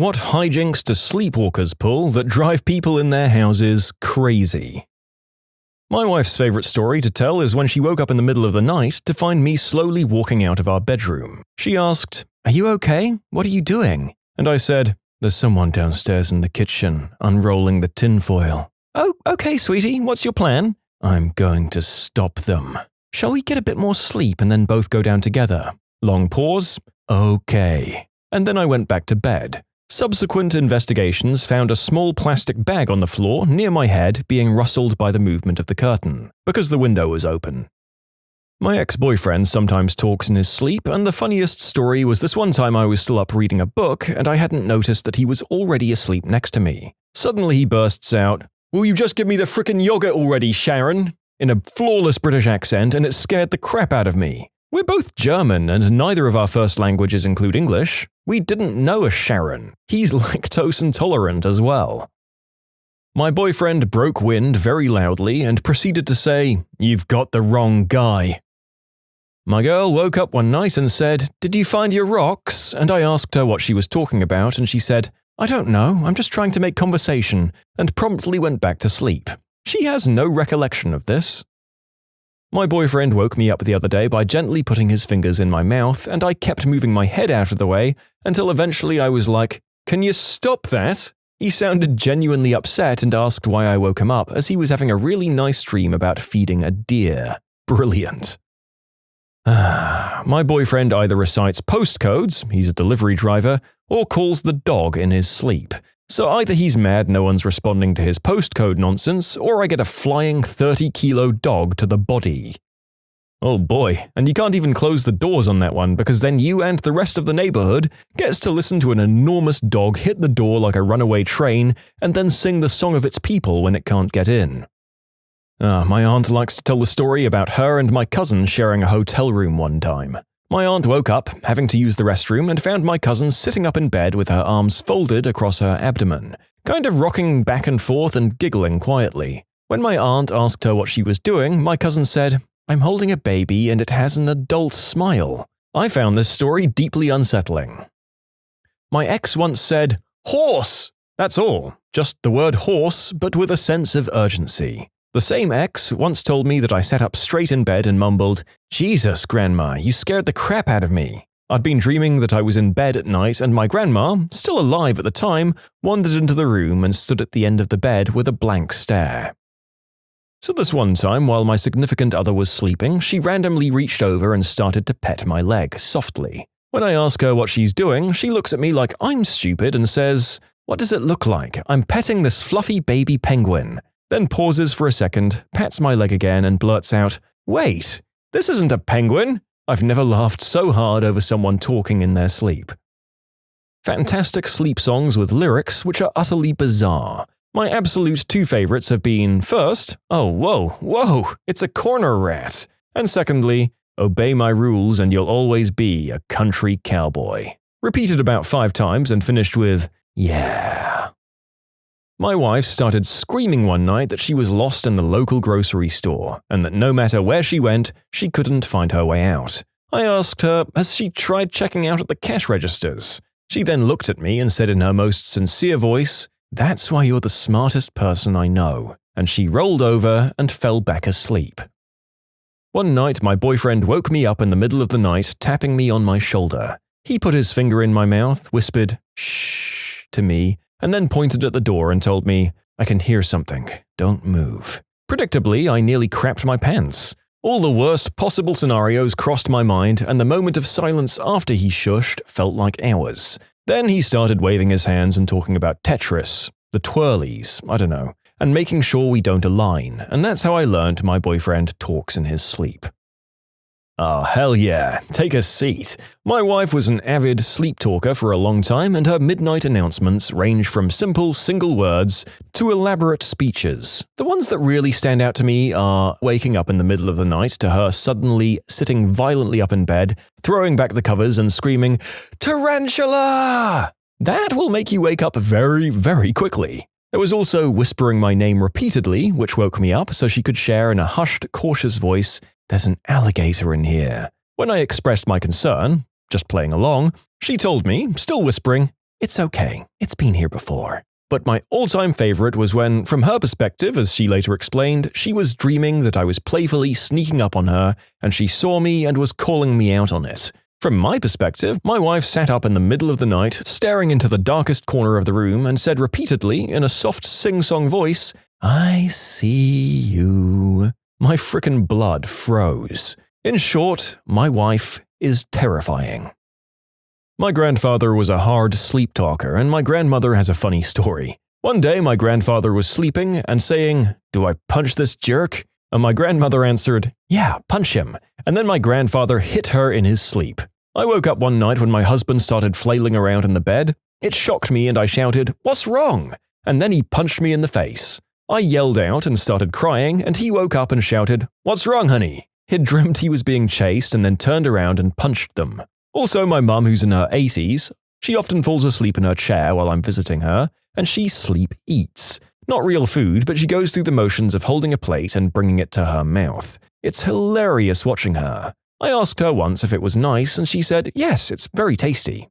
What hijinks do sleepwalkers pull that drive people in their houses crazy? My wife's favorite story to tell is when she woke up in the middle of the night to find me slowly walking out of our bedroom. She asked, "Are you okay? What are you doing?" And I said, "There's someone downstairs in the kitchen, unrolling the tinfoil." "Oh, okay, sweetie, what's your plan?" "I'm going to stop them." "Shall we get a bit more sleep and then both go down together?" Long pause. "Okay." And then I went back to bed. Subsequent investigations found a small plastic bag on the floor near my head being rustled by the movement of the curtain, because the window was open. My ex-boyfriend sometimes talks in his sleep, and the funniest story was this one time I was still up reading a book and I hadn't noticed that he was already asleep next to me. Suddenly he bursts out, "Will you just give me the frickin' yogurt already, Sharon?" in a flawless British accent, and it scared the crap out of me. We're both German, and neither of our first languages include English. We didn't know a Sharon. He's lactose intolerant as well. My boyfriend broke wind very loudly and proceeded to say, "You've got the wrong guy." My girl woke up one night and said, "Did you find your rocks?" And I asked her what she was talking about, and she said, "I don't know, I'm just trying to make conversation," and promptly went back to sleep. She has no recollection of this. My boyfriend woke me up the other day by gently putting his fingers in my mouth, and I kept moving my head out of the way until eventually I was like, "Can you stop that?" He sounded genuinely upset and asked why I woke him up, as he was having a really nice dream about feeding a deer. Brilliant. My boyfriend either recites postcodes, he's a delivery driver, or calls the dog in his sleep. So either he's mad no one's responding to his postcode nonsense, or I get a flying 30-kilo dog to the body. Oh boy, and you can't even close the doors on that one, because then you and the rest of the neighborhood gets to listen to an enormous dog hit the door like a runaway train and then sing the song of its people when it can't get in. My aunt likes to tell the story about her and my cousin sharing a hotel room one time. My aunt woke up, having to use the restroom, and found my cousin sitting up in bed with her arms folded across her abdomen, kind of rocking back and forth and giggling quietly. When my aunt asked her what she was doing, my cousin said, "I'm holding a baby and it has an adult smile." I found this story deeply unsettling. My ex once said, "Horse!" That's all, just the word horse, but with a sense of urgency. The same ex once told me that I sat up straight in bed and mumbled, "Jesus, Grandma, you scared the crap out of me." I'd been dreaming that I was in bed at night and my grandma, still alive at the time, wandered into the room and stood at the end of the bed with a blank stare. So this one time, while my significant other was sleeping, she randomly reached over and started to pet my leg softly. When I ask her what she's doing, she looks at me like I'm stupid and says, "What does it look like? I'm petting this fluffy baby penguin." Then pauses for a second, pats my leg again, and blurts out, "Wait, this isn't a penguin." I've never laughed so hard over someone talking in their sleep. Fantastic sleep songs with lyrics which are utterly bizarre. My absolute two favorites have been, first, "Oh, whoa, it's a corner rat," and secondly, "Obey my rules and you'll always be a country cowboy." Repeated about 5 times and finished with, "Yeah." My wife started screaming one night that she was lost in the local grocery store, and that no matter where she went, she couldn't find her way out. I asked her, has she tried checking out at the cash registers? She then looked at me and said in her most sincere voice, "That's why you're the smartest person I know," and she rolled over and fell back asleep. One night, my boyfriend woke me up in the middle of the night, tapping me on my shoulder. He put his finger in my mouth, whispered, "Shh," to me, and then pointed at the door and told me, "I can hear something, don't move." Predictably, I nearly crapped my pants. All the worst possible scenarios crossed my mind, and the moment of silence after he shushed felt like hours. Then he started waving his hands and talking about Tetris, the twirlies, I don't know, and making sure we don't align, and that's how I learned my boyfriend talks in his sleep. Oh, hell yeah, take a seat. My wife was an avid sleep talker for a long time, and her midnight announcements range from simple single words to elaborate speeches. The ones that really stand out to me are waking up in the middle of the night to her suddenly sitting violently up in bed, throwing back the covers and screaming, "Tarantula!" That will make you wake up very, very quickly. There was also whispering my name repeatedly, which woke me up so she could share in a hushed, cautious voice, "There's an alligator in here." When I expressed my concern, just playing along, she told me, still whispering, it's okay, it's been here before. But my all-time favorite was when, from her perspective, as she later explained, she was dreaming that I was playfully sneaking up on her, and she saw me and was calling me out on it. From my perspective, my wife sat up in the middle of the night, staring into the darkest corner of the room, and said repeatedly, in a soft sing-song voice, "I see you." My frickin' blood froze. In short, my wife is terrifying. My grandfather was a hard sleep talker, and my grandmother has a funny story. One day, my grandfather was sleeping and saying, "Do I punch this jerk?" And my grandmother answered, "Yeah, punch him." And then my grandfather hit her in his sleep. I woke up one night when my husband started flailing around in the bed. It shocked me and I shouted, "What's wrong?" And then he punched me in the face. I yelled out and started crying, and he woke up and shouted, "What's wrong, honey?" He'd dreamt he was being chased and then turned around and punched them. Also, my mum, who's in her 80s, she often falls asleep in her chair while I'm visiting her, and she sleep eats. Not real food, but she goes through the motions of holding a plate and bringing it to her mouth. It's hilarious watching her. I asked her once if it was nice, and she said, "Yes, it's very tasty."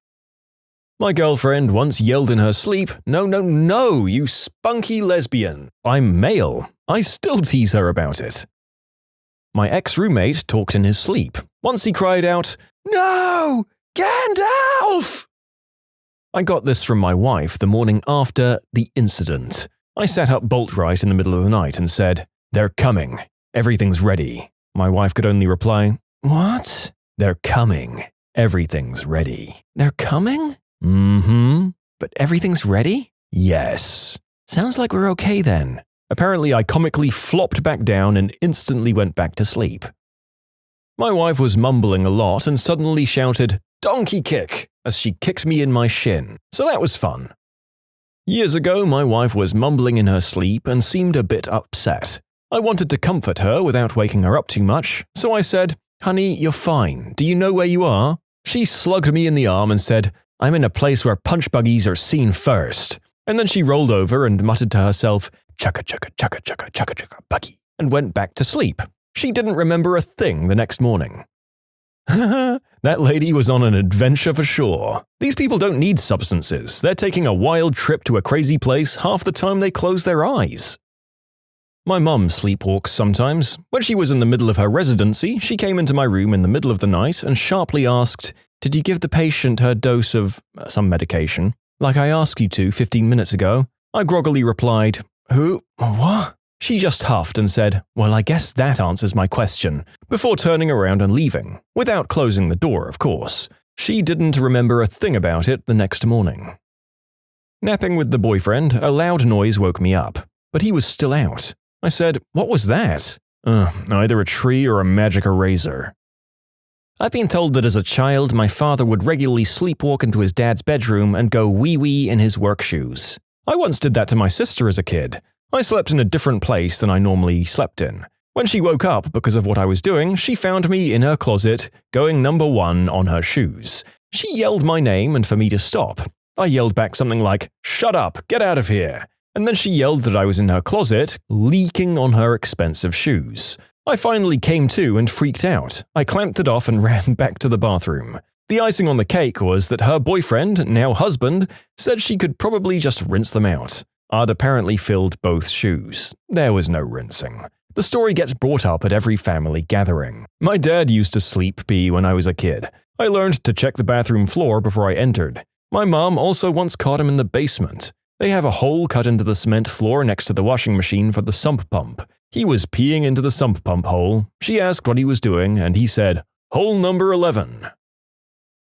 My girlfriend once yelled in her sleep, "No, no, no, you spunky lesbian. I'm male." I still tease her about it. My ex-roommate talked in his sleep. Once he cried out, "No! Gandalf!" I got this from my wife the morning after the incident. I sat up bolt right in the middle of the night and said, "They're coming. Everything's ready." My wife could only reply, "What?" "They're coming. Everything's ready." "They're coming?" "Mm-hmm." "But everything's ready?" "Yes." "Sounds like we're okay then." Apparently, I comically flopped back down and instantly went back to sleep. My wife was mumbling a lot and suddenly shouted, "Donkey kick!" as she kicked me in my shin, so that was fun. Years ago, my wife was mumbling in her sleep and seemed a bit upset. I wanted to comfort her without waking her up too much, so I said, "Honey, you're fine. Do you know where you are?" She slugged me in the arm and said, "I'm in a place where punch buggies are seen first." And then she rolled over and muttered to herself, "Chugga chugga chugga chugga chugga chugga buggy," and went back to sleep. She didn't remember a thing the next morning. That lady was on an adventure for sure. These people don't need substances. They're taking a wild trip to a crazy place half the time they close their eyes. My mum sleepwalks sometimes. When she was in the middle of her residency, she came into my room in the middle of the night and sharply asked, "Did you give the patient her dose of some medication, like I asked you to 15 minutes ago?" I groggily replied, "Who? What?" She just huffed and said, "Well, I guess that answers my question," before turning around and leaving, without closing the door, of course. She didn't remember a thing about it the next morning. Napping with the boyfriend, a loud noise woke me up, but he was still out. I said, "What was that?" Either a tree or a magic eraser." I've been told that as a child, my father would regularly sleepwalk into his dad's bedroom and go wee-wee in his work shoes. I once did that to my sister as a kid. I slept in a different place than I normally slept in. When she woke up because of what I was doing, she found me in her closet, going number 1 on her shoes. She yelled my name and for me to stop. I yelled back something like, "Shut up, get out of here." And then she yelled that I was in her closet, leaking on her expensive shoes. I finally came to and freaked out. I clamped it off and ran back to the bathroom. The icing on the cake was that her boyfriend, now husband, said she could probably just rinse them out. I'd apparently filled both shoes. There was no rinsing. The story gets brought up at every family gathering. My dad used to sleep pee when I was a kid. I learned to check the bathroom floor before I entered. My mom also once caught him in the basement. They have a hole cut into the cement floor next to the washing machine for the sump pump. He was peeing into the sump pump hole. She asked what he was doing, and he said, "Hole number 11.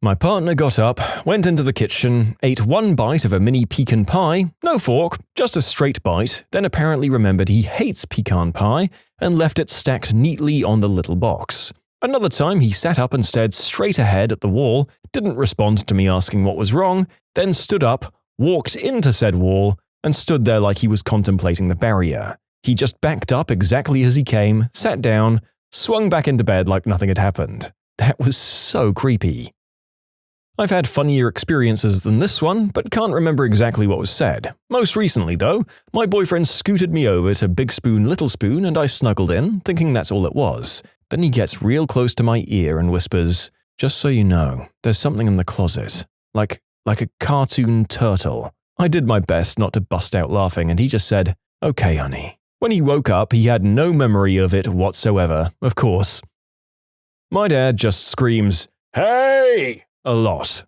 My partner got up, went into the kitchen, ate one bite of a mini pecan pie, no fork, just a straight bite, then apparently remembered he hates pecan pie and left it stacked neatly on the little box. Another time he sat up and stared straight ahead at the wall, didn't respond to me asking what was wrong, then stood up, walked into said wall, and stood there like he was contemplating the barrier. He just backed up exactly as he came, sat down, swung back into bed like nothing had happened. That was so creepy. I've had funnier experiences than this one, but can't remember exactly what was said. Most recently, though, my boyfriend scooted me over to Big Spoon Little Spoon and I snuggled in, thinking that's all it was. Then he gets real close to my ear and whispers, "Just so you know, there's something in the closet. Like, like a cartoon turtle. I did my best not to bust out laughing, and he just said, "Okay, honey." When he woke up, he had no memory of it whatsoever, of course. My dad just screams, "Hey!" a lot.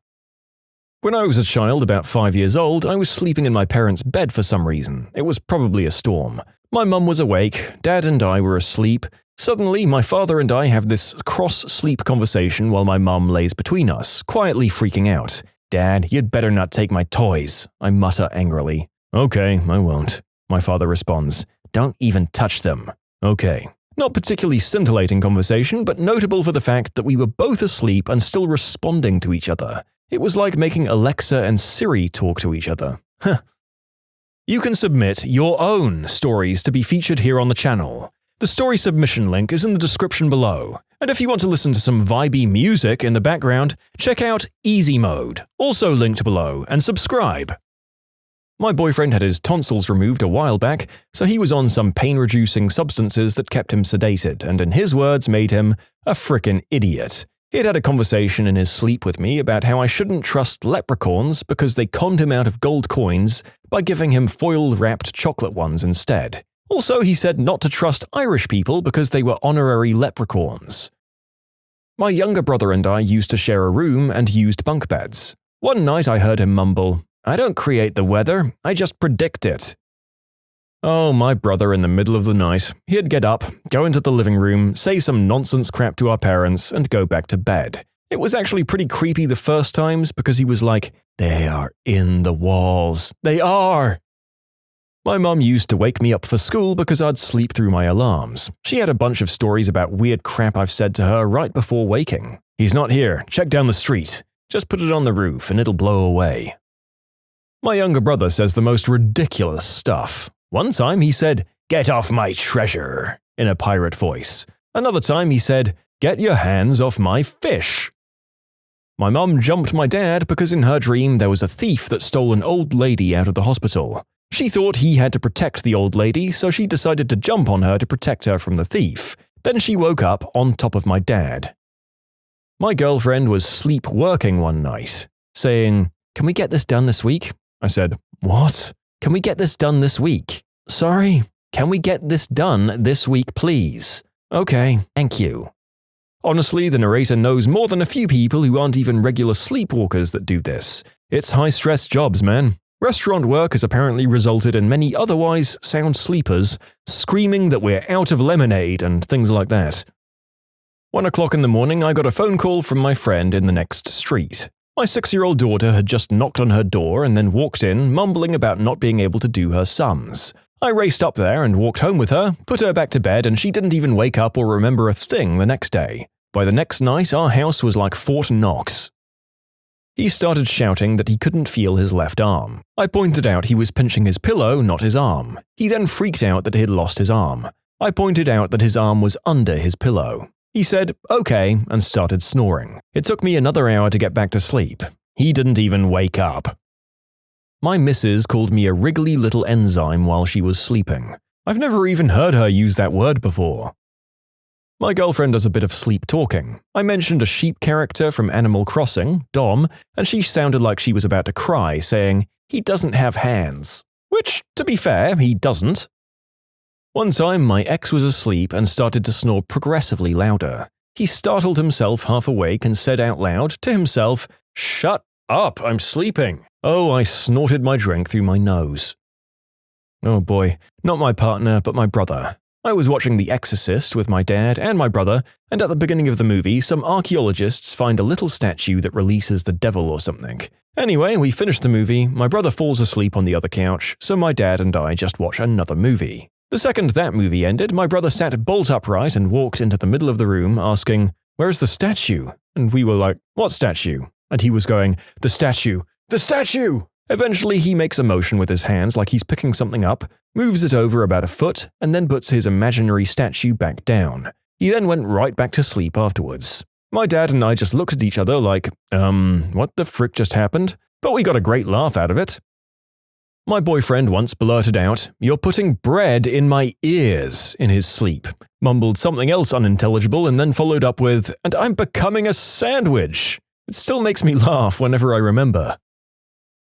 When I was a child, about 5 years old, I was sleeping in my parents' bed for some reason. It was probably a storm. My mum was awake, Dad and I were asleep. Suddenly, my father and I have this cross-sleep conversation while my mum lays between us, quietly freaking out. "Dad, you'd better not take my toys," I mutter angrily. "Okay, I won't," my father responds. "Don't even touch them." "Okay." Not particularly scintillating conversation, but notable for the fact that we were both asleep and still responding to each other. It was like making Alexa and Siri talk to each other. You can submit your own stories to be featured here on the channel. The story submission link is in the description below. And if you want to listen to some vibey music in the background, check out easymode, also linked below, and subscribe. My boyfriend had his tonsils removed a while back, so he was on some pain-reducing substances that kept him sedated, and in his words made him a frickin' idiot. He had had a conversation in his sleep with me about how I shouldn't trust leprechauns because they conned him out of gold coins by giving him foil-wrapped chocolate ones instead. Also, he said not to trust Irish people because they were honorary leprechauns. My younger brother and I used to share a room and used bunk beds. One night I heard him mumble, "I don't create the weather, I just predict it." Oh, my brother in the middle of the night. He'd get up, go into the living room, say some nonsense crap to our parents, and go back to bed. It was actually pretty creepy the first times because he was like, "They are in the walls. They are!" My mum used to wake me up for school because I'd sleep through my alarms. She had a bunch of stories about weird crap I've said to her right before waking. "He's not here. Check down the street. Just put it on the roof and it'll blow away." My younger brother says the most ridiculous stuff. One time he said, "Get off my treasure," in a pirate voice. Another time he said, "Get your hands off my fish." My mum jumped my dad because in her dream there was a thief that stole an old lady out of the hospital. She thought he had to protect the old lady, so she decided to jump on her to protect her from the thief. Then she woke up on top of my dad. My girlfriend was sleepwalking one night, saying, "Can we get this done this week?" I said, "What? Can we get this done this week?" "Sorry, can we get this done this week, please?" "Okay, thank you." Honestly, the narrator knows more than a few people who aren't even regular sleepwalkers that do this. It's high-stress jobs, man. Restaurant work has apparently resulted in many otherwise sound sleepers screaming that we're out of lemonade and things like that. 1 o'clock in the morning, I got a phone call from my friend in the next street. My 6-year-old daughter had just knocked on her door and then walked in, mumbling about not being able to do her sums. I raced up there and walked home with her, put her back to bed, and she didn't even wake up or remember a thing the next day. By the next night, our house was like Fort Knox. He started shouting that he couldn't feel his left arm. I pointed out he was pinching his pillow, not his arm. He then freaked out that he had lost his arm. I pointed out that his arm was under his pillow. He said, "Okay," and started snoring. It took me another hour to get back to sleep. He didn't even wake up. My missus called me a wriggly little enzyme while she was sleeping. I've never even heard her use that word before. My girlfriend does a bit of sleep talking. I mentioned a sheep character from Animal Crossing, Dom, and she sounded like she was about to cry, saying, "He doesn't have hands." Which, to be fair, he doesn't. One time, my ex was asleep and started to snore progressively louder. He startled himself half awake and said out loud to himself, "Shut up, I'm sleeping." Oh, I snorted my drink through my nose. Oh boy, not my partner, but my brother. I was watching The Exorcist with my dad and my brother, and at the beginning of the movie, some archaeologists find a little statue that releases the devil or something. Anyway, we finished the movie, my brother falls asleep on the other couch, so my dad and I just watch another movie. The second that movie ended, my brother sat bolt upright and walked into the middle of the room asking, "Where's the statue?" And we were like, "What statue?" And he was going, "The statue! The statue!" Eventually, he makes a motion with his hands like he's picking something up, moves it over about a foot, and then puts his imaginary statue back down. He then went right back to sleep afterwards. My dad and I just looked at each other like, what the frick just happened? But we got a great laugh out of it. My boyfriend once blurted out, "You're putting bread in my ears," in his sleep, mumbled something else unintelligible, and then followed up with, "And I'm becoming a sandwich." It still makes me laugh whenever I remember.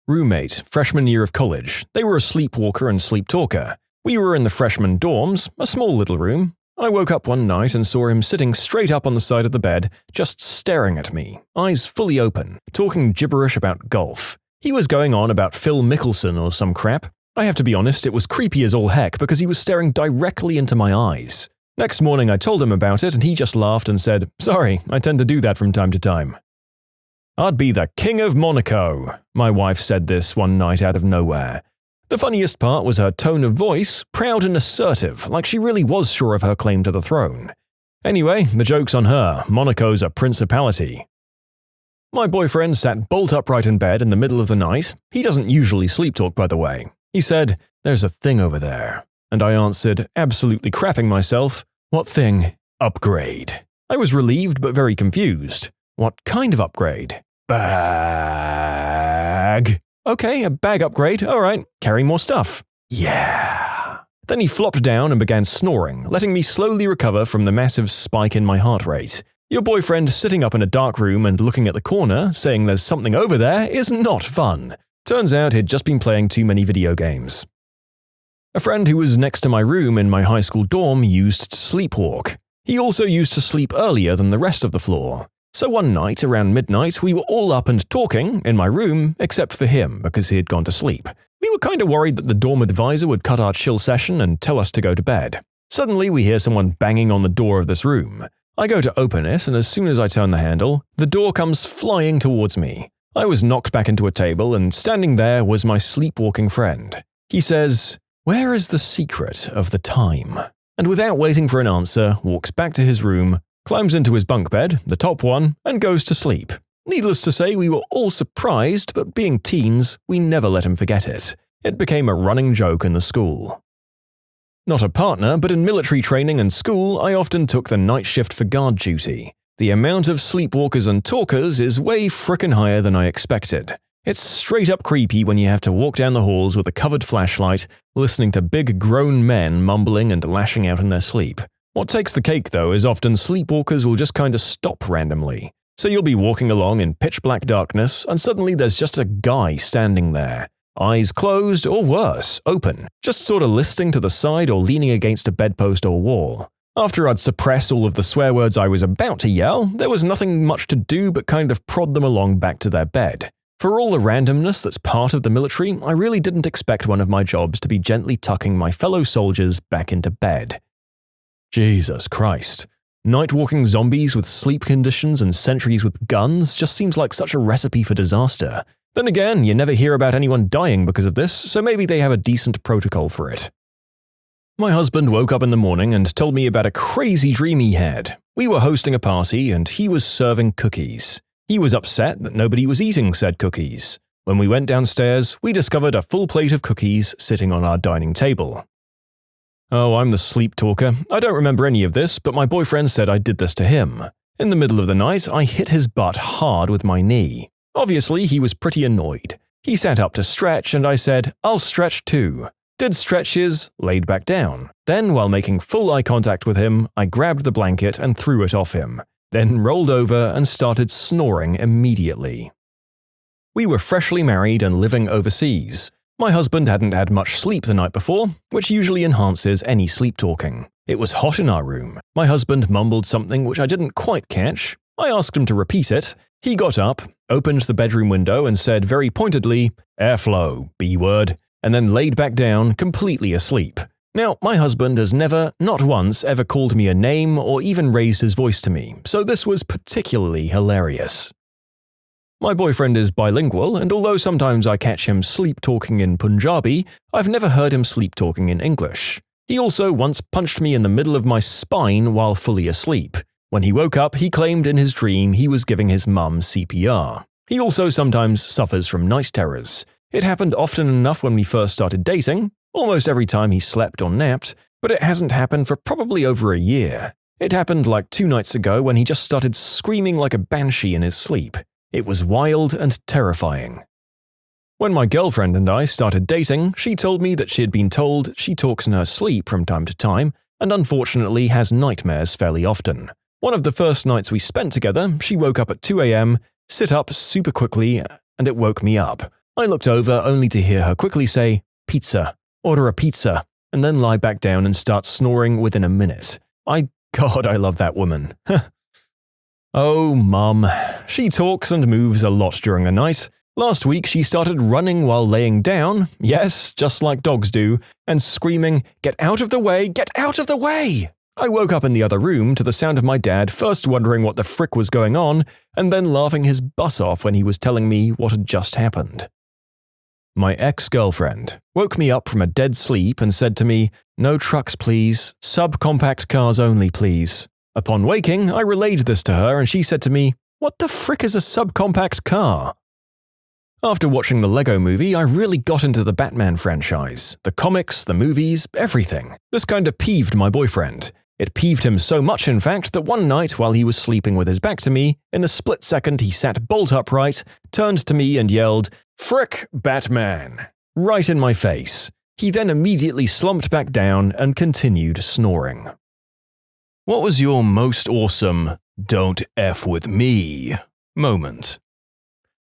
Roommate, freshman year of college. They were a sleepwalker and sleep talker. We were in the freshman dorms, a small little room. I woke up one night and saw him sitting straight up on the side of the bed, just staring at me, eyes fully open, talking gibberish about golf. He was going on about Phil Mickelson or some crap. I have to be honest, it was creepy as all heck because he was staring directly into my eyes. Next morning I told him about it and he just laughed and said, "Sorry, I tend to do that from time to time." "I'd be the king of Monaco," my wife said this one night out of nowhere. The funniest part was her tone of voice, proud and assertive, like she really was sure of her claim to the throne. Anyway, the joke's on her, Monaco's a principality. My boyfriend sat bolt upright in bed in the middle of the night. He doesn't usually sleep talk, by the way. He said, "There's a thing over there." And I answered, absolutely crapping myself, "What thing?" "Upgrade." I was relieved but very confused. "What kind of upgrade?" "Bag." "Okay, a bag upgrade, alright, carry more stuff." "Yeah." Then he flopped down and began snoring, letting me slowly recover from the massive spike in my heart rate. Your boyfriend sitting up in a dark room and looking at the corner, saying there's something over there, is not fun. Turns out he'd just been playing too many video games. A friend who was next to my room in my high school dorm used to sleepwalk. He also used to sleep earlier than the rest of the floor. So one night, around midnight, we were all up and talking in my room, except for him because he had gone to sleep. We were kind of worried that the dorm advisor would cut our chill session and tell us to go to bed. Suddenly, we hear someone banging on the door of this room. I go to open it, and as soon as I turn the handle, the door comes flying towards me. I was knocked back into a table, and standing there was my sleepwalking friend. He says, "Where is the secret of the time?" And without waiting for an answer, walks back to his room, climbs into his bunk bed, the top one, and goes to sleep. Needless to say, we were all surprised, but being teens, we never let him forget it. It became a running joke in the school. Not a partner, but in military training and school, I often took the night shift for guard duty. The amount of sleepwalkers and talkers is way frickin' higher than I expected. It's straight up creepy when you have to walk down the halls with a covered flashlight, listening to big grown men mumbling and lashing out in their sleep. What takes the cake, though, is often sleepwalkers will just kinda stop randomly. So you'll be walking along in pitch-black darkness, and suddenly there's just a guy standing there. Eyes closed, or worse, open, just sorta listing to the side or leaning against a bedpost or wall. After I'd suppress all of the swear words I was about to yell, there was nothing much to do but kind of prod them along back to their bed. For all the randomness that's part of the military, I really didn't expect one of my jobs to be gently tucking my fellow soldiers back into bed. Jesus Christ. Night-walking zombies with sleep conditions and sentries with guns just seems like such a recipe for disaster. Then again, you never hear about anyone dying because of this, so maybe they have a decent protocol for it. My husband woke up in the morning and told me about a crazy dream he had. We were hosting a party and he was serving cookies. He was upset that nobody was eating said cookies. When we went downstairs, we discovered a full plate of cookies sitting on our dining table. Oh, I'm the sleep talker. I don't remember any of this, but my boyfriend said I did this to him. In the middle of the night, I hit his butt hard with my knee. Obviously, he was pretty annoyed. He sat up to stretch and I said, "I'll stretch too." Did stretches, laid back down. Then, while making full eye contact with him, I grabbed the blanket and threw it off him. Then rolled over and started snoring immediately. We were freshly married and living overseas. My husband hadn't had much sleep the night before, which usually enhances any sleep talking. It was hot in our room. My husband mumbled something which I didn't quite catch. I asked him to repeat it. He got up, opened the bedroom window and said very pointedly, "Airflow, B-word," and then laid back down, completely asleep. Now, my husband has never, not once, ever called me a name or even raised his voice to me, so this was particularly hilarious. My boyfriend is bilingual, and although sometimes I catch him sleep-talking in Punjabi, I've never heard him sleep-talking in English. He also once punched me in the middle of my spine while fully asleep. When he woke up, he claimed in his dream he was giving his mum CPR. He also sometimes suffers from night terrors. It happened often enough when we first started dating, almost every time he slept or napped, but it hasn't happened for probably over a year. It happened like 2 nights ago when he just started screaming like a banshee in his sleep. It was wild and terrifying. When my girlfriend and I started dating, she told me that she had been told she talks in her sleep from time to time, and unfortunately has nightmares fairly often. One of the first nights we spent together, she woke up at 2 a.m., sit up super quickly, and it woke me up. I looked over only to hear her quickly say, "Pizza. Order a pizza," and then lie back down and start snoring within a minute. God, I love that woman. Oh, Mum. She talks and moves a lot during the night. Last week she started running while laying down, yes, just like dogs do, and screaming, "Get out of the way! Get out of the way!" I woke up in the other room to the sound of my dad first wondering what the frick was going on, and then laughing his butt off when he was telling me what had just happened. My ex-girlfriend woke me up from a dead sleep and said to me, "No trucks, please. Subcompact cars only, please." Upon waking, I relayed this to her and she said to me, "What the frick is a subcompact car?" After watching the Lego movie, I really got into the Batman franchise. The comics, the movies, everything. This kind of peeved my boyfriend. It peeved him so much, in fact, that one night while he was sleeping with his back to me, in a split second he sat bolt upright, turned to me and yelled, "Frick, Batman!" right in my face. He then immediately slumped back down and continued snoring. What was your most awesome "don't F with me" moment?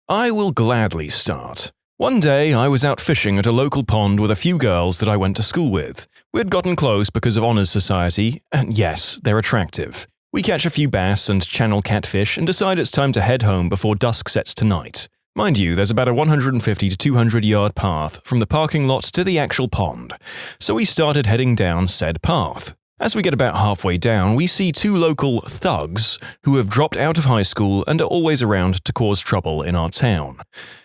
I will gladly start. One day, I was out fishing at a local pond with a few girls that I went to school with. We had gotten close because of Honours Society, and yes, they're attractive. We catch a few bass and channel catfish and decide it's time to head home before dusk sets tonight. Mind you, there's about a 150 to 200 yard path from the parking lot to the actual pond, so we started heading down said path. As we get about halfway down, we see two local thugs who have dropped out of high school and are always around to cause trouble in our town.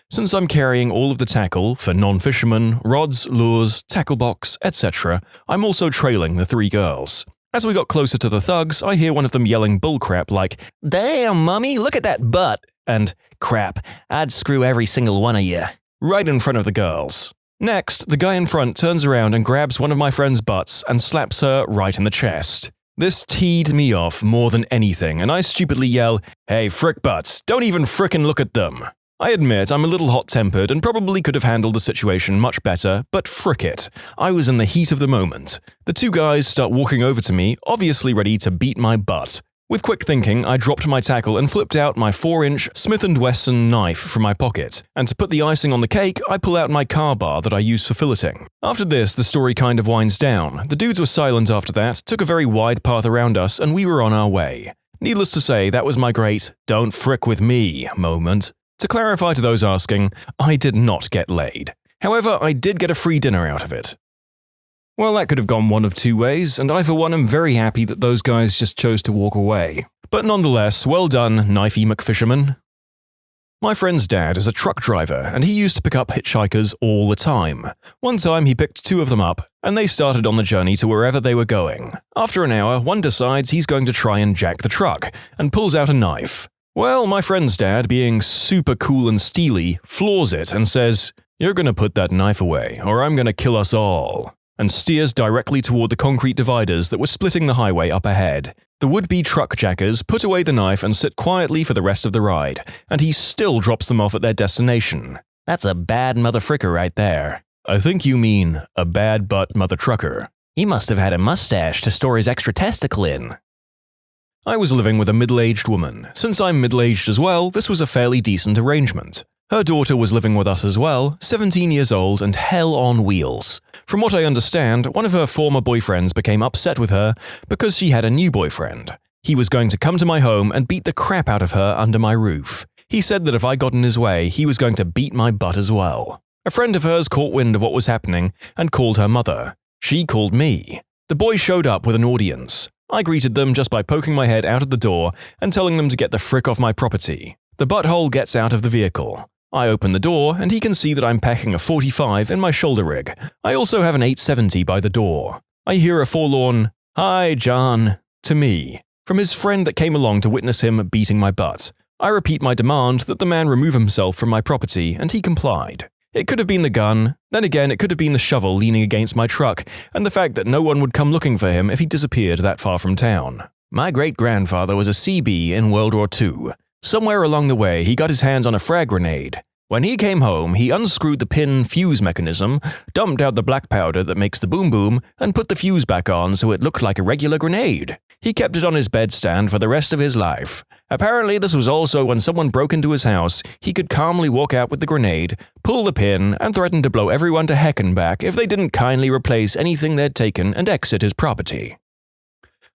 Since I'm carrying all of the tackle for non-fishermen, rods, lures, tackle box, etc., I'm also trailing the three girls. As we got closer to the thugs, I hear one of them yelling bullcrap like, "Damn, mummy, look at that butt!" and "Crap, I'd screw every single one of you," right in front of the girls. Next, the guy in front turns around and grabs one of my friend's butts and slaps her right in the chest. This teed me off more than anything, and I stupidly yell, "Hey, frick butts, don't even frickin' look at them." I admit I'm a little hot-tempered and probably could have handled the situation much better, but frick it, I was in the heat of the moment. The two guys start walking over to me, obviously ready to beat my butt. With quick thinking, I dropped my tackle and flipped out my 4-inch Smith & Wesson knife from my pocket, and to put the icing on the cake, I pull out my car bar that I use for filleting. After this, the story kind of winds down. The dudes were silent after that, took a very wide path around us, and we were on our way. Needless to say, that was my great "don't frick with me" moment. To clarify to those asking, I did not get laid. However, I did get a free dinner out of it. Well, that could have gone one of two ways, and I for one am very happy that those guys just chose to walk away. But nonetheless, well done, Knifey McFisherman. My friend's dad is a truck driver, and he used to pick up hitchhikers all the time. One time he picked two of them up, and they started on the journey to wherever they were going. After an hour, one decides he's going to try and jack the truck, and pulls out a knife. Well, my friend's dad, being super cool and steely, floors it and says, "You're gonna put that knife away, or I'm gonna kill us all," and steers directly toward the concrete dividers that were splitting the highway up ahead. The would-be truck jackers put away the knife and sit quietly for the rest of the ride, and he still drops them off at their destination. That's a bad motherfricker right there. I think you mean a bad butt mother trucker. He must have had a mustache to store his extra testicle in. I was living with a middle-aged woman. Since I'm middle-aged as well, this was a fairly decent arrangement. Her daughter was living with us as well, 17 years old and hell on wheels. From what I understand, one of her former boyfriends became upset with her because she had a new boyfriend. He was going to come to my home and beat the crap out of her under my roof. He said that if I got in his way, he was going to beat my butt as well. A friend of hers caught wind of what was happening and called her mother. She called me. The boys showed up with an audience. I greeted them just by poking my head out of the door and telling them to get the frick off my property. The butthole gets out of the vehicle. I open the door, and he can see that I'm packing a 45 in my shoulder rig. I also have an 870 by the door. I hear a forlorn, "Hi, John," to me, from his friend that came along to witness him beating my butt. I repeat my demand that the man remove himself from my property, and he complied. It could have been the gun, then again it could have been the shovel leaning against my truck, and the fact that no one would come looking for him if he disappeared that far from town. My great-grandfather was a CB in World War II. Somewhere along the way, he got his hands on a frag grenade. When he came home, he unscrewed the pin fuse mechanism, dumped out the black powder that makes the boom boom, and put the fuse back on so it looked like a regular grenade. He kept it on his bedstand for the rest of his life. Apparently, this was also when someone broke into his house, he could calmly walk out with the grenade, pull the pin, and threaten to blow everyone to heck and back if they didn't kindly replace anything they'd taken and exit his property.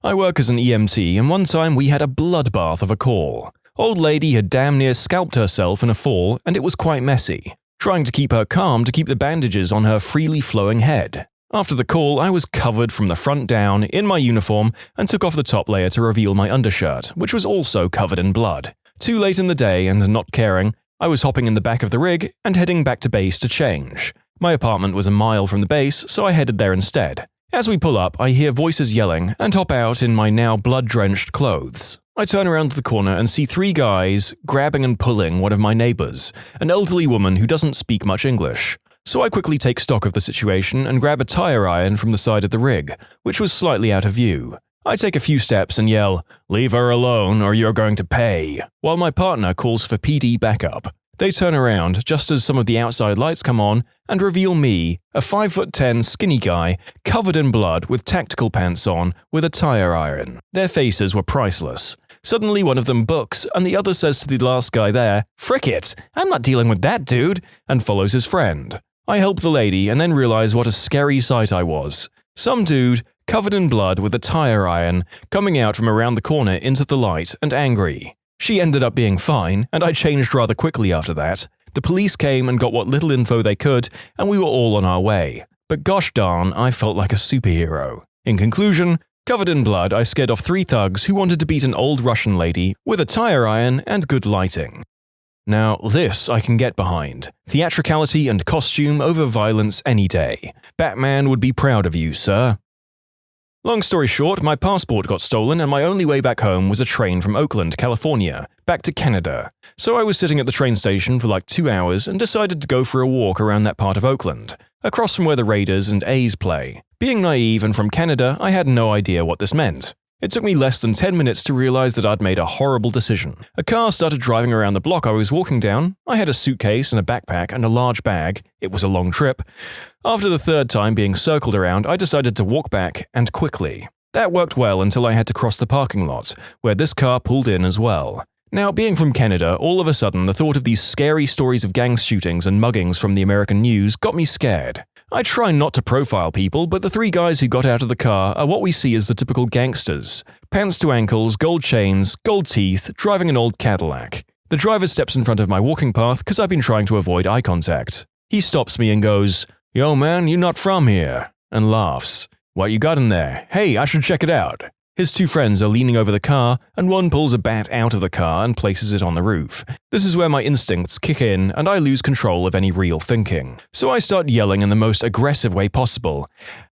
I work as an EMT, and one time we had a bloodbath of a call. Old lady had damn near scalped herself in a fall, and it was quite messy, trying to keep her calm to keep the bandages on her freely flowing head. After the call, I was covered from the front down, in my uniform, and took off the top layer to reveal my undershirt, which was also covered in blood. Too late in the day, and not caring, I was hopping in the back of the rig and heading back to base to change. My apartment was a mile from the base, so I headed there instead. As we pull up, I hear voices yelling and hop out in my now blood-drenched clothes. I turn around the corner and see 3 guys grabbing and pulling one of my neighbors, an elderly woman who doesn't speak much English. So I quickly take stock of the situation and grab a tire iron from the side of the rig, which was slightly out of view. I take a few steps and yell, "Leave her alone or you're going to pay," while my partner calls for PD backup. They turn around just as some of the outside lights come on and reveal me, a 5'10" skinny guy, covered in blood with tactical pants on, with a tire iron. Their faces were priceless. Suddenly one of them books, and the other says to the last guy there, "Frick it, I'm not dealing with that dude," and follows his friend. I help the lady and then realize what a scary sight I was. Some dude, covered in blood with a tire iron, coming out from around the corner into the light and angry. She ended up being fine, and I changed rather quickly after that. The police came and got what little info they could, and we were all on our way. But gosh darn, I felt like a superhero. In conclusion, covered in blood, I scared off 3 thugs who wanted to beat an old Russian lady with a tire iron and good lighting. Now, this I can get behind. Theatricality and costume over violence any day. Batman would be proud of you, sir. Long story short, my passport got stolen and my only way back home was a train from Oakland, California, back to Canada. So I was sitting at the train station for like 2 hours and decided to go for a walk around that part of Oakland, across from where the Raiders and A's play. Being naive and from Canada, I had no idea what this meant. It took me less than 10 minutes to realize that I'd made a horrible decision. A car started driving around the block I was walking down. I had a suitcase and a backpack and a large bag. It was a long trip. After the 3rd time being circled around, I decided to walk back, and quickly. That worked well until I had to cross the parking lot, where this car pulled in as well. Now, being from Canada, all of a sudden the thought of these scary stories of gang shootings and muggings from the American news got me scared. I try not to profile people, but the 3 guys who got out of the car are what we see as the typical gangsters. Pants to ankles, gold chains, gold teeth, driving an old Cadillac. The driver steps in front of my walking path because I've been trying to avoid eye contact. He stops me and goes, "Yo man, you not from here," and laughs. "What you got in there? Hey, I should check it out." His 2 friends are leaning over the car, and one pulls a bat out of the car and places it on the roof. This is where my instincts kick in and I lose control of any real thinking. So I start yelling in the most aggressive way possible.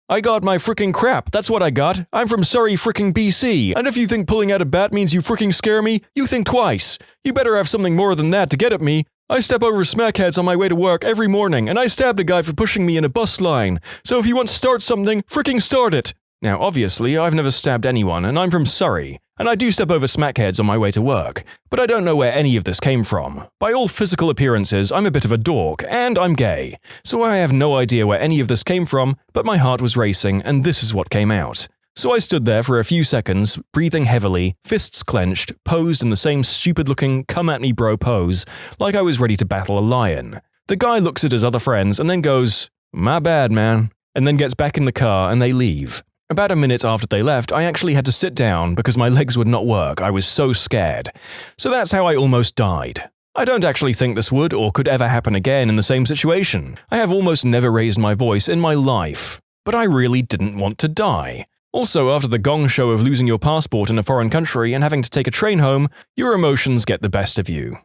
"I got my fricking crap, that's what I got. I'm from Surrey fricking BC, and if you think pulling out a bat means you fricking scare me, you think twice. You better have something more than that to get at me. I step over smackheads on my way to work every morning, and I stabbed a guy for pushing me in a bus line. So if you want to start something, fricking start it." Now, obviously, I've never stabbed anyone, and I'm from Surrey, and I do step over smackheads on my way to work, but I don't know where any of this came from. By all physical appearances, I'm a bit of a dork, and I'm gay, so I have no idea where any of this came from, but my heart was racing, and this is what came out. So I stood there for a few seconds, breathing heavily, fists clenched, posed in the same stupid-looking come-at-me-bro pose, like I was ready to battle a lion. The guy looks at his other friends and then goes, "My bad, man," and then gets back in the car and they leave. About a minute after they left, I actually had to sit down because my legs would not work. I was so scared. So that's how I almost died. I don't actually think this would or could ever happen again in the same situation. I have almost never raised my voice in my life. But I really didn't want to die. Also, after the gong show of losing your passport in a foreign country and having to take a train home, your emotions get the best of you.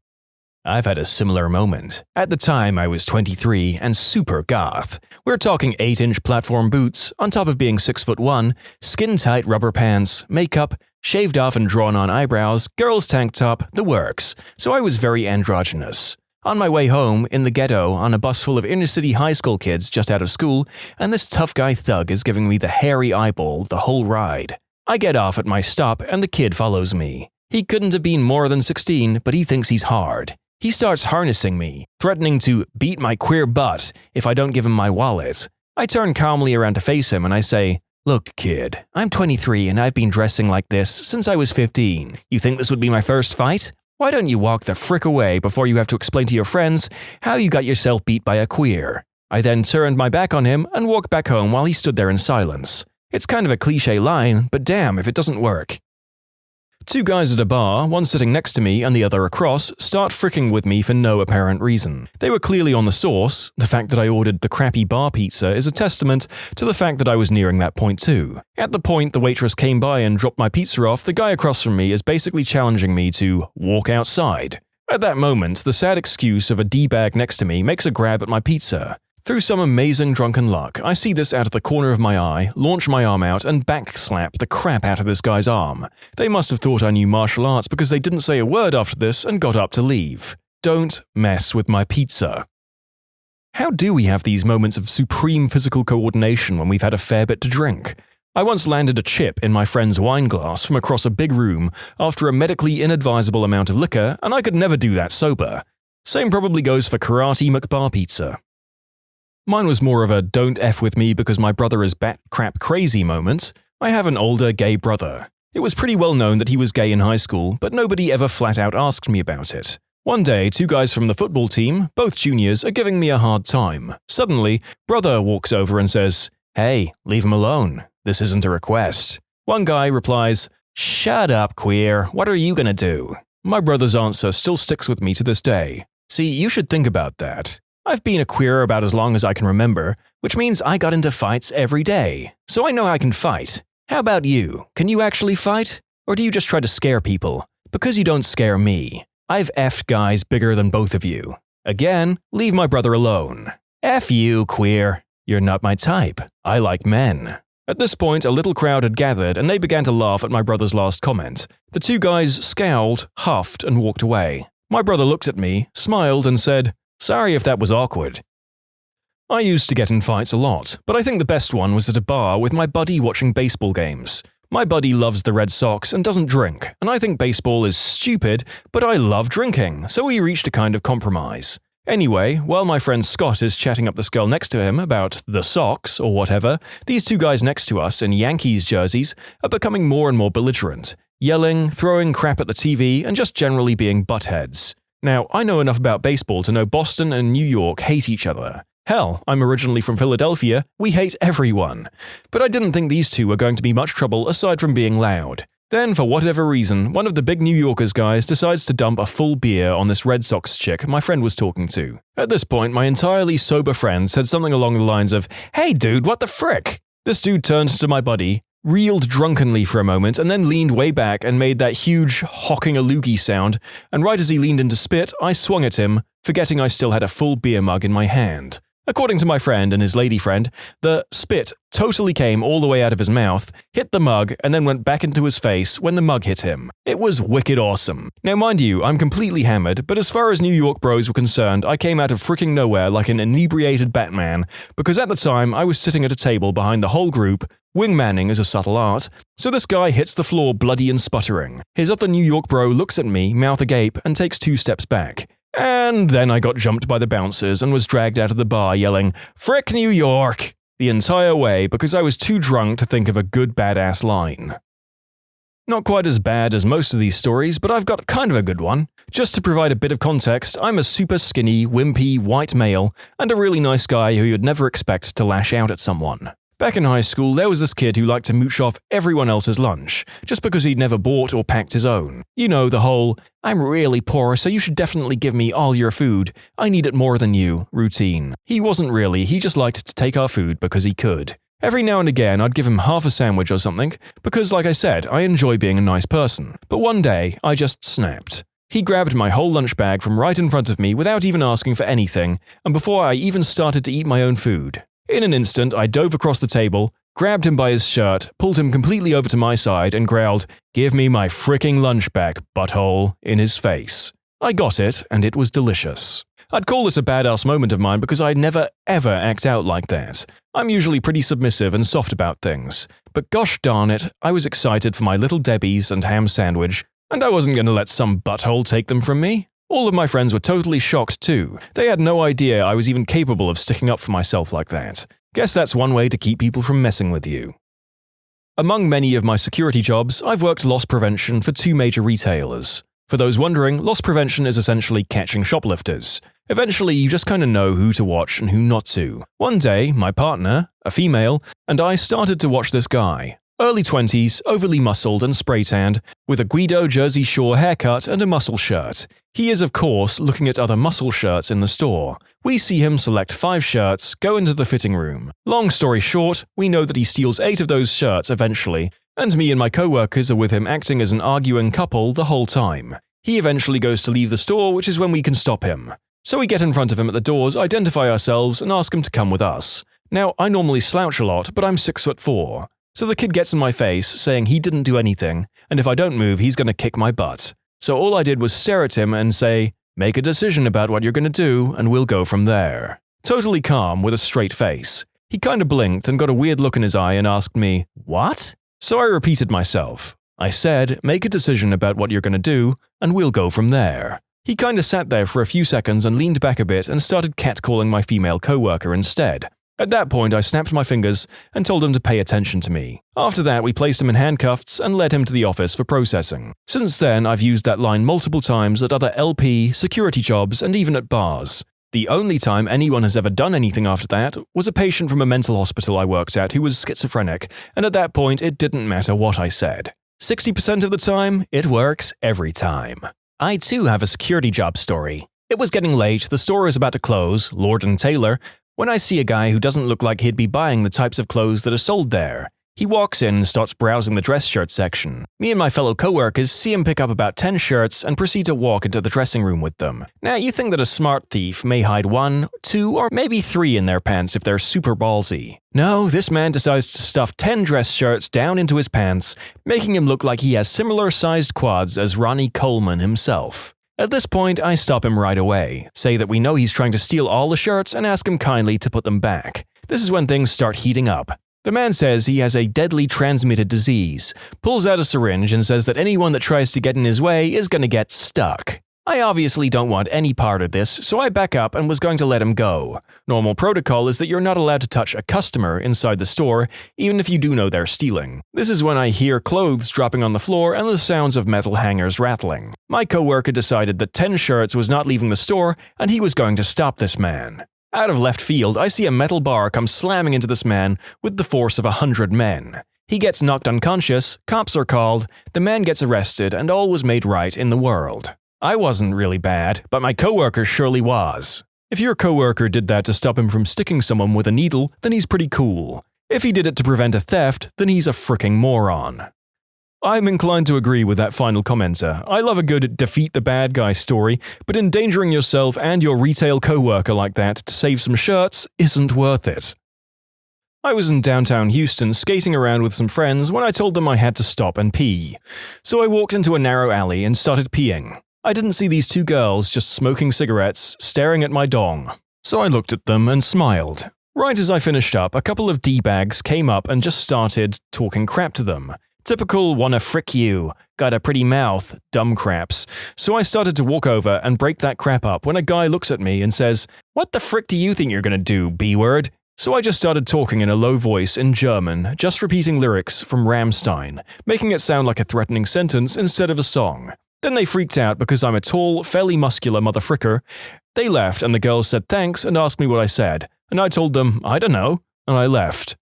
I've had a similar moment. At the time, I was 23 and super goth. We're talking 8-inch platform boots, on top of being 6'1", skin-tight rubber pants, makeup, shaved off and drawn on eyebrows, girls' tank top, the works. So I was very androgynous. On my way home, in the ghetto, on a bus full of inner-city high school kids just out of school, and this tough guy thug is giving me the hairy eyeball the whole ride. I get off at my stop and the kid follows me. He couldn't have been more than 16, but he thinks he's hard. He starts harnessing me, threatening to beat my queer butt if I don't give him my wallet. I turn calmly around to face him and I say, "Look, kid, I'm 23 and I've been dressing like this since I was 15. You think this would be my first fight? Why don't you walk the frick away before you have to explain to your friends how you got yourself beat by a queer?" I then turned my back on him and walked back home while he stood there in silence. It's kind of a cliche line, but damn if it doesn't work. Two guys at a bar, one sitting next to me and the other across, start fricking with me for no apparent reason. They were clearly on the sauce. The fact that I ordered the crappy bar pizza is a testament to the fact that I was nearing that point too. At the point the waitress came by and dropped my pizza off, the guy across from me is basically challenging me to walk outside. At that moment, the sad excuse of a D-bag next to me makes a grab at my pizza. Through some amazing drunken luck, I see this out of the corner of my eye, launch my arm out, and backslap the crap out of this guy's arm. They must have thought I knew martial arts because they didn't say a word after this and got up to leave. Don't mess with my pizza. How do we have these moments of supreme physical coordination when we've had a fair bit to drink? I once landed a chip in my friend's wine glass from across a big room after a medically inadvisable amount of liquor, and I could never do that sober. Same probably goes for Karate McBar Pizza. Mine was more of a don't F with me because my brother is bat crap crazy moment. I have an older gay brother. It was pretty well known that he was gay in high school, but nobody ever flat out asked me about it. One day, two guys from the football team, both juniors, are giving me a hard time. Suddenly, brother walks over and says, "Hey, leave him alone. This isn't a request." One guy replies, "Shut up, queer. What are you gonna do?" My brother's answer still sticks with me to this day. See, you should think about that. I've been a queer about as long as I can remember, which means I got into fights every day. So I know I can fight. How about you? Can you actually fight? Or do you just try to scare people? Because you don't scare me. I've effed guys bigger than both of you. Again, leave my brother alone. F you, queer. You're not my type. I like men. At this point, a little crowd had gathered and they began to laugh at my brother's last comment. The two guys scowled, huffed, and walked away. My brother looked at me, smiled, and said, "Sorry if that was awkward." I used to get in fights a lot, but I think the best one was at a bar with my buddy watching baseball games. My buddy loves the Red Sox and doesn't drink, and I think baseball is stupid, but I love drinking, so we reached a kind of compromise. Anyway, while my friend Scott is chatting up this girl next to him about the Sox or whatever, these two guys next to us in Yankees jerseys are becoming more and more belligerent, yelling, throwing crap at the TV, and just generally being buttheads. Now, I know enough about baseball to know Boston and New York hate each other. Hell, I'm originally from Philadelphia, we hate everyone. But I didn't think these two were going to be much trouble aside from being loud. Then, for whatever reason, one of the big New Yorkers guys decides to dump a full beer on this Red Sox chick my friend was talking to. At this point, my entirely sober friend said something along the lines of, "Hey dude, what the frick?" This dude turned to my buddy, reeled drunkenly for a moment, and then leaned way back and made that huge hocking a loogie sound, and right as he leaned in to spit, I swung at him, forgetting I still had a full beer mug in my hand. According to my friend and his lady friend, the spit totally came all the way out of his mouth, hit the mug, and then went back into his face when the mug hit him. It was wicked awesome. Now mind you, I'm completely hammered, but as far as New York bros were concerned, I came out of freaking nowhere like an inebriated Batman, because at the time I was sitting at a table behind the whole group. Wingmanning is a subtle art, so this guy hits the floor bloody and sputtering. His other New York bro looks at me, mouth agape, and takes 2 steps back. And then I got jumped by the bouncers and was dragged out of the bar yelling, "Frick New York!" the entire way because I was too drunk to think of a good badass line. Not quite as bad as most of these stories, but I've got kind of a good one. Just to provide a bit of context, I'm a super skinny, wimpy, white male, and a really nice guy who you'd never expect to lash out at someone. Back in high school, there was this kid who liked to mooch off everyone else's lunch, just because he'd never bought or packed his own. You know, the whole, "I'm really poor, so you should definitely give me all your food. I need it more than you" routine. He wasn't really, he just liked to take our food because he could. Every now and again, I'd give him half a sandwich or something, because like I said, I enjoy being a nice person. But one day, I just snapped. He grabbed my whole lunch bag from right in front of me without even asking for anything, and before I even started to eat my own food. In an instant, I dove across the table, grabbed him by his shirt, pulled him completely over to my side, and growled, "Give me my fricking lunch back, butthole," in his face. I got it, and it was delicious. I'd call this a badass moment of mine because I never ever act out like that. I'm usually pretty submissive and soft about things. But gosh darn it, I was excited for my little Debbie's and ham sandwich, and I wasn't going to let some butthole take them from me. All of my friends were totally shocked too. They had no idea I was even capable of sticking up for myself like that. Guess that's one way to keep people from messing with you. Among many of my security jobs, I've worked loss prevention for 2 major retailers. For those wondering, loss prevention is essentially catching shoplifters. Eventually, you just kind of know who to watch and who not to. One day, my partner, a female, and I started to watch this guy. Early 20s, overly muscled and spray-tanned, with a Guido Jersey Shore haircut and a muscle shirt. He is, of course, looking at other muscle shirts in the store. We see him select 5 shirts, go into the fitting room. Long story short, we know that he steals 8 of those shirts eventually, and me and my co-workers are with him acting as an arguing couple the whole time. He eventually goes to leave the store, which is when we can stop him. So we get in front of him at the doors, identify ourselves, and ask him to come with us. Now, I normally slouch a lot, but I'm 6'4". So the kid gets in my face, saying he didn't do anything, and if I don't move, he's gonna kick my butt. So all I did was stare at him and say, "Make a decision about what you're gonna do, and we'll go from there." Totally calm, with a straight face. He kinda blinked and got a weird look in his eye and asked me, "What?" So I repeated myself. I said, "Make a decision about what you're gonna do, and we'll go from there." He kinda sat there for a few seconds and leaned back a bit and started catcalling my female co-worker instead. At that point, I snapped my fingers and told him to pay attention to me. After that, we placed him in handcuffs and led him to the office for processing. Since then, I've used that line multiple times at other LP, security jobs, and even at bars. The only time anyone has ever done anything after that was a patient from a mental hospital I worked at who was schizophrenic, and at that point, it didn't matter what I said. 60% of the time, it works every time. I too have a security job story. It was getting late, the store is about to close, Lord & Taylor, when I see a guy who doesn't look like he'd be buying the types of clothes that are sold there. He walks in and starts browsing the dress shirt section. Me and my fellow co-workers see him pick up about 10 shirts and proceed to walk into the dressing room with them. Now, you think that a smart thief may hide 1, 2, or maybe 3 in their pants if they're super ballsy. No, this man decides to stuff 10 dress shirts down into his pants, making him look like he has similar-sized quads as Ronnie Coleman himself. At this point, I stop him right away, say that we know he's trying to steal all the shirts, and ask him kindly to put them back. This is when things start heating up. The man says he has a deadly transmitted disease, pulls out a syringe and says that anyone that tries to get in his way is going to get stuck. I obviously don't want any part of this, so I back up and was going to let him go. Normal protocol is that you're not allowed to touch a customer inside the store, even if you do know they're stealing. This is when I hear clothes dropping on the floor and the sounds of metal hangers rattling. My coworker decided that 10 shirts was not leaving the store, and he was going to stop this man. Out of left field, I see a metal bar come slamming into this man with the force of 100 men. He gets knocked unconscious, cops are called, the man gets arrested, and all was made right in the world. I wasn't really bad, but my coworker surely was. If your coworker did that to stop him from sticking someone with a needle, then he's pretty cool. If he did it to prevent a theft, then he's a fricking moron. I'm inclined to agree with that final commenter. I love a good defeat the bad guy story, but endangering yourself and your retail coworker like that to save some shirts isn't worth it. I was in downtown Houston skating around with some friends when I told them I had to stop and pee. So I walked into a narrow alley and started peeing. I didn't see these 2 girls just smoking cigarettes, staring at my dong. So I looked at them and smiled. Right as I finished up, a couple of D-bags came up and just started talking crap to them. Typical wanna frick you, got a pretty mouth, dumb craps. So I started to walk over and break that crap up when a guy looks at me and says, "What the frick do you think you're gonna do, B-word?" So I just started talking in a low voice in German, just repeating lyrics from Rammstein, making it sound like a threatening sentence instead of a song. Then they freaked out because I'm a tall, fairly muscular motherfricker. They left and the girls said thanks and asked me what I said, and I told them, I don't know, and I left.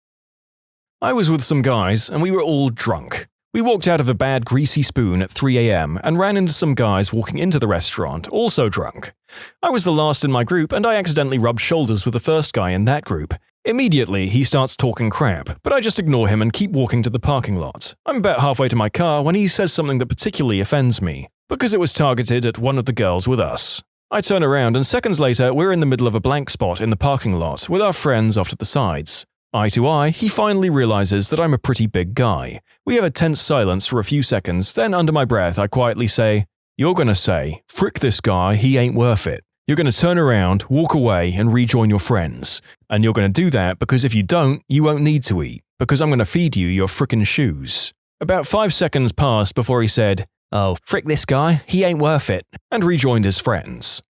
I was with some guys and we were all drunk. We walked out of a bad greasy spoon at 3 a.m. and ran into some guys walking into the restaurant, also drunk. I was the last in my group and I accidentally rubbed shoulders with the first guy in that group. Immediately, he starts talking crap, but I just ignore him and keep walking to the parking lot. I'm about halfway to my car when he says something that particularly offends me, because it was targeted at one of the girls with us. I turn around and seconds later, we're in the middle of a blank spot in the parking lot with our friends off to the sides. Eye to eye, he finally realizes that I'm a pretty big guy. We have a tense silence for a few seconds, then under my breath I quietly say, "You're gonna say, frick this guy, he ain't worth it. You're gonna turn around, walk away, and rejoin your friends. And you're gonna do that because if you don't, you won't need to eat, because I'm gonna feed you your frickin' shoes." About 5 seconds passed before he said, "Oh, frick this guy, he ain't worth it," and rejoined his friends.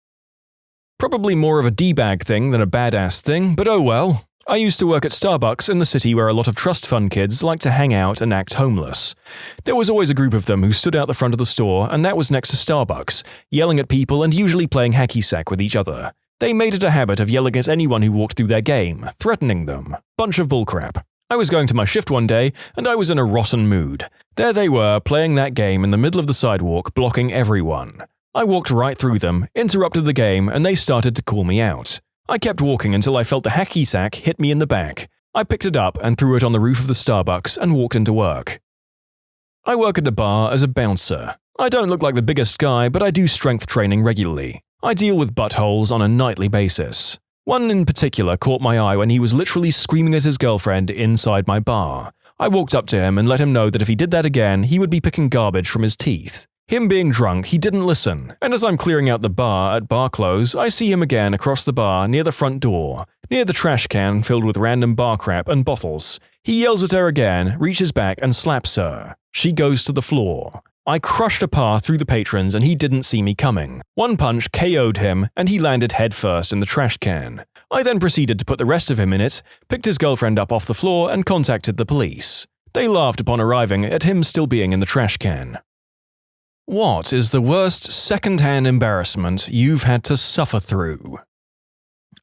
Probably more of a D-bag thing than a badass thing, but oh well. I used to work at Starbucks in the city where a lot of trust fund kids like to hang out and act homeless. There was always a group of them who stood out the front of the store, and that was next to Starbucks, yelling at people and usually playing hacky sack with each other. They made it a habit of yelling at anyone who walked through their game, threatening them. Bunch of bullcrap. I was going to my shift one day, and I was in a rotten mood. There they were, playing that game in the middle of the sidewalk, blocking everyone. I walked right through them, interrupted the game, and they started to call me out. I kept walking until I felt the hacky sack hit me in the back. I picked it up and threw it on the roof of the Starbucks and walked into work. I work at a bar as a bouncer. I don't look like the biggest guy, but I do strength training regularly. I deal with buttholes on a nightly basis. One in particular caught my eye when he was literally screaming at his girlfriend inside my bar. I walked up to him and let him know that if he did that again, he would be picking garbage from his teeth. Him being drunk, he didn't listen, and as I'm clearing out the bar at bar close, I see him again across the bar near the front door, near the trash can filled with random bar crap and bottles. He yells at her again, reaches back and slaps her. She goes to the floor. I crushed a path through the patrons and he didn't see me coming. One punch KO'd him and he landed headfirst in the trash can. I then proceeded to put the rest of him in it, picked his girlfriend up off the floor and contacted the police. They laughed upon arriving at him still being in the trash can. What is the worst second-hand embarrassment you've had to suffer through?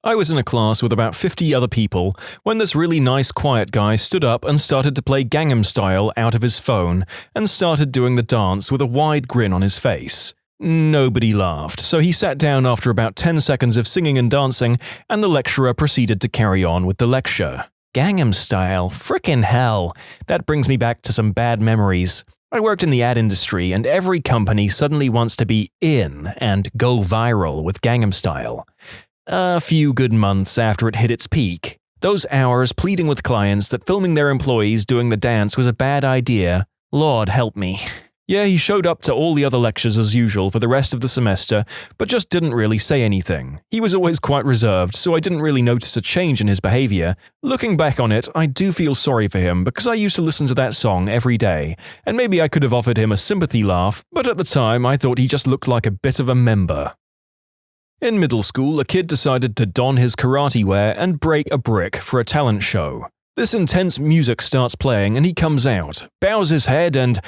I was in a class with about 50 other people when this really nice quiet guy stood up and started to play Gangnam Style out of his phone and started doing the dance with a wide grin on his face. Nobody laughed, so he sat down after about 10 seconds of singing and dancing, and the lecturer proceeded to carry on with the lecture. Gangnam Style, frickin' hell. That brings me back to some bad memories. I worked in the ad industry, and every company suddenly wants to be in and go viral with Gangnam Style. A few good months after it hit its peak, those hours pleading with clients that filming their employees doing the dance was a bad idea, Lord help me. Yeah, he showed up to all the other lectures as usual for the rest of the semester, but just didn't really say anything. He was always quite reserved, so I didn't really notice a change in his behavior. Looking back on it, I do feel sorry for him because I used to listen to that song every day, and maybe I could have offered him a sympathy laugh, but at the time I thought he just looked like a bit of a member. In middle school, a kid decided to don his karate wear and break a brick for a talent show. This intense music starts playing and he comes out, bows his head and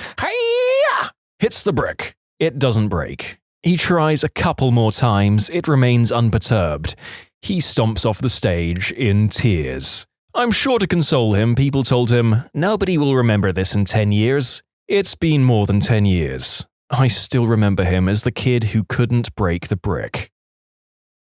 hits the brick. It doesn't break. He tries a couple more times, it remains unperturbed. He stomps off the stage in tears. I'm sure to console him, people told him, "Nobody will remember this in 10 years. It's been more than 10 years. I still remember him as the kid who couldn't break the brick.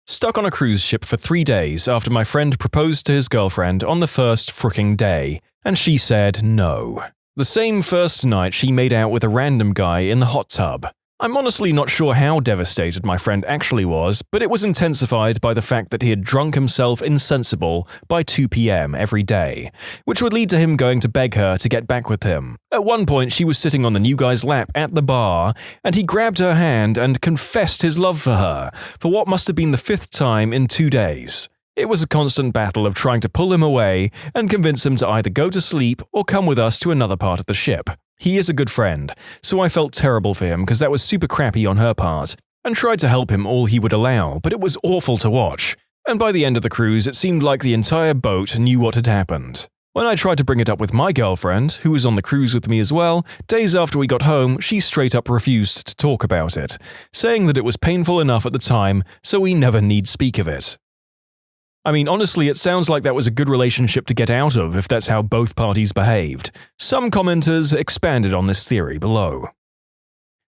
Stuck on a cruise ship for 3 days after my friend proposed to his girlfriend on the first fricking day, and she said no. The same first night she made out with a random guy in the hot tub. I'm honestly not sure how devastated my friend actually was, but it was intensified by the fact that he had drunk himself insensible by 2 p.m. every day, which would lead to him going to beg her to get back with him. At one point, she was sitting on the new guy's lap at the bar, and he grabbed her hand and confessed his love for her, for what must have been the 5th time in 2 days. It was a constant battle of trying to pull him away and convince him to either go to sleep or come with us to another part of the ship. He is a good friend, so I felt terrible for him because that was super crappy on her part, and tried to help him all he would allow, but it was awful to watch. And by the end of the cruise, it seemed like the entire boat knew what had happened. When I tried to bring it up with my girlfriend, who was on the cruise with me as well, days after we got home, she straight up refused to talk about it, saying that it was painful enough at the time, so we never need speak of it. I mean, honestly, it sounds like that was a good relationship to get out of if that's how both parties behaved. Some commenters expanded on this theory below.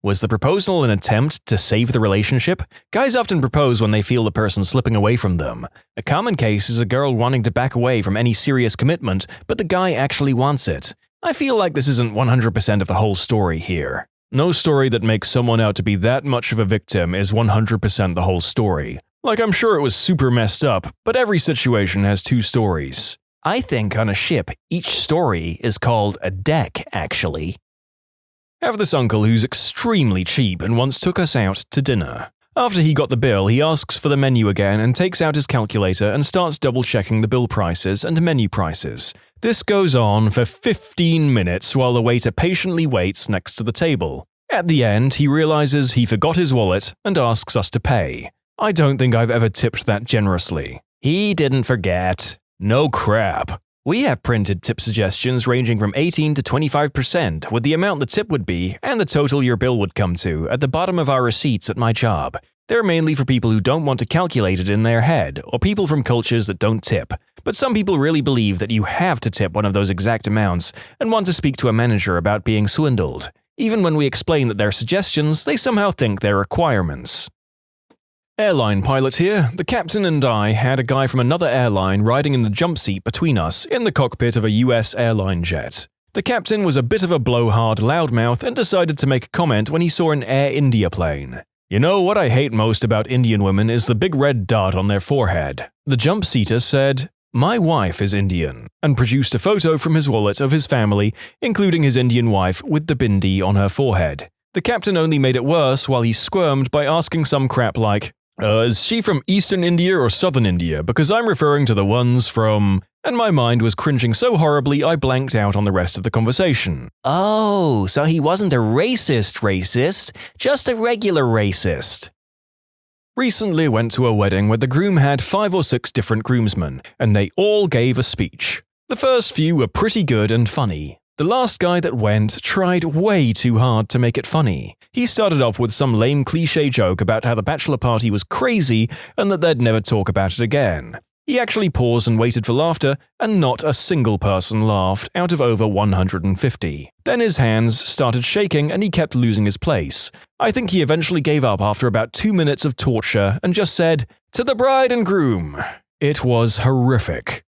Was the proposal an attempt to save the relationship? Guys often propose when they feel the person slipping away from them. A common case is a girl wanting to back away from any serious commitment, but the guy actually wants it. I feel like this isn't 100% of the whole story here. No story that makes someone out to be that much of a victim is 100% the whole story. Like, I'm sure it was super messed up, but every situation has 2 stories. I think on a ship, each story is called a deck, actually. Have this uncle who's extremely cheap and once took us out to dinner. After he got the bill, he asks for the menu again and takes out his calculator and starts double-checking the bill prices and menu prices. This goes on for 15 minutes while the waiter patiently waits next to the table. At the end, he realizes he forgot his wallet and asks us to pay. I don't think I've ever tipped that generously. He didn't forget. No crap. We have printed tip suggestions ranging from 18 to 25% with the amount the tip would be and the total your bill would come to at the bottom of our receipts at my job. They're mainly for people who don't want to calculate it in their head or people from cultures that don't tip. But some people really believe that you have to tip one of those exact amounts and want to speak to a manager about being swindled. Even when we explain that they're suggestions, they somehow think they're requirements. Airline pilot here. The captain and I had a guy from another airline riding in the jump seat between us in the cockpit of a US airline jet. The captain was a bit of a blowhard loudmouth and decided to make a comment when he saw an Air India plane. You know what I hate most about Indian women is the big red dot on their forehead. The jump seater said, "My wife is Indian," and produced a photo from his wallet of his family, including his Indian wife with the bindi on her forehead. The captain only made it worse while he squirmed by asking some crap like, is she from Eastern India or Southern India? Because I'm referring to the ones from... And my mind was cringing so horribly I blanked out on the rest of the conversation. Oh, so he wasn't a racist, just a regular racist. Recently went to a wedding where the groom had 5 or 6 different groomsmen, and they all gave a speech. The first few were pretty good and funny. The last guy that went tried way too hard to make it funny. He started off with some lame cliché joke about how the bachelor party was crazy and that they'd never talk about it again. He actually paused and waited for laughter, and not a single person laughed out of over 150. Then his hands started shaking and he kept losing his place. I think he eventually gave up after about 2 minutes of torture and just said, "To the bride and groom." It was horrific.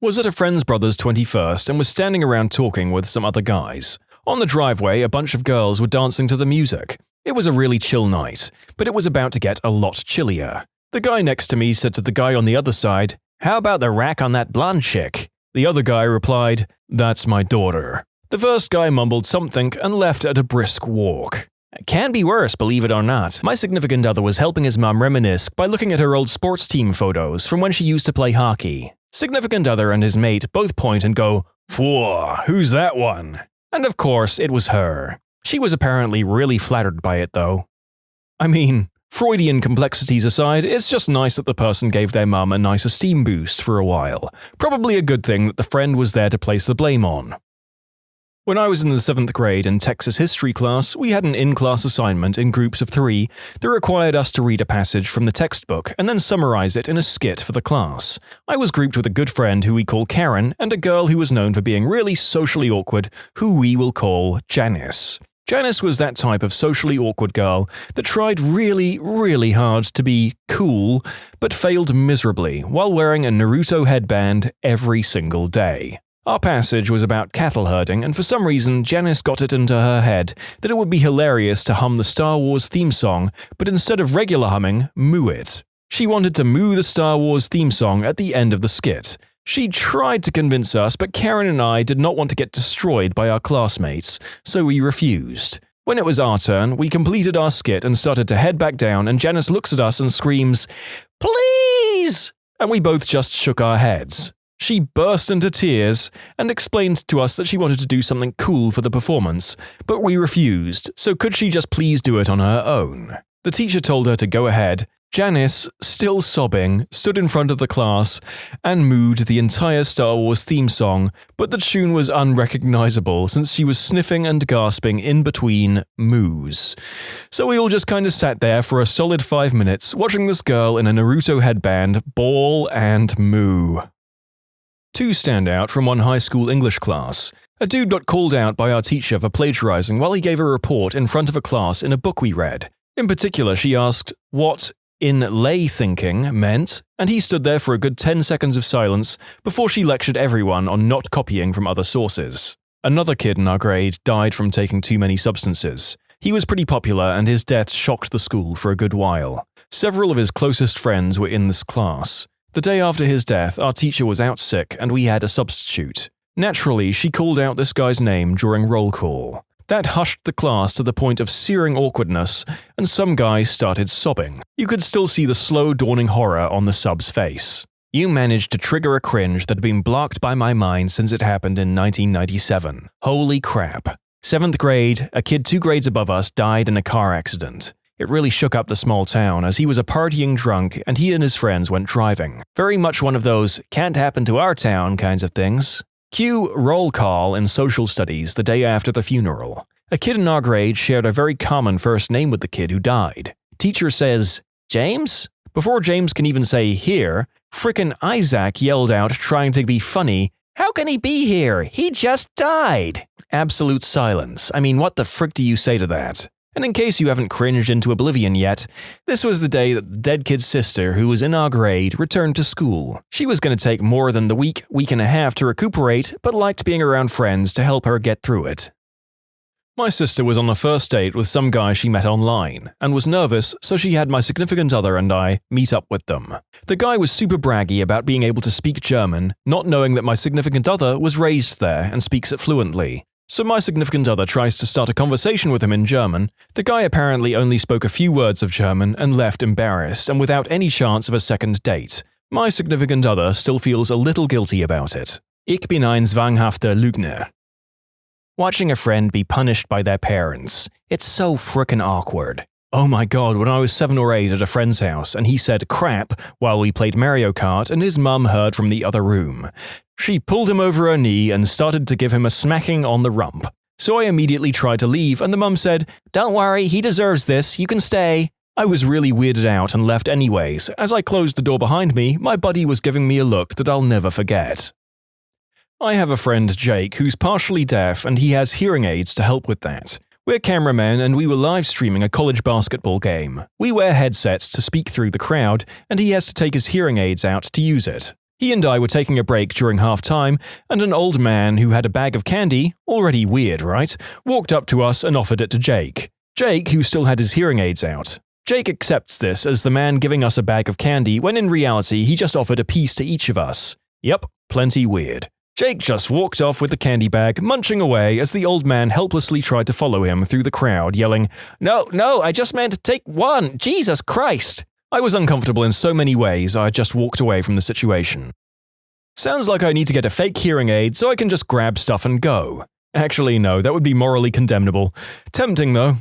Was at a friend's brother's 21st and was standing around talking with some other guys. On the driveway, a bunch of girls were dancing to the music. It was a really chill night, but it was about to get a lot chillier. The guy next to me said to the guy on the other side, "How about the rack on that blonde chick?" The other guy replied, "That's my daughter." The first guy mumbled something and left at a brisk walk. It can be worse, believe it or not. My significant other was helping his mom reminisce by looking at her old sports team photos from when she used to play hockey. Significant other and his mate both point and go, "Phew, who's that one?" And of course, it was her. She was apparently really flattered by it, though. I mean, Freudian complexities aside, it's just nice that the person gave their mum a nice esteem boost for a while. Probably a good thing that the friend was there to place the blame on. When I was in the 7th grade in Texas history class, we had an in-class assignment in groups of 3 that required us to read a passage from the textbook and then summarize it in a skit for the class. I was grouped with a good friend who we call Karen and a girl who was known for being really socially awkward, who we will call Janice. Janice was that type of socially awkward girl that tried really, really hard to be cool, but failed miserably while wearing a Naruto headband every single day. Our passage was about cattle herding, and for some reason Janice got it into her head that it would be hilarious to hum the Star Wars theme song, but instead of regular humming, moo it. She wanted to moo the Star Wars theme song at the end of the skit. She tried to convince us, but Karen and I did not want to get destroyed by our classmates, so we refused. When it was our turn, we completed our skit and started to head back down, and Janice looks at us and screams, "Please!" And we both just shook our heads. She burst into tears and explained to us that she wanted to do something cool for the performance, but we refused, so could she just please do it on her own? The teacher told her to go ahead. Janice, still sobbing, stood in front of the class and mooed the entire Star Wars theme song, but the tune was unrecognizable since she was sniffing and gasping in between moos. So we all just kind of sat there for a solid 5 minutes watching this girl in a Naruto headband bawl and moo. 2 stand out from one high school English class. A dude got called out by our teacher for plagiarizing while he gave a report in front of a class in a book we read. In particular, she asked what "in lay thinking" meant, and he stood there for a good 10 seconds of silence before she lectured everyone on not copying from other sources. Another kid in our grade died from taking too many substances. He was pretty popular and his death shocked the school for a good while. Several of his closest friends were in this class. The day after his death, our teacher was out sick and we had a substitute. Naturally, she called out this guy's name during roll call. That hushed the class to the point of searing awkwardness, and some guy started sobbing. You could still see the slow dawning horror on the sub's face. You managed to trigger a cringe that had been blocked by my mind since it happened in 1997. Holy crap. 7th grade, a kid 2 grades above us died in a car accident. It really shook up the small town as he was a partying drunk and he and his friends went driving. Very much one of those can't happen to our town kinds of things. Cue roll call in social studies the day after the funeral. A kid in our grade shared a very common first name with the kid who died. Teacher says, "James?" Before James can even say here, frickin' Isaac yelled out trying to be funny, "How can he be here? He just died!" Absolute silence. I mean, what the frick do you say to that? And in case you haven't cringed into oblivion yet, this was the day that the dead kid's sister, who was in our grade, returned to school. She was going to take more than the week and a half to recuperate, but liked being around friends to help her get through it. My sister was on a first date with some guy she met online, and was nervous, so she had my significant other and I meet up with them. The guy was super braggy about being able to speak German, not knowing that my significant other was raised there and speaks it fluently. So my significant other tries to start a conversation with him in German. The guy apparently only spoke a few words of German and left embarrassed and without any chance of a second date. My significant other still feels a little guilty about it. Ich bin ein zwanghafter Lügner. Watching a friend be punished by their parents. It's so frickin' awkward. Oh my god, when I was 7 or 8 at a friend's house and he said crap while we played Mario Kart and his mum heard from the other room. She pulled him over her knee and started to give him a smacking on the rump. So I immediately tried to leave and the mum said, "Don't worry, he deserves this, you can stay." I was really weirded out and left anyways. As I closed the door behind me, my buddy was giving me a look that I'll never forget. I have a friend, Jake, who's partially deaf and he has hearing aids to help with that. We're cameramen and we were live streaming a college basketball game. We wear headsets to speak through the crowd and he has to take his hearing aids out to use it. He and I were taking a break during half-time and an old man who had a bag of candy, already weird, right, walked up to us and offered it to Jake. Jake, who still had his hearing aids out. Jake accepts this as the man giving us a bag of candy when in reality he just offered a piece to each of us. Yep, plenty weird. Jake just walked off with the candy bag, munching away as the old man helplessly tried to follow him through the crowd, yelling, No, I just meant to take one, Jesus Christ! I was uncomfortable in so many ways, I just walked away from the situation. Sounds like I need to get a fake hearing aid so I can just grab stuff and go. Actually, no, that would be morally condemnable. Tempting, though.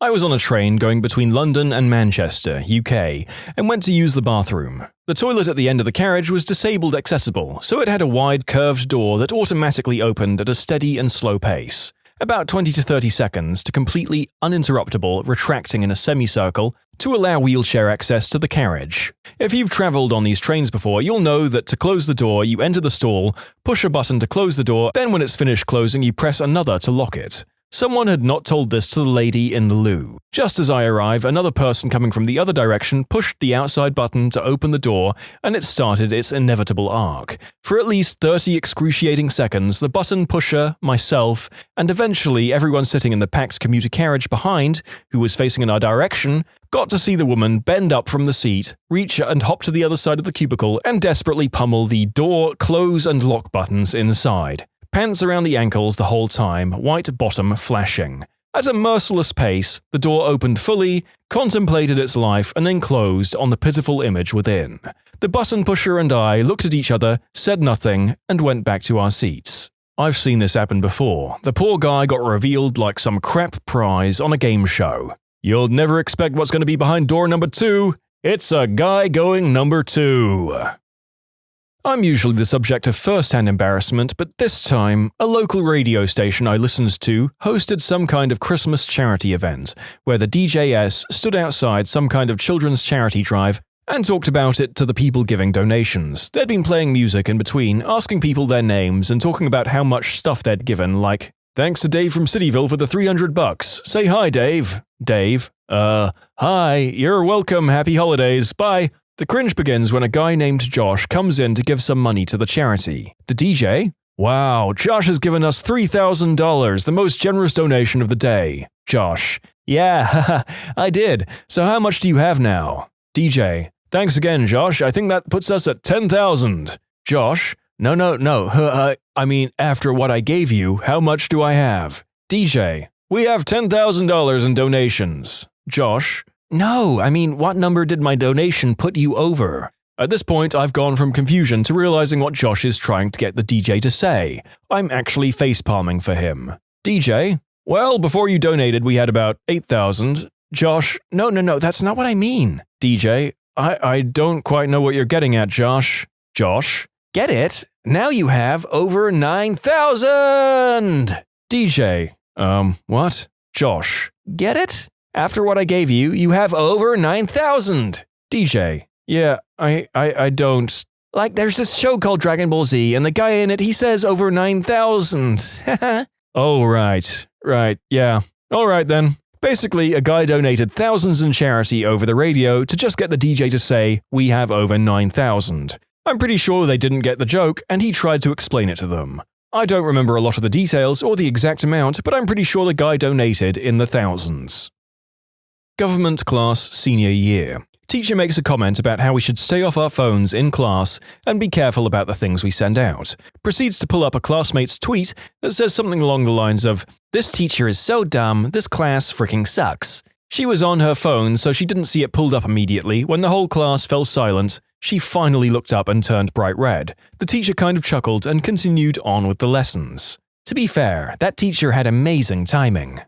I was on a train going between London and Manchester, UK, and went to use the bathroom. The toilet at the end of the carriage was disabled accessible, so it had a wide curved door that automatically opened at a steady and slow pace. About 20 to 30 seconds to completely uninterruptible retracting in a semicircle to allow wheelchair access to the carriage. If you've travelled on these trains before, you'll know that to close the door, you enter the stall, push a button to close the door, then when it's finished closing, you press another to lock it. Someone had not told this to the lady in the loo. Just as I arrive, another person coming from the other direction pushed the outside button to open the door, and it started its inevitable arc. For at least 30 excruciating seconds, the button pusher, myself, and eventually everyone sitting in the packed commuter carriage behind, who was facing in our direction, got to see the woman bend up from the seat, reach and hop to the other side of the cubicle, and desperately pummel the door, close, and lock buttons inside. Pants around the ankles the whole time, white bottom flashing. At a merciless pace, the door opened fully, contemplated its life, and then closed on the pitiful image within. The button pusher and I looked at each other, said nothing, and went back to our seats. I've seen this happen before. The poor guy got revealed like some crap prize on a game show. You'll never expect what's going to be behind door number 2. It's a guy going number 2. I'm usually the subject of first-hand embarrassment, but this time, a local radio station I listened to hosted some kind of Christmas charity event, where the DJS stood outside some kind of children's charity drive and talked about it to the people giving donations. They'd been playing music in between, asking people their names and talking about how much stuff they'd given, like, "Thanks to Dave from Cityville for the $300. Say hi, Dave." Dave, hi, you're welcome, happy holidays, bye. The cringe begins when a guy named Josh comes in to give some money to the charity. The DJ? Wow, Josh has given us $3,000, the most generous donation of the day. Josh. Yeah, haha, I did. So how much do you have now? DJ. Thanks again, Josh. I think that puts us at 10,000. Josh. No. I mean, after what I gave you, how much do I have? DJ. We have $10,000 in donations. Josh. No, I mean, what number did my donation put you over? At this point, I've gone from confusion to realizing what Josh is trying to get the DJ to say. I'm actually facepalming for him. DJ, well, before you donated, we had about 8,000. Josh, no, that's not what I mean. DJ, I don't quite know what you're getting at, Josh. Josh, get it? Now you have over 9,000! DJ, what? Josh, get it? After what I gave you, you have over 9,000! DJ, yeah, I don't. Like, there's this show called Dragon Ball Z, and the guy in it, he says over 9,000. Oh, right, yeah. Alright then. Basically, a guy donated thousands in charity over the radio to just get the DJ to say, we have over 9,000. I'm pretty sure they didn't get the joke, and he tried to explain it to them. I don't remember a lot of the details or the exact amount, but I'm pretty sure the guy donated in the thousands. Government class senior year. Teacher makes a comment about how we should stay off our phones in class and be careful about the things we send out. Proceeds to pull up a classmate's tweet that says something along the lines of, "This teacher is so dumb, this class freaking sucks." She was on her phone, so she didn't see it pulled up immediately. When the whole class fell silent, she finally looked up and turned bright red. The teacher kind of chuckled and continued on with the lessons. To be fair, that teacher had amazing timing.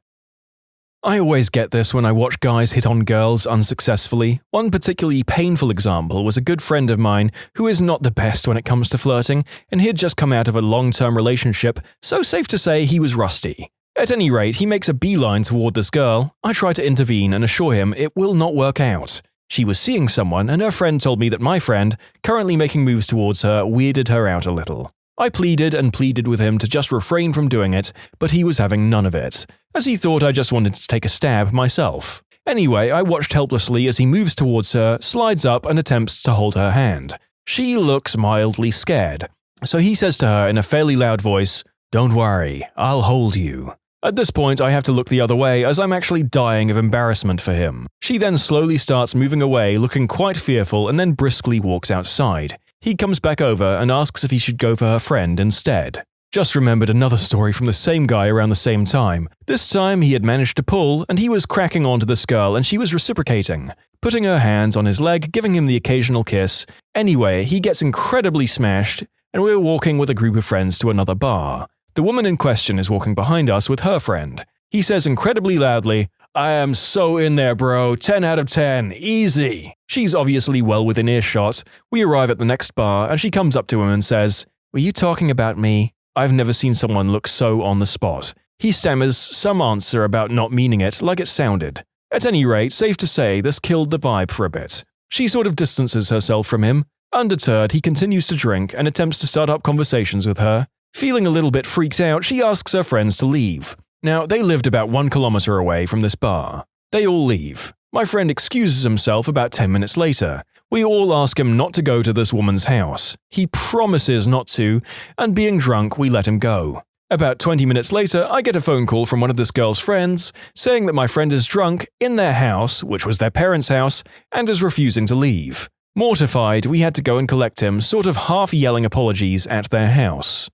I always get this when I watch guys hit on girls unsuccessfully. One particularly painful example was a good friend of mine who is not the best when it comes to flirting, and he'd just come out of a long-term relationship, so safe to say he was rusty. At any rate, he makes a beeline toward this girl. I try to intervene and assure him it will not work out. She was seeing someone, and her friend told me that my friend, currently making moves towards her, weirded her out a little. I pleaded and pleaded with him to just refrain from doing it, but he was having none of it, as he thought I just wanted to take a stab myself. Anyway, I watched helplessly as he moves towards her, slides up and attempts to hold her hand. She looks mildly scared, so he says to her in a fairly loud voice, "Don't worry, I'll hold you." At this point, I have to look the other way as I'm actually dying of embarrassment for him. She then slowly starts moving away, looking quite fearful, and then briskly walks outside. He comes back over and asks if he should go for her friend instead. Just remembered another story from the same guy around the same time. This time he had managed to pull, and he was cracking onto this girl and she was reciprocating, putting her hands on his leg, giving him the occasional kiss. Anyway, he gets incredibly smashed, and we're walking with a group of friends to another bar. The woman in question is walking behind us with her friend. He says incredibly loudly, "I am so in there, bro. 10 out of 10. Easy." She's obviously well within earshot. We arrive at the next bar, and she comes up to him and says, "Were you talking about me?" I've never seen someone look so on the spot. He stammers some answer about not meaning it like it sounded. At any rate, safe to say, this killed the vibe for a bit. She sort of distances herself from him. Undeterred, he continues to drink and attempts to start up conversations with her. Feeling a little bit freaked out, she asks her friends to leave. Now, they lived about 1 kilometer away from this bar. They all leave. My friend excuses himself about 10 minutes later. We all ask him not to go to this woman's house. He promises not to, and being drunk, we let him go. About 20 minutes later, I get a phone call from one of this girl's friends saying that my friend is drunk in their house, which was their parents' house, and is refusing to leave. Mortified, we had to go and collect him, sort of half yelling apologies at their house.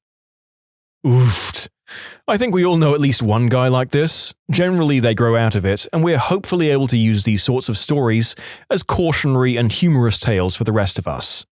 Oofed. I think we all know at least one guy like this. Generally, they grow out of it, and we're hopefully able to use these sorts of stories as cautionary and humorous tales for the rest of us.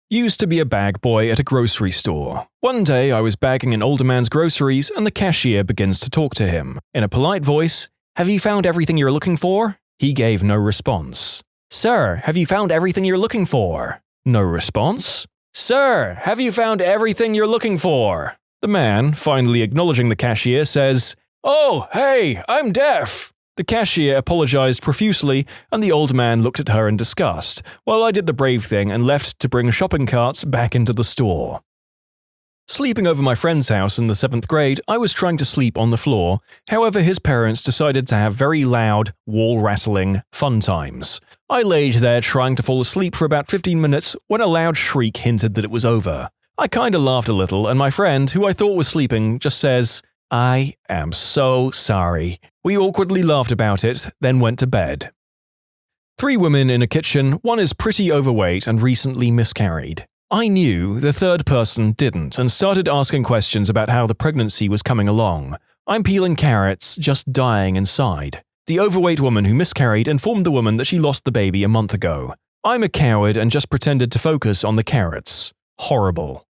Used to be a bag boy at a grocery store. One day, I was bagging an older man's groceries, and the cashier begins to talk to him. In a polite voice, "Have you found everything you're looking for?" He gave no response. "Sir, have you found everything you're looking for?" No response. "Sir, have you found everything you're looking for?" The man, finally acknowledging the cashier, says, "Oh, hey, I'm deaf." The cashier apologized profusely, and the old man looked at her in disgust, while I did the brave thing and left to bring shopping carts back into the store. Sleeping over my friend's house in the 7th grade, I was trying to sleep on the floor. However, his parents decided to have very loud, wall-rattling fun times. I laid there trying to fall asleep for about 15 minutes when a loud shriek hinted that it was over. I kinda laughed a little, and my friend, who I thought was sleeping, just says, "I am so sorry." We awkwardly laughed about it, then went to bed. 3 women in a kitchen, one is pretty overweight and recently miscarried. I knew, the third person didn't, and started asking questions about how the pregnancy was coming along. I'm peeling carrots, just dying inside. The overweight woman who miscarried informed the woman that she lost the baby a month ago. I'm a coward and just pretended to focus on the carrots. Horrible.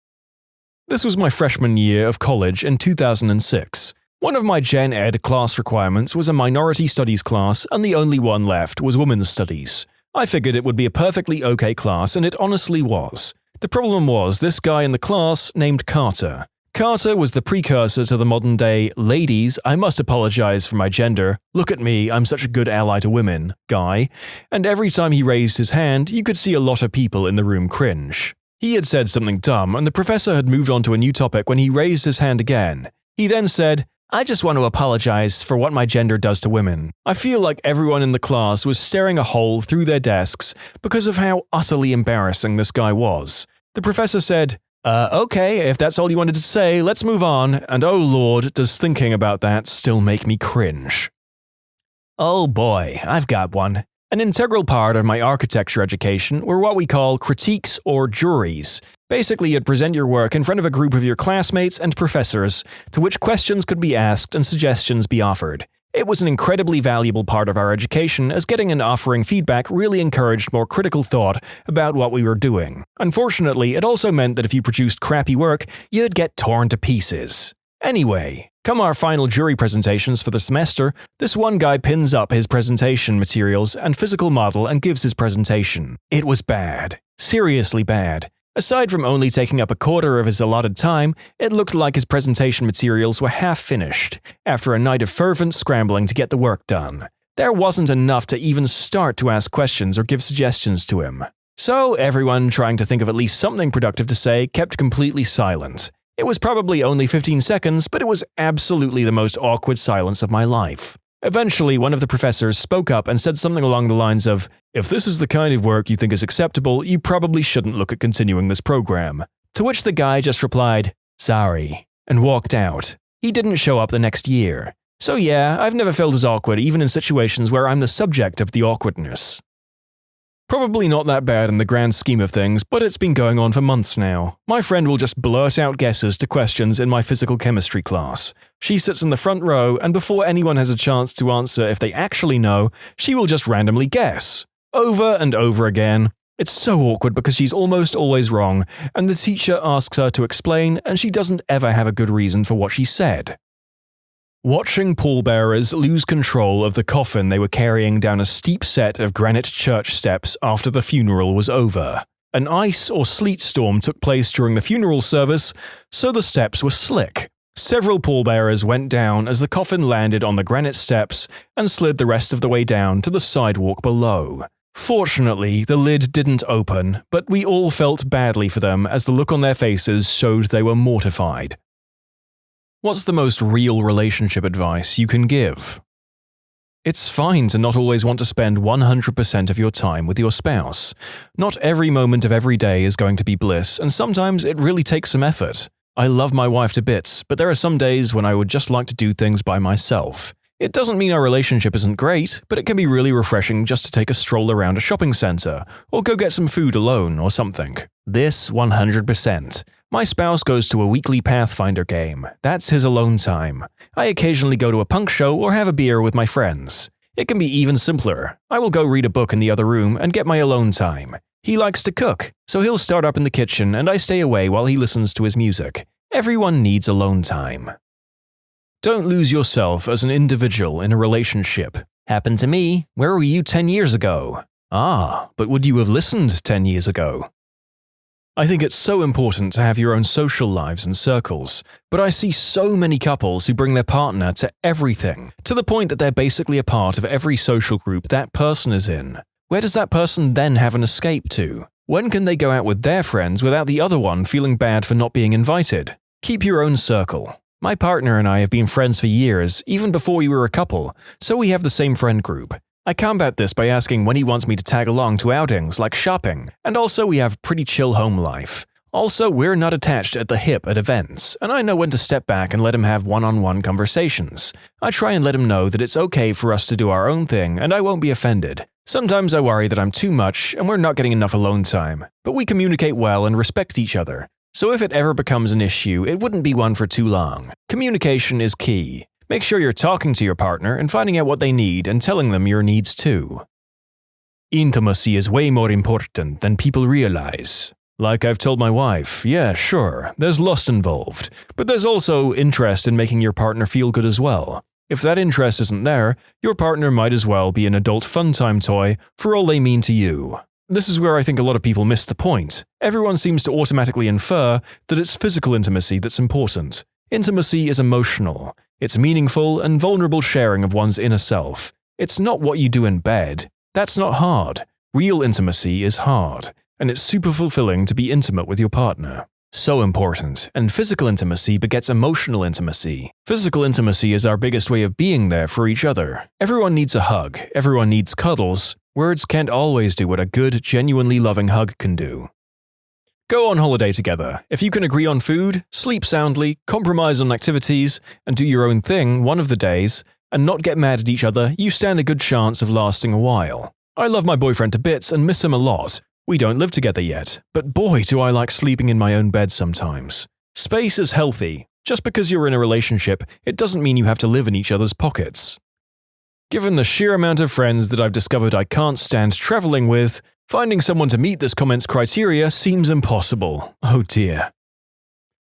This was my freshman year of college in 2006. One of my Gen Ed class requirements was a minority studies class, and the only one left was women's studies. I figured it would be a perfectly okay class, and it honestly was. The problem was this guy in the class named Carter. Carter was the precursor to the modern-day "ladies, I must apologize for my gender, look at me, I'm such a good ally to women" guy, and every time he raised his hand, you could see a lot of people in the room cringe. He had said something dumb, and the professor had moved on to a new topic when he raised his hand again. He then said, "I just want to apologize for what my gender does to women." I feel like everyone in the class was staring a hole through their desks because of how utterly embarrassing this guy was. The professor said, Okay, if that's all you wanted to say, let's move on, and oh lord, does thinking about that still make me cringe. Oh boy, I've got one. An integral part of my architecture education were what we call critiques or juries. Basically, you'd present your work in front of a group of your classmates and professors, to which questions could be asked and suggestions be offered. It was an incredibly valuable part of our education, as getting and offering feedback really encouraged more critical thought about what we were doing. Unfortunately, it also meant that if you produced crappy work, you'd get torn to pieces. Anyway, come our final jury presentations for the semester, this one guy pins up his presentation materials and physical model and gives his presentation. It was bad. Seriously bad. Aside from only taking up a quarter of his allotted time, it looked like his presentation materials were half finished, after a night of fervent scrambling to get the work done. There wasn't enough to even start to ask questions or give suggestions to him. So everyone, trying to think of at least something productive to say, kept completely silent. It was probably only 15 seconds, but it was absolutely the most awkward silence of my life. Eventually, one of the professors spoke up and said something along the lines of, "If this is the kind of work you think is acceptable, you probably shouldn't look at continuing this program." To which the guy just replied, "Sorry," and walked out. He didn't show up the next year. So yeah, I've never felt as awkward even in situations where I'm the subject of the awkwardness. Probably not that bad in the grand scheme of things, but it's been going on for months now. My friend will just blurt out guesses to questions in my physical chemistry class. She sits in the front row, and before anyone has a chance to answer if they actually know, she will just randomly guess. Over and over again. It's so awkward because she's almost always wrong, and the teacher asks her to explain, and she doesn't ever have a good reason for what she said. Watching pallbearers lose control of the coffin they were carrying down a steep set of granite church steps after the funeral was over. An ice or sleet storm took place during the funeral service, so the steps were slick. Several pallbearers went down as the coffin landed on the granite steps and slid the rest of the way down to the sidewalk below. Fortunately, the lid didn't open, but we all felt badly for them as the look on their faces showed they were mortified. What's the most real relationship advice you can give? It's fine to not always want to spend 100% of your time with your spouse. Not every moment of every day is going to be bliss, and sometimes it really takes some effort. I love my wife to bits, but there are some days when I would just like to do things by myself. It doesn't mean our relationship isn't great, but it can be really refreshing just to take a stroll around a shopping center, or go get some food alone or something. This 100%. My spouse goes to a weekly Pathfinder game. That's his alone time. I occasionally go to a punk show or have a beer with my friends. It can be even simpler. I will go read a book in the other room and get my alone time. He likes to cook, so he'll start up in the kitchen and I stay away while he listens to his music. Everyone needs alone time. Don't lose yourself as an individual in a relationship. Happened to me. Where were you 10 years ago? Ah, but would you have listened 10 years ago? I think it's so important to have your own social lives and circles, but I see so many couples who bring their partner to everything, to the point that they're basically a part of every social group that person is in. Where does that person then have an escape to? When can they go out with their friends without the other one feeling bad for not being invited? Keep your own circle. My partner and I have been friends for years, even before we were a couple, so we have the same friend group. I combat this by asking when he wants me to tag along to outings like shopping, and also we have pretty chill home life. Also, we're not attached at the hip at events, and I know when to step back and let him have one-on-one conversations. I try and let him know that it's okay for us to do our own thing, and I won't be offended. Sometimes I worry that I'm too much and we're not getting enough alone time, but we communicate well and respect each other. So if it ever becomes an issue, it wouldn't be one for too long. Communication is key. Make sure you're talking to your partner and finding out what they need and telling them your needs too. Intimacy is way more important than people realize. Like I've told my wife, yeah, sure, there's lust involved, but there's also interest in making your partner feel good as well. If that interest isn't there, your partner might as well be an adult fun time toy for all they mean to you. This is where I think a lot of people miss the point. Everyone seems to automatically infer that it's physical intimacy that's important. Intimacy is emotional. It's meaningful and vulnerable sharing of one's inner self. It's not what you do in bed. That's not hard. Real intimacy is hard, and it's super fulfilling to be intimate with your partner. So important, and physical intimacy begets emotional intimacy. Physical intimacy is our biggest way of being there for each other. Everyone needs a hug, everyone needs cuddles. Words can't always do what a good, genuinely loving hug can do. Go on holiday together. If you can agree on food, sleep soundly, compromise on activities, and do your own thing one of the days, and not get mad at each other, you stand a good chance of lasting a while. I love my boyfriend to bits and miss him a lot. We don't live together yet, but boy do I like sleeping in my own bed sometimes. Space is healthy. Just because you're in a relationship, it doesn't mean you have to live in each other's pockets. Given the sheer amount of friends that I've discovered I can't stand traveling with, finding someone to meet this comment's criteria seems impossible. Oh dear.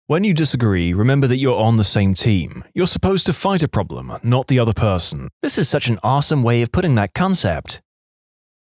When you disagree, remember that you're on the same team. You're supposed to fight a problem, not the other person. This is such an awesome way of putting that concept.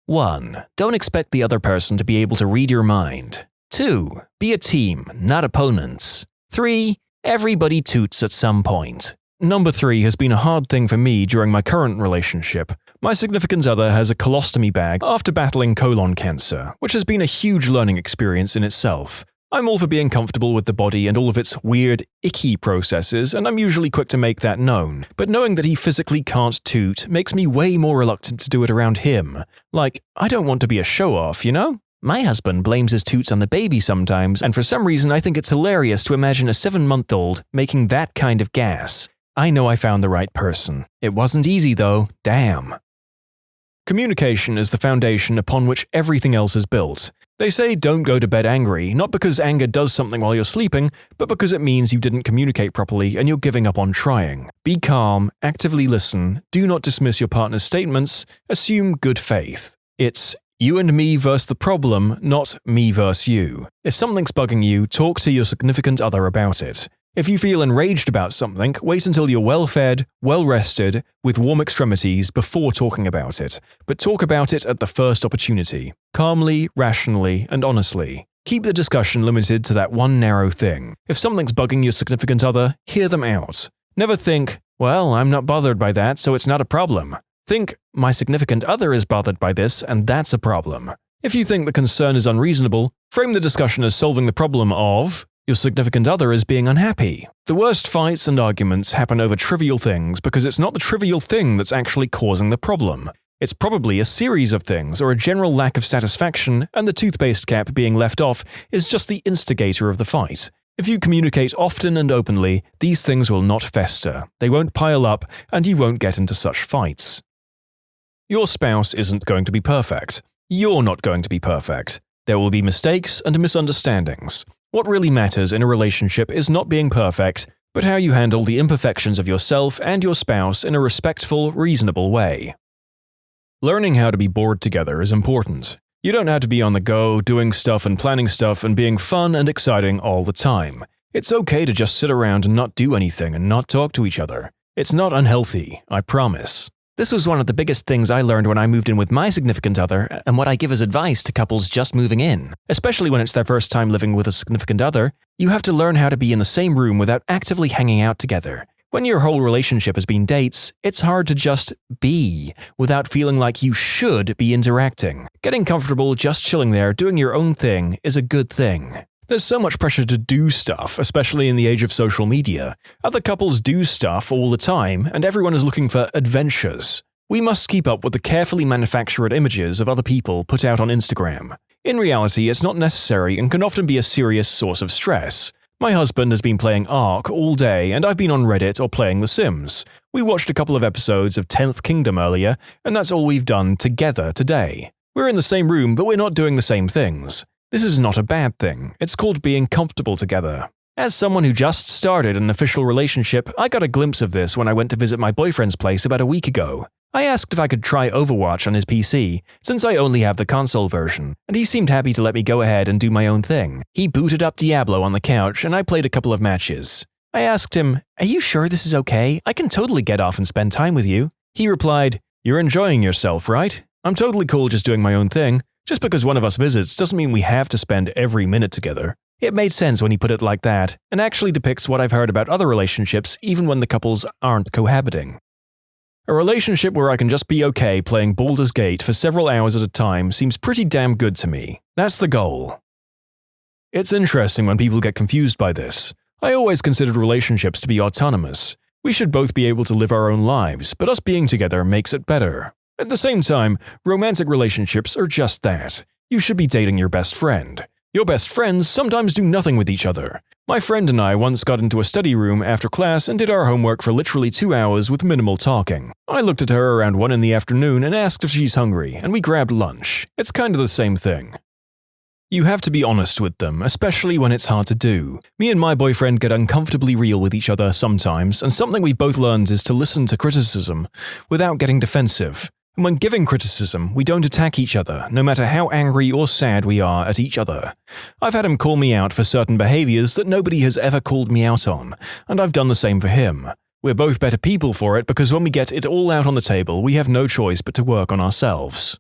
1. Don't expect the other person to be able to read your mind. 2. Be a team, not opponents. 3. Everybody toots at some point. Number 3 has been a hard thing for me during my current relationship. My significant other has a colostomy bag after battling colon cancer, which has been a huge learning experience in itself. I'm all for being comfortable with the body and all of its weird, icky processes, and I'm usually quick to make that known. But knowing that he physically can't toot makes me way more reluctant to do it around him. Like, I don't want to be a show-off, you know? My husband blames his toots on the baby sometimes, and for some reason I think it's hilarious to imagine a 7-month-old making that kind of gas. I know I found the right person. It wasn't easy though, damn. Communication is the foundation upon which everything else is built. They say don't go to bed angry, not because anger does something while you're sleeping, but because it means you didn't communicate properly and you're giving up on trying. Be calm, actively listen, do not dismiss your partner's statements, assume good faith. It's you and me versus the problem, not me versus you. If something's bugging you, talk to your significant other about it. If you feel enraged about something, wait until you're well-fed, well-rested, with warm extremities before talking about it, but talk about it at the first opportunity, calmly, rationally, and honestly. Keep the discussion limited to that one narrow thing. If something's bugging your significant other, hear them out. Never think, well, I'm not bothered by that, so it's not a problem. Think, my significant other is bothered by this, and that's a problem. If you think the concern is unreasonable, frame the discussion as solving the problem of your significant other is being unhappy. The worst fights and arguments happen over trivial things because it's not the trivial thing that's actually causing the problem. It's probably a series of things or a general lack of satisfaction, and the toothpaste cap being left off is just the instigator of the fight. If you communicate often and openly, these things will not fester, they won't pile up, and you won't get into such fights. Your spouse isn't going to be perfect. You're not going to be perfect. There will be mistakes and misunderstandings. What really matters in a relationship is not being perfect, but how you handle the imperfections of yourself and your spouse in a respectful, reasonable way. Learning how to be bored together is important. You don't have to be on the go, doing stuff and planning stuff and being fun and exciting all the time. It's okay to just sit around and not do anything and not talk to each other. It's not unhealthy, I promise. This was one of the biggest things I learned when I moved in with my significant other, and what I give as advice to couples just moving in. Especially when it's their first time living with a significant other, you have to learn how to be in the same room without actively hanging out together. When your whole relationship has been dates, it's hard to just be, without feeling like you should be interacting. Getting comfortable just chilling there, doing your own thing, is a good thing. There's so much pressure to do stuff, especially in the age of social media. Other couples do stuff all the time, and everyone is looking for adventures. We must keep up with the carefully manufactured images of other people put out on Instagram. In reality, it's not necessary and can often be a serious source of stress. My husband has been playing Ark all day, and I've been on Reddit or playing The Sims. We watched a couple of episodes of 10th Kingdom earlier, and that's all we've done together today. We're in the same room, but we're not doing the same things. This is not a bad thing. It's called being comfortable together. As someone who just started an official relationship, I got a glimpse of this when I went to visit my boyfriend's place about a week ago. I asked if I could try Overwatch on his PC, since I only have the console version, and he seemed happy to let me go ahead and do my own thing. He booted up Diablo on the couch, and I played a couple of matches. I asked him, "Are you sure this is okay? I can totally get off and spend time with you." He replied, "You're enjoying yourself, right? I'm totally cool just doing my own thing. Just because one of us visits doesn't mean we have to spend every minute together." It made sense when he put it like that, and actually depicts what I've heard about other relationships even when the couples aren't cohabiting. A relationship where I can just be okay playing Baldur's Gate for several hours at a time seems pretty damn good to me. That's the goal. It's interesting when people get confused by this. I always considered relationships to be autonomous. We should both be able to live our own lives, but us being together makes it better. At the same time, romantic relationships are just that. You should be dating your best friend. Your best friends sometimes do nothing with each other. My friend and I once got into a study room after class and did our homework for literally 2 hours with minimal talking. I looked at her around 1 in the afternoon and asked if she's hungry, and we grabbed lunch. It's kind of the same thing. You have to be honest with them, especially when it's hard to do. Me and my boyfriend get uncomfortably real with each other sometimes, and something we both learned is to listen to criticism without getting defensive. And when giving criticism, we don't attack each other, no matter how angry or sad we are at each other. I've had him call me out for certain behaviors that nobody has ever called me out on, and I've done the same for him. We're both better people for it because when we get it all out on the table, we have no choice but to work on ourselves.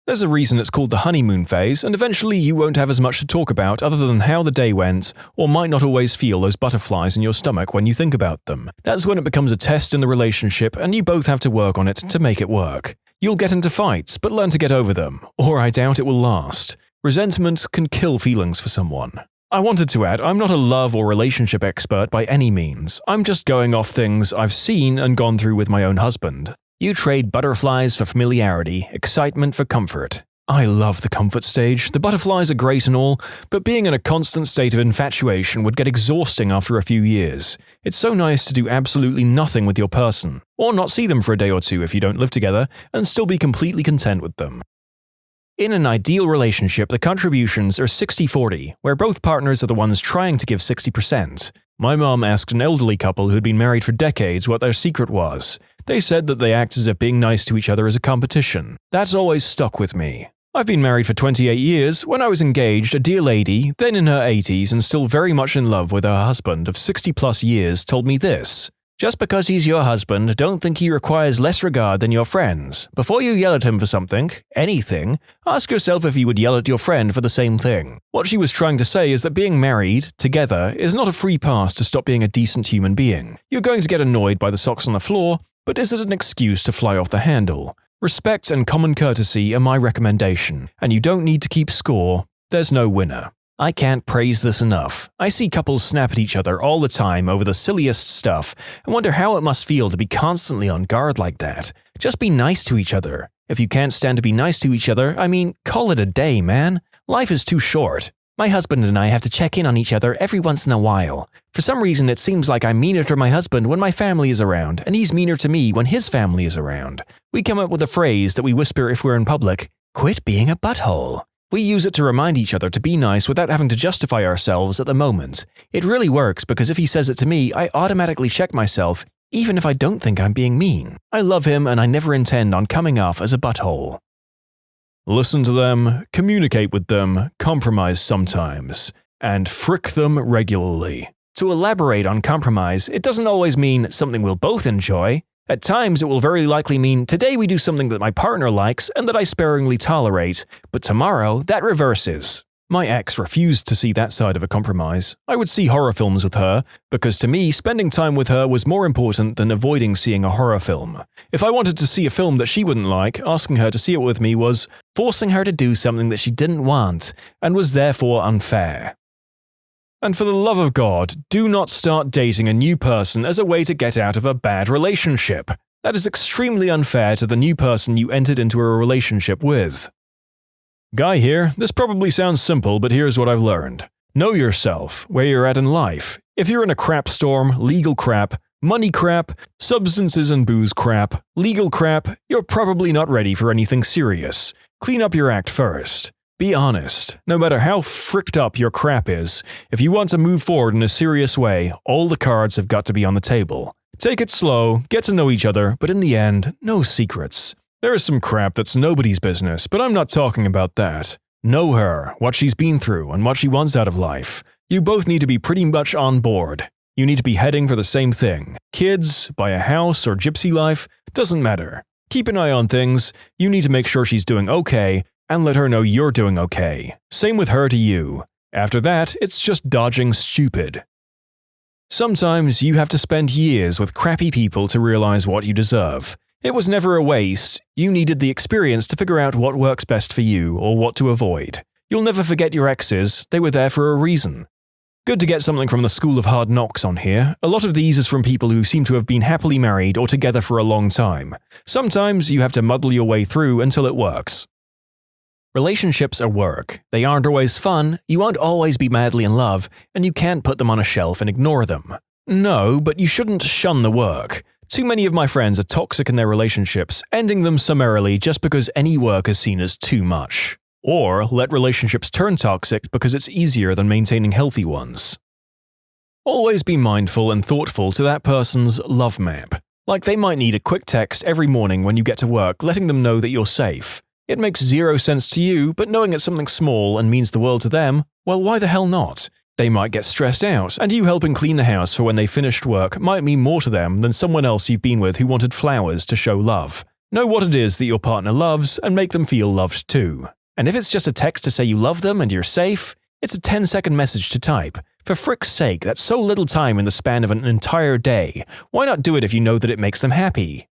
There's a reason it's called the honeymoon phase, and eventually you won't have as much to talk about other than how the day went, or might not always feel those butterflies in your stomach when you think about them. That's when it becomes a test in the relationship, and you both have to work on it to make it work. You'll get into fights, but learn to get over them, or I doubt it will last. Resentment can kill feelings for someone. I wanted to add, I'm not a love or relationship expert by any means. I'm just going off things I've seen and gone through with my own husband. You trade butterflies for familiarity, excitement for comfort. I love the comfort stage. The butterflies are great and all, but being in a constant state of infatuation would get exhausting after a few years. It's so nice to do absolutely nothing with your person, or not see them for a day or two if you don't live together, and still be completely content with them. In an ideal relationship, the contributions are 60-40, where both partners are the ones trying to give 60%. My mom asked an elderly couple who'd been married for decades what their secret was. They said that they act as if being nice to each other is a competition. That's always stuck with me. I've been married for 28 years. When I was engaged, a dear lady, then in her 80s and still very much in love with her husband of 60-plus years, told me this: "Just because he's your husband, don't think he requires less regard than your friends. Before you yell at him for something, anything, ask yourself if you would yell at your friend for the same thing." What she was trying to say is that being married, together, is not a free pass to stop being a decent human being. You're going to get annoyed by the socks on the floor, but is it an excuse to fly off the handle? Respect and common courtesy are my recommendation, and you don't need to keep score. There's no winner. I can't praise this enough. I see couples snap at each other all the time over the silliest stuff and wonder how it must feel to be constantly on guard like that. Just be nice to each other. If you can't stand to be nice to each other, call it a day, man. Life is too short. My husband and I have to check in on each other every once in a while. For some reason, it seems like I'm meaner to my husband when my family is around, and he's meaner to me when his family is around. We come up with a phrase that we whisper if we're in public: "Quit being a butthole." We use it to remind each other to be nice without having to justify ourselves at the moment. It really works because if he says it to me, I automatically check myself, even if I don't think I'm being mean. I love him and I never intend on coming off as a butthole. Listen to them, communicate with them, compromise sometimes, and frick them regularly. To elaborate on compromise, it doesn't always mean something we'll both enjoy. At times, it will very likely mean today we do something that my partner likes and that I sparingly tolerate, but tomorrow that reverses. My ex refused to see that side of a compromise. I would see horror films with her, because to me, spending time with her was more important than avoiding seeing a horror film. If I wanted to see a film that she wouldn't like, asking her to see it with me was forcing her to do something that she didn't want, and was therefore unfair. And for the love of God, do not start dating a new person as a way to get out of a bad relationship. That is extremely unfair to the new person you entered into a relationship with. Guy here, this probably sounds simple, but here's what I've learned. Know yourself, where you're at in life. If you're in a crap storm, legal crap, money crap, substances and booze crap, legal crap, you're probably not ready for anything serious. Clean up your act first. Be honest. No matter how fricked up your crap is, if you want to move forward in a serious way, all the cards have got to be on the table. Take it slow, get to know each other, but in the end, no secrets. There is some crap that's nobody's business, but I'm not talking about that. Know her, what she's been through, and what she wants out of life. You both need to be pretty much on board. You need to be heading for the same thing. Kids, buy a house, or gypsy life, doesn't matter. Keep an eye on things, you need to make sure she's doing okay, and let her know you're doing okay. Same with her to you. After that, it's just dodging stupid. Sometimes you have to spend years with crappy people to realize what you deserve. It was never a waste, you needed the experience to figure out what works best for you or what to avoid. You'll never forget your exes, they were there for a reason. Good to get something from the School of Hard Knocks on here. A lot of these is from people who seem to have been happily married or together for a long time. Sometimes you have to muddle your way through until it works. Relationships are work. They aren't always fun, you won't always be madly in love, and you can't put them on a shelf and ignore them. No, but you shouldn't shun the work. Too many of my friends are toxic in their relationships, ending them summarily just because any work is seen as too much. Or let relationships turn toxic because it's easier than maintaining healthy ones. Always be mindful and thoughtful to that person's love map. Like they might need a quick text every morning when you get to work letting them know that you're safe. It makes zero sense to you, but knowing it's something small and means the world to them, well, why the hell not? They might get stressed out, and you helping clean the house for when they finished work might mean more to them than someone else you've been with who wanted flowers to show love. Know what it is that your partner loves and make them feel loved too. And if it's just a text to say you love them and you're safe, it's a 10-second message to type. For frick's sake, that's so little time in the span of an entire day. Why not do it if you know that it makes them happy?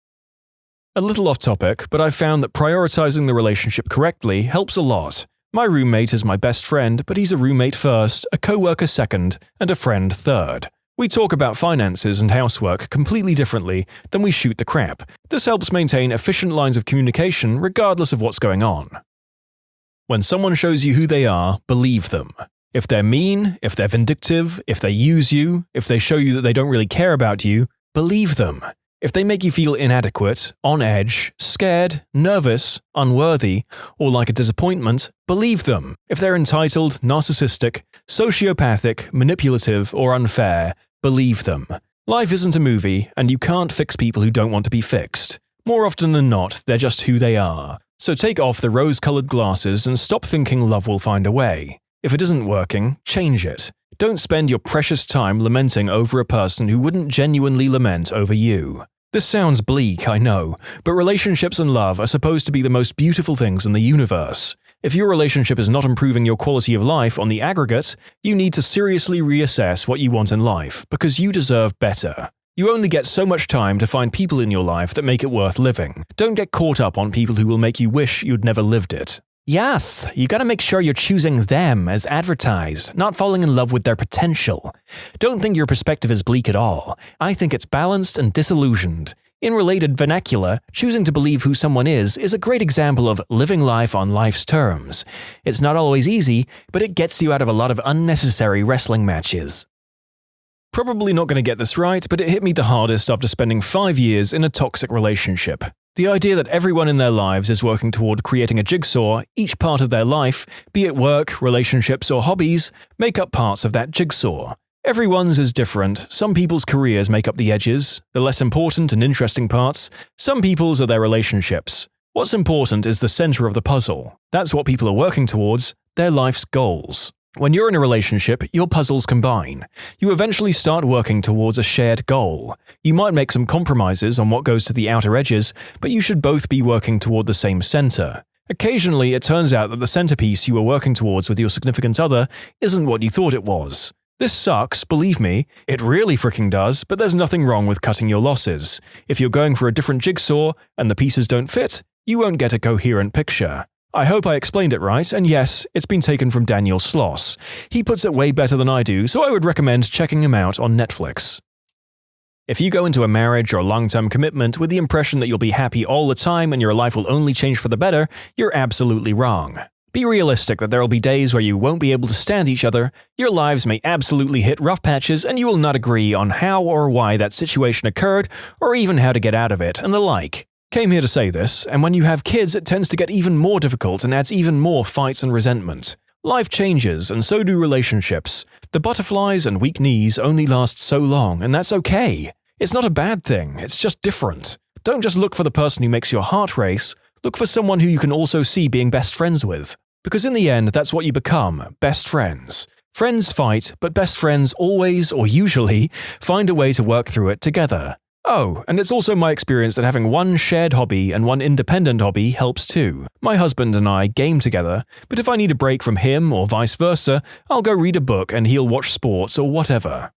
A little off topic, but I've found that prioritizing the relationship correctly helps a lot. My roommate is my best friend, but he's a roommate first, a coworker second, and a friend third. We talk about finances and housework completely differently than we shoot the crap. This helps maintain efficient lines of communication regardless of what's going on. When someone shows you who they are, believe them. If they're mean, if they're vindictive, if they use you, if they show you that they don't really care about you, believe them. If they make you feel inadequate, on edge, scared, nervous, unworthy, or like a disappointment, believe them. If they're entitled, narcissistic, sociopathic, manipulative, or unfair, believe them. Life isn't a movie, and you can't fix people who don't want to be fixed. More often than not, they're just who they are. So take off the rose-colored glasses and stop thinking love will find a way. If it isn't working, change it. Don't spend your precious time lamenting over a person who wouldn't genuinely lament over you. This sounds bleak, I know, but relationships and love are supposed to be the most beautiful things in the universe. If your relationship is not improving your quality of life on the aggregate, you need to seriously reassess what you want in life, because you deserve better. You only get so much time to find people in your life that make it worth living. Don't get caught up on people who will make you wish you'd never lived it. Yes, you gotta make sure you're choosing them as advertised, not falling in love with their potential. Don't think your perspective is bleak at all. I think it's balanced and disillusioned. In related vernacular, choosing to believe who someone is a great example of living life on life's terms. It's not always easy, but it gets you out of a lot of unnecessary wrestling matches. Probably not going to get this right, but it hit me the hardest after spending 5 years in a toxic relationship. The idea that everyone in their lives is working toward creating a jigsaw, each part of their life, be it work, relationships, or hobbies, make up parts of that jigsaw. Everyone's is different. Some people's careers make up the edges, the less important and interesting parts. Some people's are their relationships. What's important is the center of the puzzle. That's what people are working towards, their life's goals. When you're in a relationship, your puzzles combine. You eventually start working towards a shared goal. You might make some compromises on what goes to the outer edges, but you should both be working toward the same center. Occasionally, it turns out that the centerpiece you were working towards with your significant other isn't what you thought it was. This sucks, believe me. It really freaking does, but there's nothing wrong with cutting your losses. If you're going for a different jigsaw and the pieces don't fit, you won't get a coherent picture. I hope I explained it right, and yes, it's been taken from Daniel Sloss. He puts it way better than I do, so I would recommend checking him out on Netflix. If you go into a marriage or long-term commitment with the impression that you'll be happy all the time and your life will only change for the better, you're absolutely wrong. Be realistic that there will be days where you won't be able to stand each other, your lives may absolutely hit rough patches, and you will not agree on how or why that situation occurred, or even how to get out of it, and the like. Came here to say this, and when you have kids it tends to get even more difficult and adds even more fights and resentment. Life changes, and so do relationships. The butterflies and weak knees only last so long, and that's okay. It's not a bad thing, it's just different. Don't just look for the person who makes your heart race, look for someone who you can also see being best friends with. Because in the end, that's what you become, best friends. Friends fight, but best friends always, or usually, find a way to work through it together. Oh, and it's also my experience that having one shared hobby and one independent hobby helps too. My husband and I game together, but if I need a break from him or vice versa, I'll go read a book and he'll watch sports or whatever.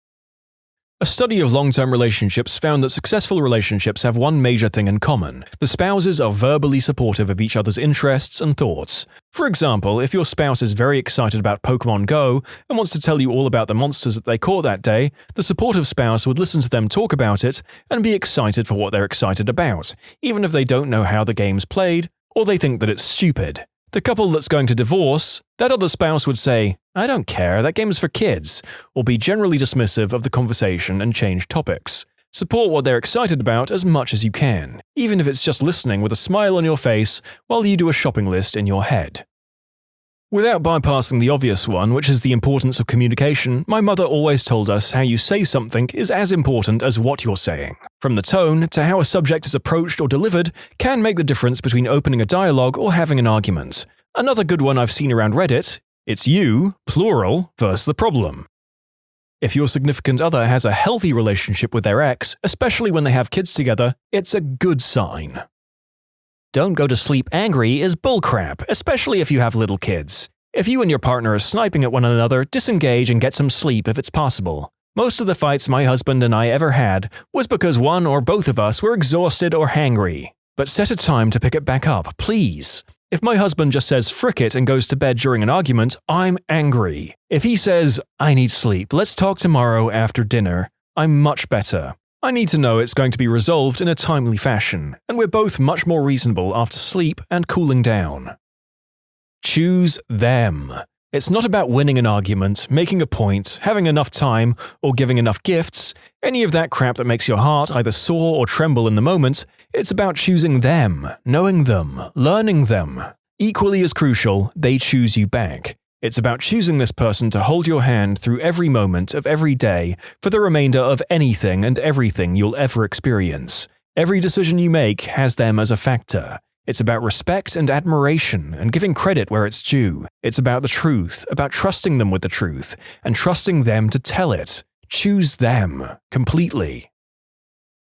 A study of long-term relationships found that successful relationships have one major thing in common. The spouses are verbally supportive of each other's interests and thoughts. For example, if your spouse is very excited about Pokemon Go and wants to tell you all about the monsters that they caught that day, the supportive spouse would listen to them talk about it and be excited for what they're excited about, even if they don't know how the game's played or they think that it's stupid. The couple that's going to divorce, that other spouse would say, "I don't care, that game's for kids," or be generally dismissive of the conversation and change topics. Support what they're excited about as much as you can, even if it's just listening with a smile on your face while you do a shopping list in your head. Without bypassing the obvious one, which is the importance of communication, my mother always told us how you say something is as important as what you're saying. From the tone to how a subject is approached or delivered can make the difference between opening a dialogue or having an argument. Another good one I've seen around Reddit, it's you, plural, versus the problem. If your significant other has a healthy relationship with their ex, especially when they have kids together, it's a good sign. Don't go to sleep angry is bullcrap, especially if you have little kids. If you and your partner are sniping at one another, disengage and get some sleep if it's possible. Most of the fights my husband and I ever had was because one or both of us were exhausted or hangry. But set a time to pick it back up, please. If my husband just says frick it and goes to bed during an argument, I'm angry. If he says, I need sleep, let's talk tomorrow after dinner, I'm much better. I need to know it's going to be resolved in a timely fashion, and we're both much more reasonable after sleep and cooling down. Choose them. It's not about winning an argument, making a point, having enough time, or giving enough gifts, any of that crap that makes your heart either soar or tremble in the moment. It's about choosing them, knowing them, learning them. Equally as crucial, they choose you back. It's about choosing this person to hold your hand through every moment of every day for the remainder of anything and everything you'll ever experience. Every decision you make has them as a factor. It's about respect and admiration and giving credit where it's due. It's about the truth, about trusting them with the truth, and trusting them to tell it. Choose them, completely.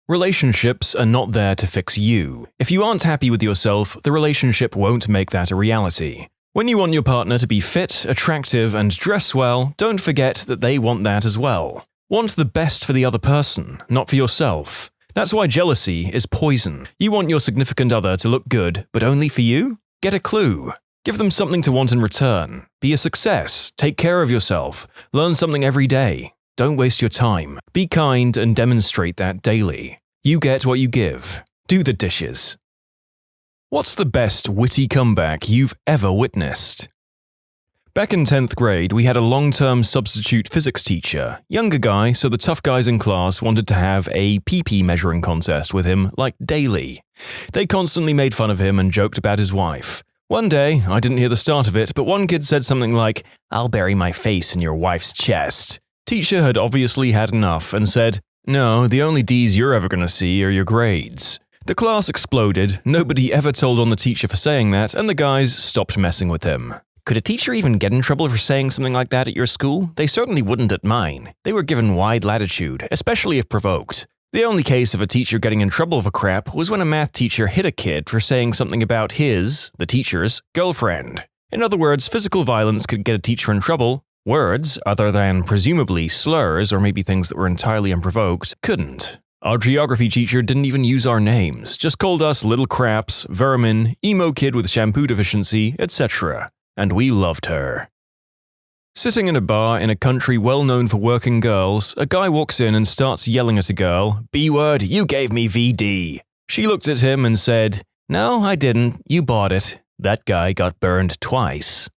Relationships are not there to fix you. If you aren't happy with yourself, the relationship won't make that a reality. When you want your partner to be fit, attractive, and dress well, don't forget that they want that as well. Want the best for the other person, not for yourself. That's why jealousy is poison. You want your significant other to look good, but only for you? Get a clue. Give them something to want in return. Be a success. Take care of yourself. Learn something every day. Don't waste your time. Be kind and demonstrate that daily. You get what you give. Do the dishes. What's the best witty comeback you've ever witnessed? Back in 10th grade, we had a long-term substitute physics teacher, younger guy, so the tough guys in class wanted to have a pee-pee measuring contest with him, like daily. They constantly made fun of him and joked about his wife. One day, I didn't hear the start of it, but one kid said something like, "I'll bury my face in your wife's chest." Teacher had obviously had enough and said, "No, the only D's you're ever going to see are your grades." The class exploded, nobody ever told on the teacher for saying that, and the guys stopped messing with him. Could a teacher even get in trouble for saying something like that at your school? They certainly wouldn't at mine. They were given wide latitude, especially if provoked. The only case of a teacher getting in trouble for crap was when a math teacher hit a kid for saying something about his, the teacher's, girlfriend. In other words, physical violence could get a teacher in trouble. Words, other than presumably slurs or maybe things that were entirely unprovoked, couldn't. Our geography teacher didn't even use our names, just called us little craps, vermin, emo kid with shampoo deficiency, etc. And we loved her. Sitting in a bar in a country well known for working girls, a guy walks in and starts yelling at a girl, "B-word, you gave me VD." She looked at him and said, "No, I didn't, you bought it." That guy got burned twice.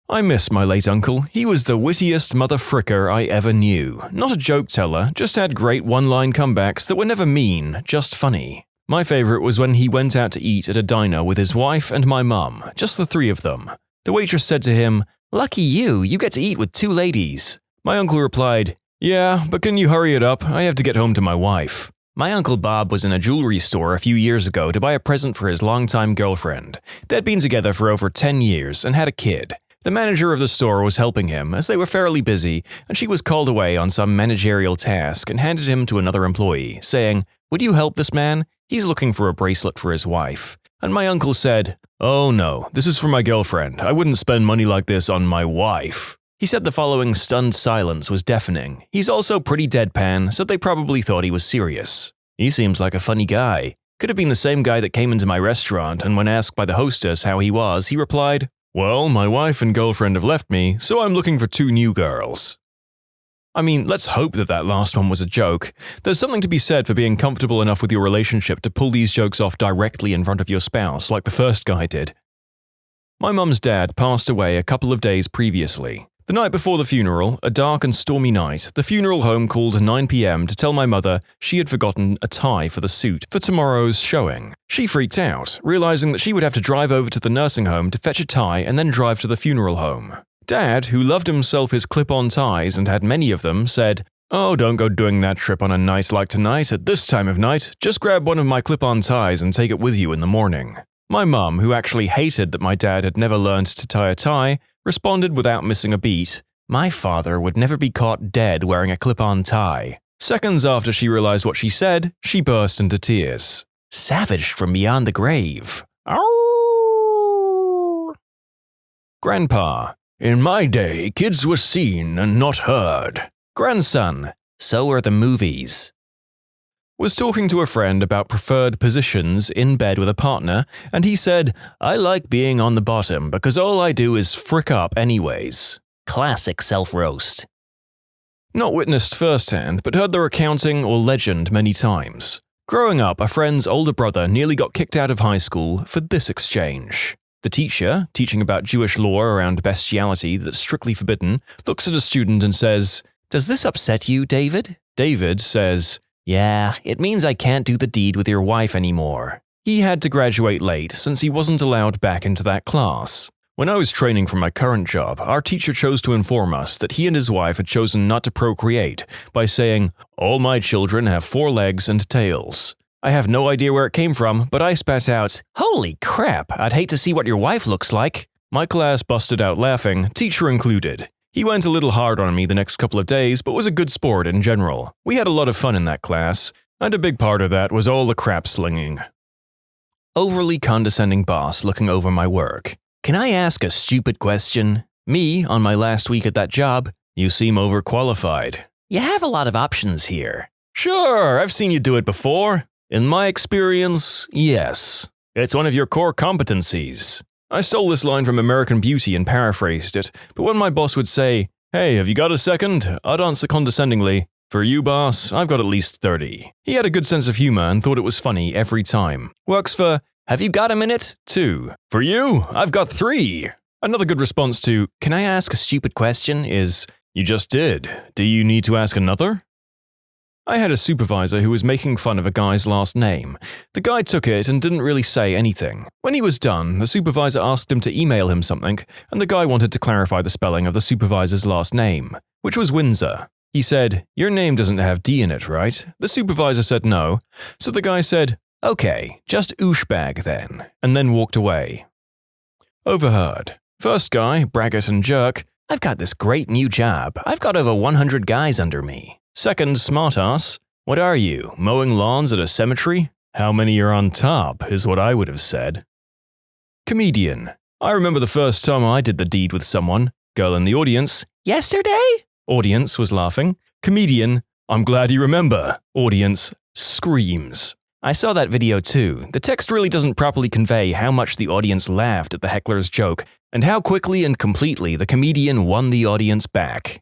I miss my late uncle. He was the wittiest mother fricker I ever knew. Not a joke teller, just had great one-line comebacks that were never mean, just funny. My favorite was when he went out to eat at a diner with his wife and my mum, just the three of them. The waitress said to him, "Lucky you get to eat with two ladies." My uncle replied, Yeah, but can you hurry it up? I have to get home to my wife. My Uncle Bob was in a jewelry store a few years ago to buy a present for his longtime girlfriend. They'd been together for over 10 years and had a kid. The manager of the store was helping him as they were fairly busy, and she was called away on some managerial task and handed him to another employee, saying, "Would you help this man? He's looking for a bracelet for his wife." And my uncle said, "Oh no, this is for my girlfriend. I wouldn't spend money like this on my wife." He said the following stunned silence was deafening. He's also pretty deadpan, so they probably thought he was serious. "He seems like a funny guy." Could have been the same guy that came into my restaurant, and when asked by the hostess how he was, he replied, "Well, my wife and girlfriend have left me, so I'm looking for 2 new girls." I mean, let's hope that last one was a joke. There's something to be said for being comfortable enough with your relationship to pull these jokes off directly in front of your spouse, like the first guy did. My mum's dad passed away a couple of days previously. The night before the funeral, a dark and stormy night, the funeral home called 9 p.m. to tell my mother she had forgotten a tie for the suit for tomorrow's showing. She freaked out, realizing that she would have to drive over to the nursing home to fetch a tie and then drive to the funeral home. Dad, who loved himself his clip-on ties and had many of them, said, "Oh, don't go doing that trip on a night like tonight at this time of night. Just grab one of my clip-on ties and take it with you in the morning." My mum, who actually hated that my dad had never learned to tie a tie, responded without missing a beat, "My father would never be caught dead wearing a clip-on tie." Seconds after she realized what she said, she burst into tears. Savaged from beyond the grave. Ow! Grandpa, "In my day, kids were seen and not heard." Grandson, "So are the movies." Was talking to a friend about preferred positions in bed with a partner, and he said, "I like being on the bottom because all I do is frick up anyways." Classic self-roast. Not witnessed firsthand, but heard the recounting or legend many times. Growing up, a friend's older brother nearly got kicked out of high school for this exchange. The teacher, teaching about Jewish law around bestiality that's strictly forbidden, looks at a student and says, "Does this upset you, David?" David says, "Yeah, it means I can't do the deed with your wife anymore." He had to graduate late since he wasn't allowed back into that class. When I was training for my current job, our teacher chose to inform us that he and his wife had chosen not to procreate by saying, "All my children have 4 legs and tails." I have no idea where it came from, but I spat out, "Holy crap, I'd hate to see what your wife looks like." My class busted out laughing, teacher included. He went a little hard on me the next couple of days, but was a good sport in general. We had a lot of fun in that class, and a big part of that was all the crap slinging. Overly condescending boss looking over my work. "Can I ask a stupid question?" Me, on my last week at that job, "You seem overqualified." "You have a lot of options here." "Sure, I've seen you do it before. In my experience, yes. It's one of your core competencies." I stole this line from American Beauty and paraphrased it, but when my boss would say, "Hey, have you got a second?" I'd answer condescendingly, "For you, boss, I've got at least 30. He had a good sense of humor and thought it was funny every time. Works for, "Have you got a minute?" too. "For you, I've got 3. Another good response to, "Can I ask a stupid question?" is, "You just did. Do you need to ask another?" I had a supervisor who was making fun of a guy's last name. The guy took it and didn't really say anything. When he was done, the supervisor asked him to email him something, and the guy wanted to clarify the spelling of the supervisor's last name, which was Windsor. He said, "Your name doesn't have D in it, right?" The supervisor said no, so the guy said, "Okay, just ooshbag then," and then walked away. Overheard. First guy, braggart and jerk, "I've got this great new job. I've got over 100 guys under me." Second, smartass, "What are you, mowing lawns at a cemetery?" "How many are on top," is what I would have said. Comedian. I remember the first time I did the deed with someone. Girl in the audience, "Yesterday?" Audience was laughing. Comedian, "I'm glad you remember." Audience, screams. I saw that video too. The text really doesn't properly convey how much the audience laughed at the heckler's joke, and how quickly and completely the comedian won the audience back.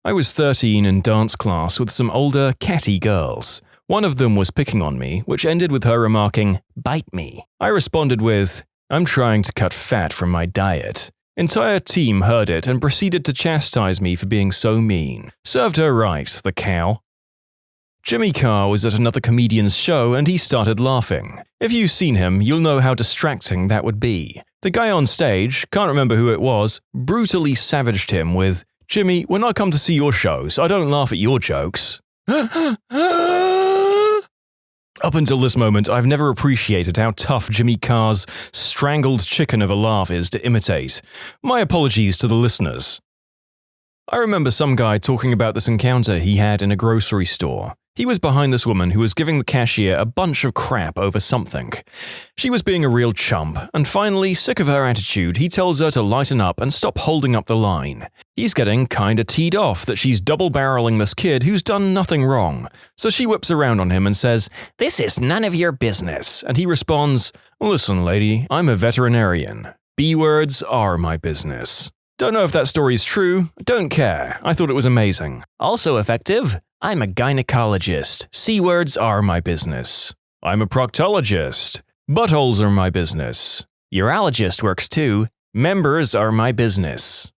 I was 13 in dance class with some older, catty girls. One of them was picking on me, which ended with her remarking, "Bite me." I responded with, "I'm trying to cut fat from my diet." Entire team heard it and proceeded to chastise me for being so mean. Served her right, the cow. Jimmy Carr was at another comedian's show and he started laughing. If you've seen him, you'll know how distracting that would be. The guy on stage, can't remember who it was, brutally savaged him with, Jimmy, when I come to see your shows, I don't laugh at your jokes. Up until this moment, I've never appreciated how tough Jimmy Carr's strangled chicken of a laugh is to imitate. My apologies to the listeners. I remember some guy talking about this encounter he had in a grocery store. He was behind this woman who was giving the cashier a bunch of crap over something. She was being a real chump, and finally, sick of her attitude, he tells her to lighten up and stop holding up the line. He's getting kinda teed off that she's double-barreling this kid who's done nothing wrong. So she whips around on him and says, "This is none of your business." And he responds, "Listen, lady, I'm a veterinarian. B-words are my business." Don't know if that story's true, don't care. I thought it was amazing. Also effective, I'm a gynecologist. C-words are my business. I'm a proctologist. Buttholes are my business. Urologist works too. Members are my business.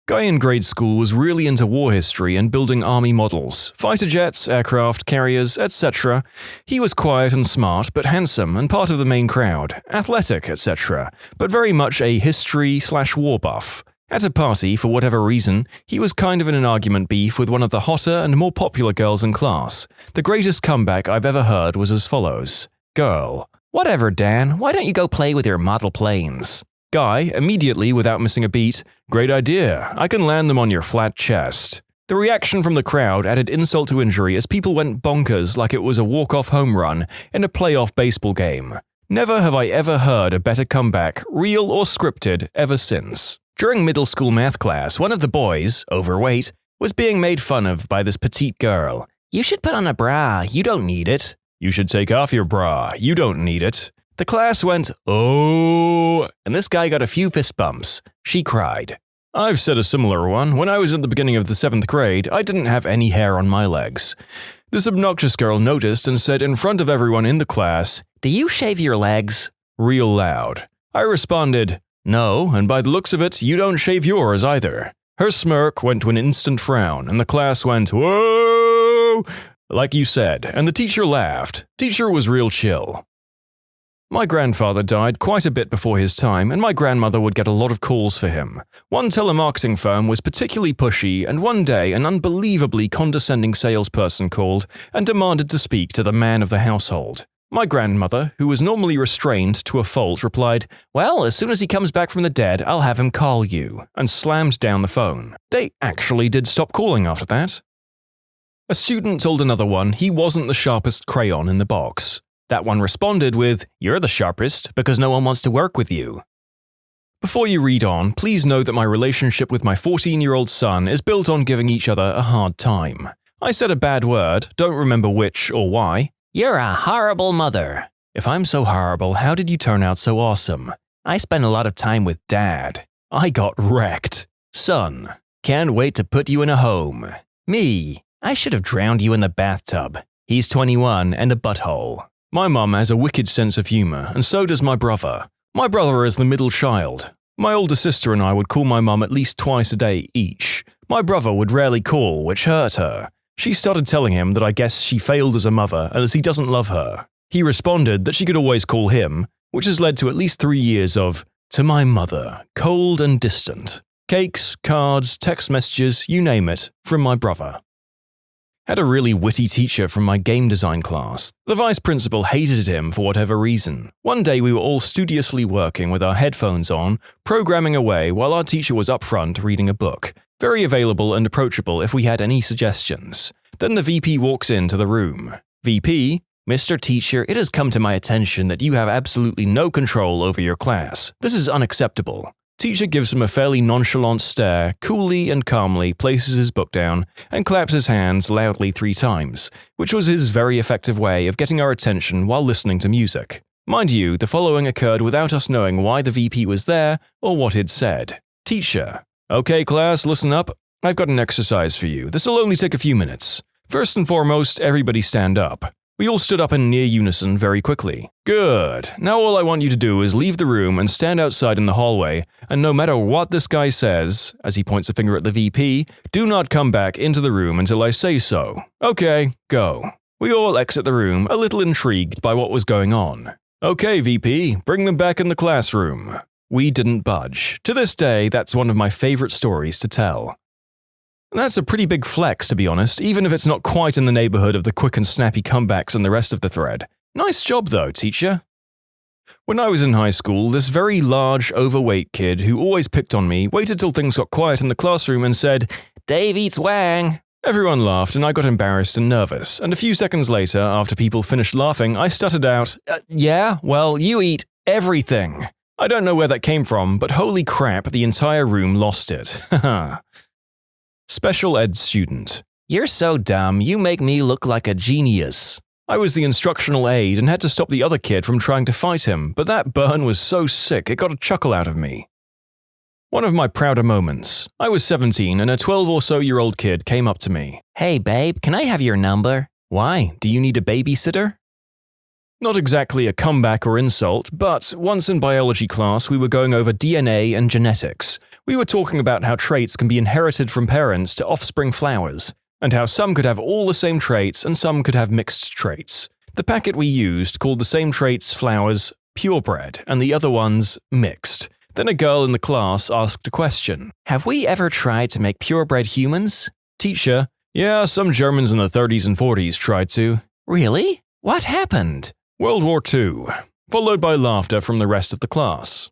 Guy in grade school was really into war history and building army models, fighter jets, aircraft, carriers, etc. He was quiet and smart, but handsome and part of the main crowd, athletic, etc., but very much a history/war buff. At a party, for whatever reason, he was kind of in an argument beef with one of the hotter and more popular girls in class. The greatest comeback I've ever heard was as follows. Girl: "Whatever, Dan, why don't you go play with your model planes?" Guy, immediately without missing a beat, "Great idea, I can land them on your flat chest." The reaction from the crowd added insult to injury as people went bonkers like it was a walk-off home run in a playoff baseball game. Never have I ever heard a better comeback, real or scripted, ever since. During middle school math class, one of the boys, overweight, was being made fun of by this petite girl. "You should put on a bra, you don't need it." "You should take off your bra, you don't need it." The class went, "Oh," and this guy got a few fist bumps. She cried. I've said a similar one. When I was at the beginning of the 7th grade, I didn't have any hair on my legs. This obnoxious girl noticed and said in front of everyone in the class, "Do you shave your legs?" real loud. I responded, "No, and by the looks of it, you don't shave yours either." Her smirk went to an instant frown, and the class went, "Whoa!" like you said, and the teacher laughed. Teacher was real chill. My grandfather died quite a bit before his time, and my grandmother would get a lot of calls for him. One telemarketing firm was particularly pushy, and one day an unbelievably condescending salesperson called and demanded to speak to the man of the household. My grandmother, who was normally restrained to a fault, replied, "Well, as soon as he comes back from the dead, I'll have him call you," and slammed down the phone. They actually did stop calling after that. A student told another one he wasn't the sharpest crayon in the box. That one responded with, "You're the sharpest because no one wants to work with you." Before you read on, please know that my relationship with my 14-year-old son is built on giving each other a hard time. I said a bad word, don't remember which or why. "You're a horrible mother." If I'm so horrible, how did you turn out so awesome? "I spent a lot of time with Dad." I got wrecked. "Son, can't wait to put you in a home." Me, "I should have drowned you in the bathtub." He's 21 and a butthole. My mum has a wicked sense of humor, and so does my brother. My brother is the middle child. My older sister and I would call my mum at least twice a day each. My brother would rarely call, which hurt her. She started telling him that I guess she failed as a mother and as he doesn't love her. He responded that she could always call him, which has led to at least 3 years of, "To my mother, cold and distant." Cakes, cards, text messages, you name it, from my brother. Had a really witty teacher from my game design class. The vice principal hated him for whatever reason. One day we were all studiously working with our headphones on, programming away while our teacher was up front reading a book. Very available and approachable if we had any suggestions. Then the VP walks into the room. VP, "Mr. Teacher, it has come to my attention that you have absolutely no control over your class. This is unacceptable." Teacher gives him a fairly nonchalant stare, coolly and calmly places his book down, and claps his hands loudly 3 times, which was his very effective way of getting our attention while listening to music. Mind you, the following occurred without us knowing why the VP was there or what he'd said. Teacher, "Okay class, listen up. I've got an exercise for you. This'll only take a few minutes. First and foremost, everybody stand up." We all stood up in near unison very quickly. "Good. Now all I want you to do is leave the room and stand outside in the hallway, and no matter what this guy says," as he points a finger at the VP, "do not come back into the room until I say so. Okay, go." We all exit the room, a little intrigued by what was going on. "Okay, VP, bring them back in the classroom." We didn't budge. To this day, that's one of my favorite stories to tell. That's a pretty big flex, to be honest, even if it's not quite in the neighborhood of the quick and snappy comebacks and the rest of the thread. Nice job though, teacher. When I was in high school, this very large, overweight kid who always picked on me waited till things got quiet in the classroom and said, "Dave eats wang." Everyone laughed and I got embarrassed and nervous, and a few seconds later, after people finished laughing, I stuttered out, "Yeah, well, you eat everything." I don't know where that came from, but holy crap, the entire room lost it. Haha. Special ed student. You're so dumb, you make me look like a genius. I was the instructional aide and had to stop the other kid from trying to fight him, but that burn was so sick it got a chuckle out of me. One of my prouder moments. I was 17 and a 12 or so year old kid came up to me. "Hey babe, can I have your number?" "Why? Do you need a babysitter?" Not exactly a comeback or insult, but once in biology class we were going over DNA and genetics. We were talking about how traits can be inherited from parents to offspring flowers, and how some could have all the same traits and some could have mixed traits. The packet we used called the same traits flowers purebred and the other ones mixed. Then a girl in the class asked a question. "Have we ever tried to make purebred humans?" Teacher: "Yeah, some Germans in the 30s and 40s tried to." "Really? What happened?" World War II, followed by laughter from the rest of the class.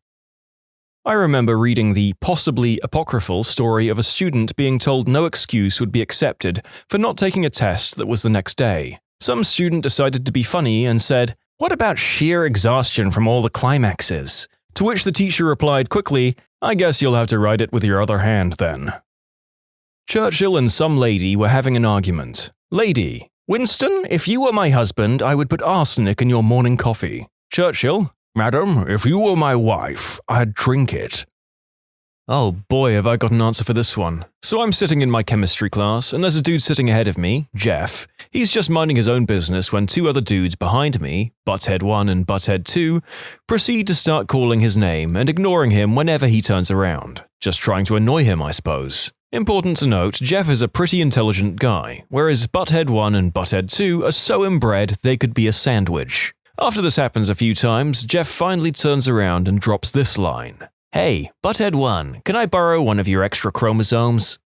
I remember reading the possibly apocryphal story of a student being told no excuse would be accepted for not taking a test that was the next day. Some student decided to be funny and said, "What about sheer exhaustion from all the climaxes?" To which the teacher replied quickly, "I guess you'll have to write it with your other hand then." Churchill and some lady were having an argument. Lady: "Winston, if you were my husband, I would put arsenic in your morning coffee." Churchill: "Madam, if you were my wife, I'd drink it." Oh boy, have I got an answer for this one. So I'm sitting in my chemistry class, and there's a dude sitting ahead of me, Jeff. He's just minding his own business when two other dudes behind me, Butthead 1 and Butthead 2, proceed to start calling his name and ignoring him whenever he turns around. Just trying to annoy him, I suppose. Important to note, Jeff is a pretty intelligent guy, whereas Butthead 1 and Butthead 2 are so inbred they could be a sandwich. After this happens a few times, Jeff finally turns around and drops this line. "Hey, Butthead 1, can I borrow one of your extra chromosomes?"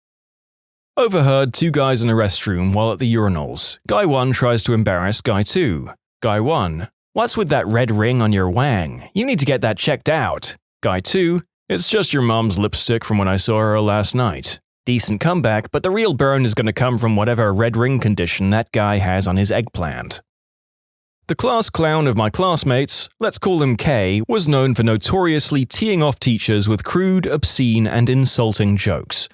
Overheard two guys in a restroom while at the urinals. Guy 1 tries to embarrass Guy 2. Guy 1: "What's with that red ring on your wang? You need to get that checked out." Guy 2: "It's just your mom's lipstick from when I saw her last night." Decent comeback, but the real burn is going to come from whatever red ring condition that guy has on his eggplant. The class clown of my classmates, let's call him K, was known for notoriously teeing off teachers with crude, obscene, and insulting jokes.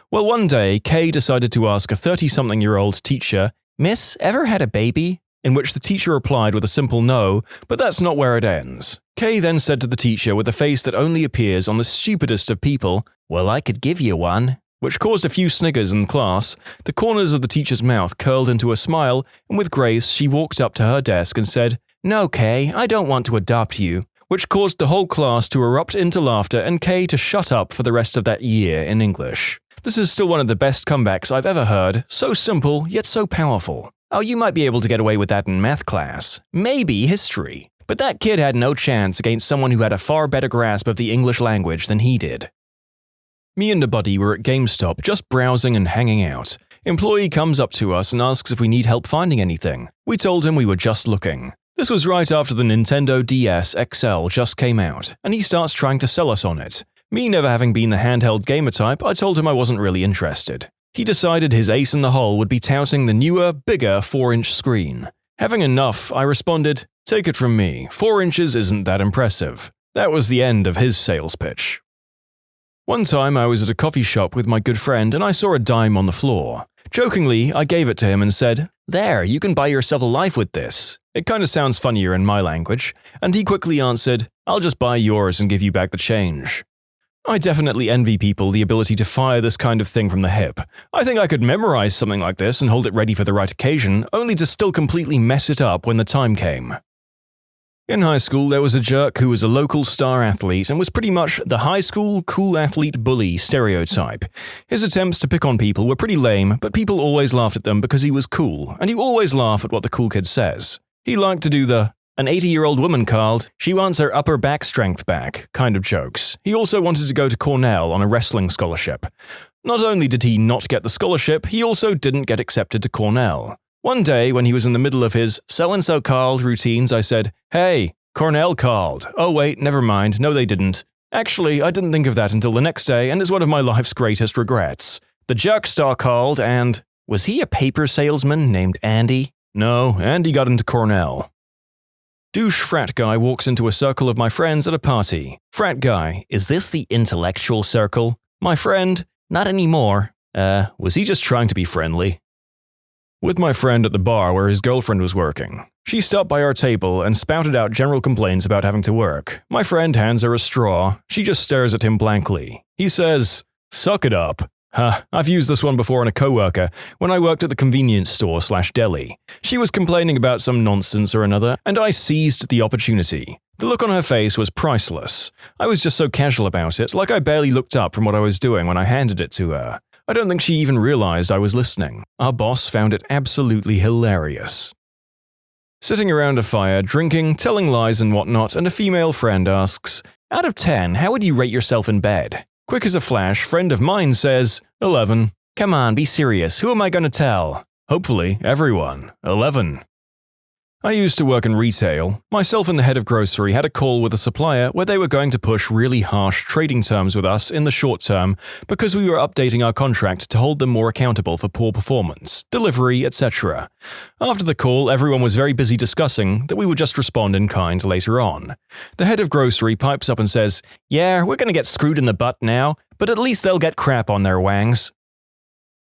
Well, one day, K decided to ask a 30-something-year-old teacher, "Miss, ever had a baby?" In which the teacher replied with a simple no, but that's not where it ends. K then said to the teacher with a face that only appears on the stupidest of people, "Well, I could give you one," which caused a few sniggers in class. The corners of the teacher's mouth curled into a smile, and with grace she walked up to her desk and said, "No, Kay, I don't want to adopt you," which caused the whole class to erupt into laughter and Kay to shut up for the rest of that year in English. This is still one of the best comebacks I've ever heard, so simple yet so powerful. Oh, you might be able to get away with that in math class. Maybe history. But that kid had no chance against someone who had a far better grasp of the English language than he did. Me and a buddy were at GameStop just browsing and hanging out. Employee comes up to us and asks if we need help finding anything. We told him we were just looking. This was right after the Nintendo DS XL just came out, and he starts trying to sell us on it. Me never having been the handheld gamer type, I told him I wasn't really interested. He decided his ace in the hole would be touting the newer, bigger 4-inch screen. Having enough, I responded, "Take it from me, 4 inches isn't that impressive." That was the end of his sales pitch. One time I was at a coffee shop with my good friend and I saw a dime on the floor. Jokingly, I gave it to him and said, "There, you can buy yourself a life with this." It kinda sounds funnier in my language, and he quickly answered, "I'll just buy yours and give you back the change." I definitely envy people the ability to fire this kind of thing from the hip. I think I could memorize something like this and hold it ready for the right occasion, only to still completely mess it up when the time came. In high school, there was a jerk who was a local star athlete and was pretty much the high school cool athlete bully stereotype. His attempts to pick on people were pretty lame, but people always laughed at them because he was cool, and you always laugh at what the cool kid says. He liked to do the, An 80-year-old woman called. She wants her upper back strength back, kind of jokes. He also wanted to go to Cornell on a wrestling scholarship. Not only did he not get the scholarship, he also didn't get accepted to Cornell. One day, when he was in the middle of his so-and-so called routines, I said, "Hey, Cornell called. Oh wait, never mind, no they didn't. Actually, I didn't think of that until the next day, and is one of my life's greatest regrets. The Jerkstaw called, and... Was he a paper salesman named Andy? No, Andy got into Cornell." Douche frat guy walks into a circle of my friends at a party. Frat guy, is this the intellectual circle? My friend, not anymore. Was he just trying to be friendly? With my friend at the bar where his girlfriend was working. She stopped by our table and spouted out general complaints about having to work. My friend hands her a straw. She just stares at him blankly. He says, "Suck it up." I've used this one before on a coworker when I worked at the convenience store/deli. She was complaining about some nonsense or another, and I seized the opportunity. The look on her face was priceless. I was just so casual about it, like I barely looked up from what I was doing when I handed it to her. I don't think she even realized I was listening. Our boss found it absolutely hilarious. Sitting around a fire, drinking, telling lies and whatnot, and a female friend asks, "Out of 10, how would you rate yourself in bed?" Quick as a flash, friend of mine says, 11. Come on, be serious. Who am I going to tell? Hopefully, everyone. 11. I used to work in retail. Myself and the head of grocery had a call with a supplier where they were going to push really harsh trading terms with us in the short term because we were updating our contract to hold them more accountable for poor performance, delivery, etc. After the call, everyone was very busy discussing that we would just respond in kind later on. The head of grocery pipes up and says, "Yeah, we're going to get screwed in the butt now, but at least they'll get crap on their wangs."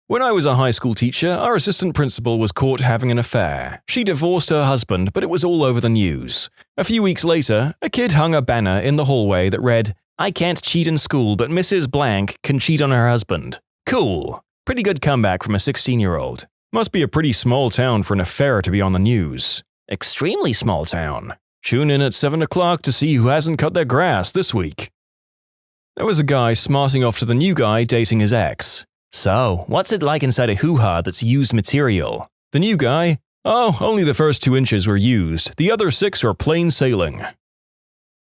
When I was a high school teacher, our assistant principal was caught having an affair. She divorced her husband, but it was all over the news. A few weeks later, a kid hung a banner in the hallway that read, "I can't cheat in school, but Mrs. Blank can cheat on her husband." Cool. Pretty good comeback from a 16-year-old. Must be a pretty small town for an affair to be on the news. Extremely small town. Tune in at 7 o'clock to see who hasn't cut their grass this week. There was a guy smarting off to the new guy dating his ex. "So, what's it like inside a hoo-ha that's used material?" The new guy, "Oh, only the first 2 inches were used. The other 6 are plain sailing."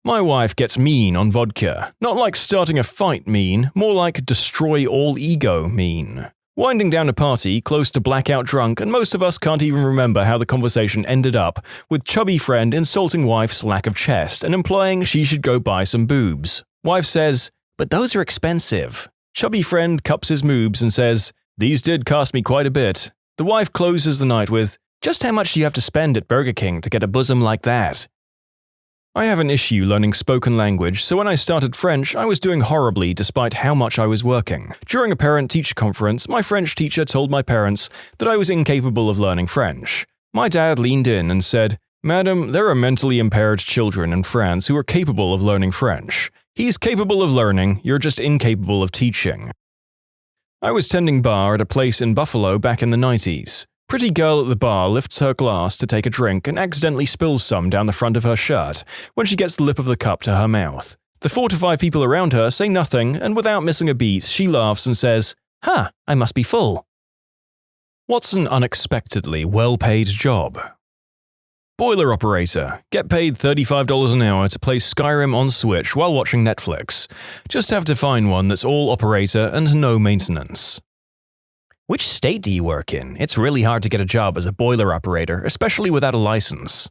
My wife gets mean on vodka. Not like starting a fight mean, more like destroy all ego mean. Winding down a party, close to blackout drunk, and most of us can't even remember how the conversation ended up, with chubby friend insulting wife's lack of chest and implying she should go buy some boobs. Wife says, "But those are expensive." Chubby friend cups his moobs and says, "These did cost me quite a bit." The wife closes the night with, "Just how much do you have to spend at Burger King to get a bosom like that?" I have an issue learning spoken language, so when I started French, I was doing horribly despite how much I was working. During a parent-teacher conference, my French teacher told my parents that I was incapable of learning French. My dad leaned in and said, "Madam, there are mentally impaired children in France who are capable of learning French. He's capable of learning, you're just incapable of teaching." I was tending bar at a place in Buffalo back in the 90s. Pretty girl at the bar lifts her glass to take a drink and accidentally spills some down the front of her shirt when she gets the lip of the cup to her mouth. The 4 to 5 people around her say nothing, and without missing a beat, she laughs and says, I must be full." What's an unexpectedly well-paid job? Boiler operator. Get paid $35 an hour to play Skyrim on Switch while watching Netflix. Just have to find one that's all operator and no maintenance. Which state do you work in? It's really hard to get a job as a boiler operator, especially without a license.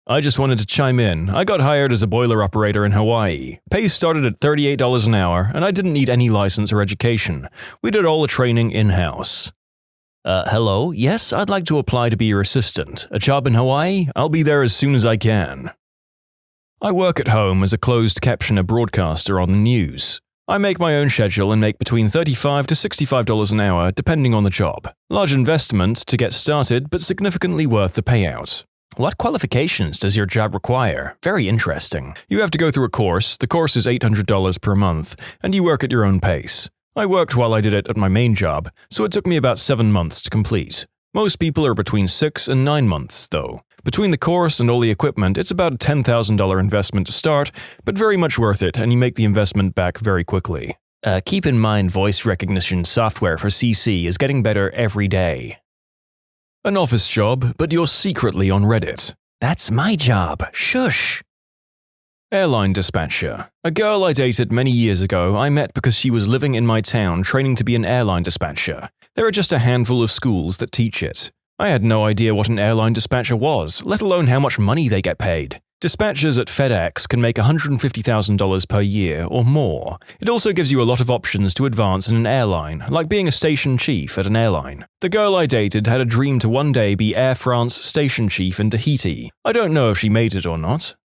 I just wanted to chime in. I got hired as a boiler operator in Hawaii. Pay started at $38 an hour, and I didn't need any license or education. We did all the training in-house. Hello? Yes, I'd like to apply to be your assistant. A job in Hawaii? I'll be there as soon as I can. I work at home as a closed captioner broadcaster on the news. I make my own schedule and make between $35 to $65 an hour depending on the job. Large investment to get started, but significantly worth the payout. What qualifications does your job require? Very interesting. You have to go through a course. The course is $800 per month, and you work at your own pace. I worked while I did it at my main job, so it took me about 7 months to complete. Most people are between 6 and 9 months, though. Between the course and all the equipment, it's about a $10,000 investment to start, but very much worth it, and you make the investment back very quickly. Keep in mind voice recognition software for CC is getting better every day. An office job, but you're secretly on Reddit. That's my job. Shush. Airline dispatcher. A girl I dated many years ago I met because she was living in my town training to be an airline dispatcher. There are just a handful of schools that teach it. I had no idea what an airline dispatcher was, let alone how much money they get paid. Dispatchers at FedEx can make $150,000 per year or more. It also gives you a lot of options to advance in an airline, like being a station chief at an airline. The girl I dated had a dream to one day be Air France station chief in Tahiti. I don't know if she made it or not.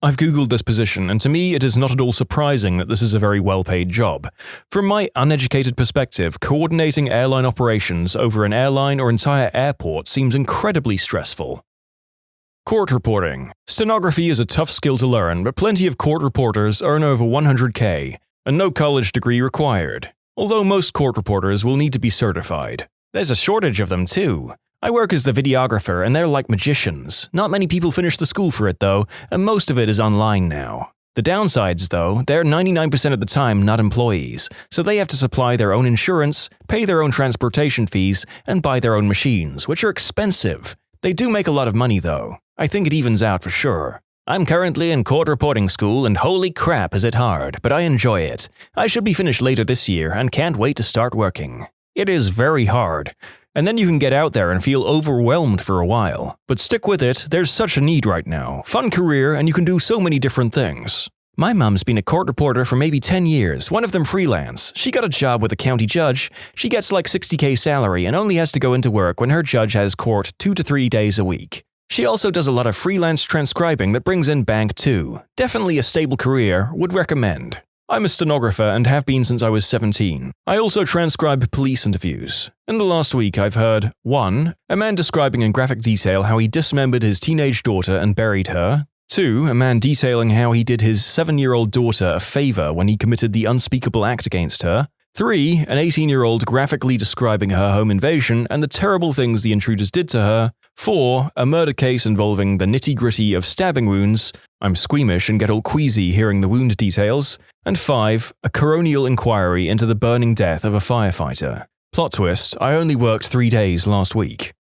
I've googled this position, and to me it is not at all surprising that this is a very well-paid job. From my uneducated perspective, coordinating airline operations over an airline or entire airport seems incredibly stressful. Court reporting. Stenography is a tough skill to learn, but plenty of court reporters earn over $100K, and no college degree required. Although most court reporters will need to be certified. There's a shortage of them too. I work as the videographer and they're like magicians. Not many people finish the school for it though, and most of it is online now. The downsides though, they're 99% of the time not employees, so they have to supply their own insurance, pay their own transportation fees, and buy their own machines, which are expensive. They do make a lot of money though. I think it evens out for sure. I'm currently in court reporting school and holy crap is it hard, but I enjoy it. I should be finished later this year and can't wait to start working. It is very hard. And then you can get out there and feel overwhelmed for a while. But stick with it, there's such a need right now. Fun career, and you can do so many different things. My mom's been a court reporter for maybe 10 years, one of them freelance. She got a job with a county judge. She gets like $60K salary and only has to go into work when her judge has court 2 to 3 days a week. She also does a lot of freelance transcribing that brings in bank too. Definitely a stable career, would recommend. I'm a stenographer and have been since I was 17. I also transcribe police interviews. In the last week I've heard 1. A man describing in graphic detail how he dismembered his teenage daughter and buried her. 2. A man detailing how he did his 7-year-old daughter a favor when he committed the unspeakable act against her. 3. An 18-year-old graphically describing her home invasion and the terrible things the intruders did to her. 4. A murder case involving the nitty-gritty of stabbing wounds. I'm squeamish and get all queasy hearing the wound details. And 5. A coronial inquiry into the burning death of a firefighter. Plot twist, I only worked 3 days last week.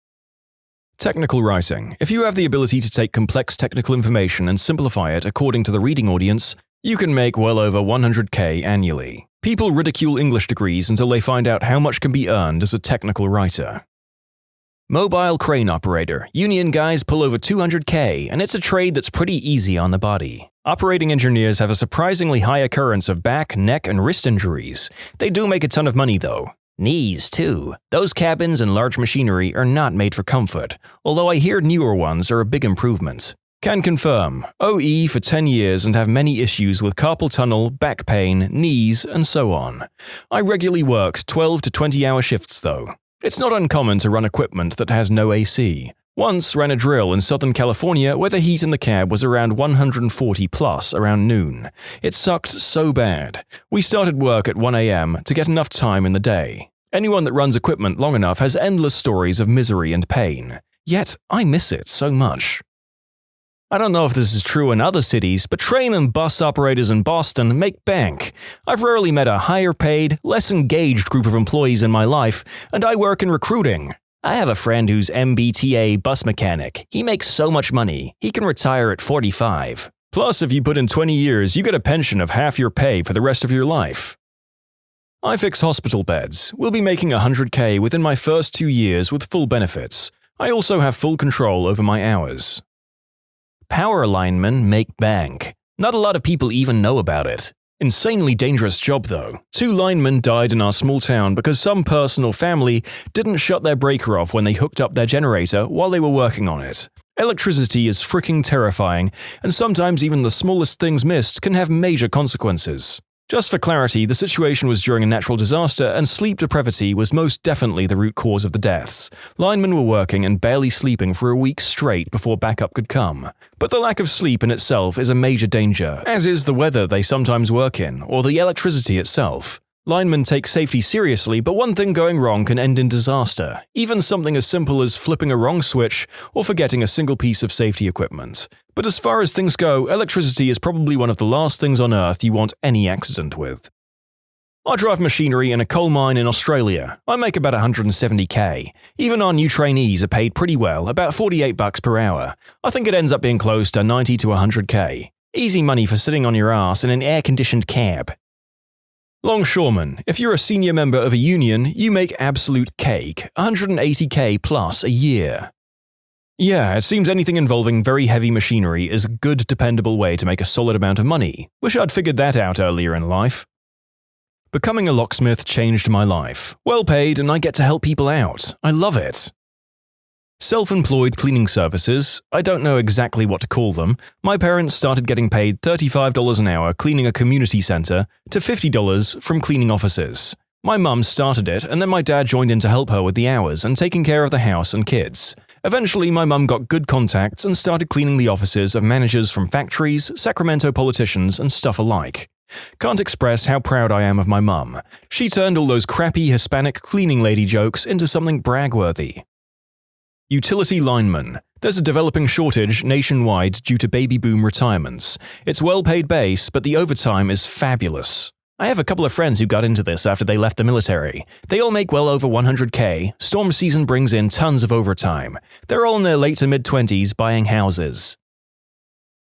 Technical writing. If you have the ability to take complex technical information and simplify it according to the reading audience, you can make well over $100K annually. People ridicule English degrees until they find out how much can be earned as a technical writer. Mobile crane operator. Union guys pull over $200K, and it's a trade that's pretty easy on the body. Operating engineers have a surprisingly high occurrence of back, neck, and wrist injuries. They do make a ton of money though. Knees, too. Those cabins and large machinery are not made for comfort, although I hear newer ones are a big improvement. Can confirm. OE for 10 years and have many issues with carpal tunnel, back pain, knees, and so on. I regularly worked 12 to 20-hour shifts though. It's not uncommon to run equipment that has no AC. Once ran a drill in Southern California where the heat in the cab was around 140 plus around noon. It sucked so bad. We started work at 1 a.m. to get enough time in the day. Anyone that runs equipment long enough has endless stories of misery and pain. Yet, I miss it so much. I don't know if this is true in other cities, but train and bus operators in Boston make bank. I've rarely met a higher paid, less engaged group of employees in my life, and I work in recruiting. I have a friend who's AmITheA bus mechanic. He makes so much money, he can retire at 45. Plus, if you put in 20 years, you get a pension of half your pay for the rest of your life. I fix hospital beds. Will be making $100K within my first 2 years with full benefits. I also have full control over my hours. Power linemen make bank. Not a lot of people even know about it. Insanely dangerous job though. 2 linemen died in our small town because some person or family didn't shut their breaker off when they hooked up their generator while they were working on it. Electricity is freaking terrifying, and sometimes even the smallest things missed can have major consequences. Just for clarity, the situation was during a natural disaster and sleep depravity was most definitely the root cause of the deaths. Linemen were working and barely sleeping for a week straight before backup could come. But the lack of sleep in itself is a major danger, as is the weather they sometimes work in, or the electricity itself. Linemen take safety seriously, but one thing going wrong can end in disaster. Even something as simple as flipping a wrong switch or forgetting a single piece of safety equipment. But as far as things go, electricity is probably one of the last things on Earth you want any accident with. I drive machinery in a coal mine in Australia. I make about $170K. Even our new trainees are paid pretty well, about $48 per hour. I think it ends up being close to $90 to $100K. Easy money for sitting on your ass in an air-conditioned cab. Longshoreman. If you're a senior member of a union, you make absolute cake, $180K plus a year. Yeah, it seems anything involving very heavy machinery is a good, dependable way to make a solid amount of money. Wish I'd figured that out earlier in life. Becoming a locksmith changed my life. Well paid, and I get to help people out. I love it. Self-employed cleaning services. I don't know exactly what to call them. My parents started getting paid $35 an hour cleaning a community center to $50 from cleaning offices. My mum started it, and then my dad joined in to help her with the hours and taking care of the house and kids. Eventually, my mum got good contacts and started cleaning the offices of managers from factories, Sacramento politicians, and stuff alike. Can't express how proud I am of my mum. She turned all those crappy Hispanic cleaning lady jokes into something bragworthy. Utility lineman. There's a developing shortage nationwide due to baby boom retirements. It's well-paid base, but the overtime is fabulous. I have a couple of friends who got into this after they left the military. They all make well over $100K. Storm season brings in tons of overtime. They're all in their late to mid-20s buying houses.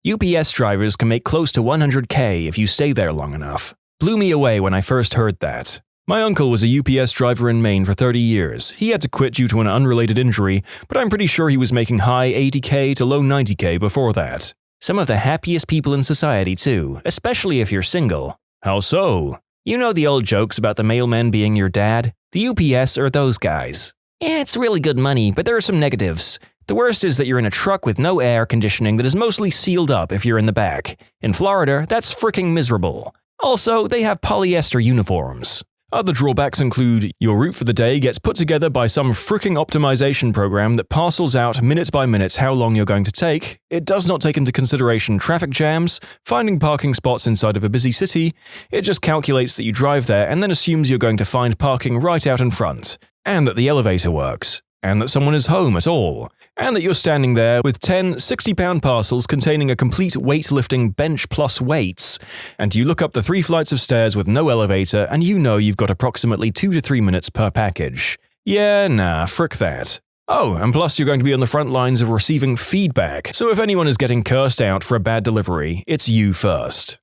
UPS drivers can make close to $100K if you stay there long enough. Blew me away when I first heard that. My uncle was a UPS driver in Maine for 30 years. He had to quit due to an unrelated injury, but I'm pretty sure he was making high 80K to low 90K before that. Some of the happiest people in society too, especially if you're single. How so? You know the old jokes about the mailman being your dad? The UPS are those guys. Yeah, it's really good money, but there are some negatives. The worst is that you're in a truck with no air conditioning that is mostly sealed up if you're in the back. In Florida, that's freaking miserable. Also, they have polyester uniforms. Other drawbacks include your route for the day gets put together by some fricking optimization program that parcels out minute by minute how long you're going to take. It does not take into consideration traffic jams, finding parking spots inside of a busy city. It just calculates that you drive there and then assumes you're going to find parking right out in front, and that the elevator works, and that someone is home at all, and that you're standing there with 10 60-pound parcels containing a complete weightlifting bench plus weights, and you look up the 3 flights of stairs with no elevator and you know you've got approximately 2 to 3 minutes per package. Yeah, nah, frick that. Oh, and plus you're going to be on the front lines of receiving feedback, so if anyone is getting cursed out for a bad delivery, it's you first.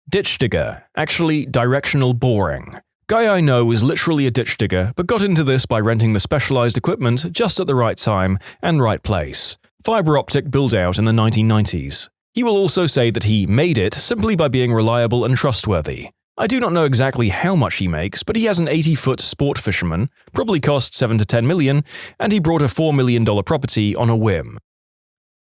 Ditch digger, actually directional boring. Guy I know is literally a ditch digger, but got into this by renting the specialized equipment just at the right time and right place. Fiber optic build-out in the 1990s. He will also say that he made it simply by being reliable and trustworthy. I do not know exactly how much he makes, but he has an 80-foot sport fisherman, probably cost $7 to $10 million, and he brought a $4 million property on a whim.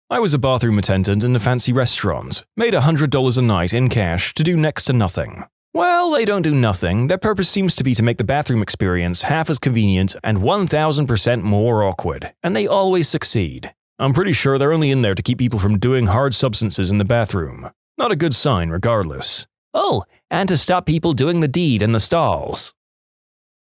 I was a bathroom attendant in a fancy restaurant, made $100 a night in cash to do next to nothing. Well, they don't do nothing. Their purpose seems to be to make the bathroom experience half as convenient and 1000% more awkward, and they always succeed. I'm pretty sure they're only in there to keep people from doing hard substances in the bathroom. Not a good sign regardless. Oh, and to stop people doing the deed in the stalls.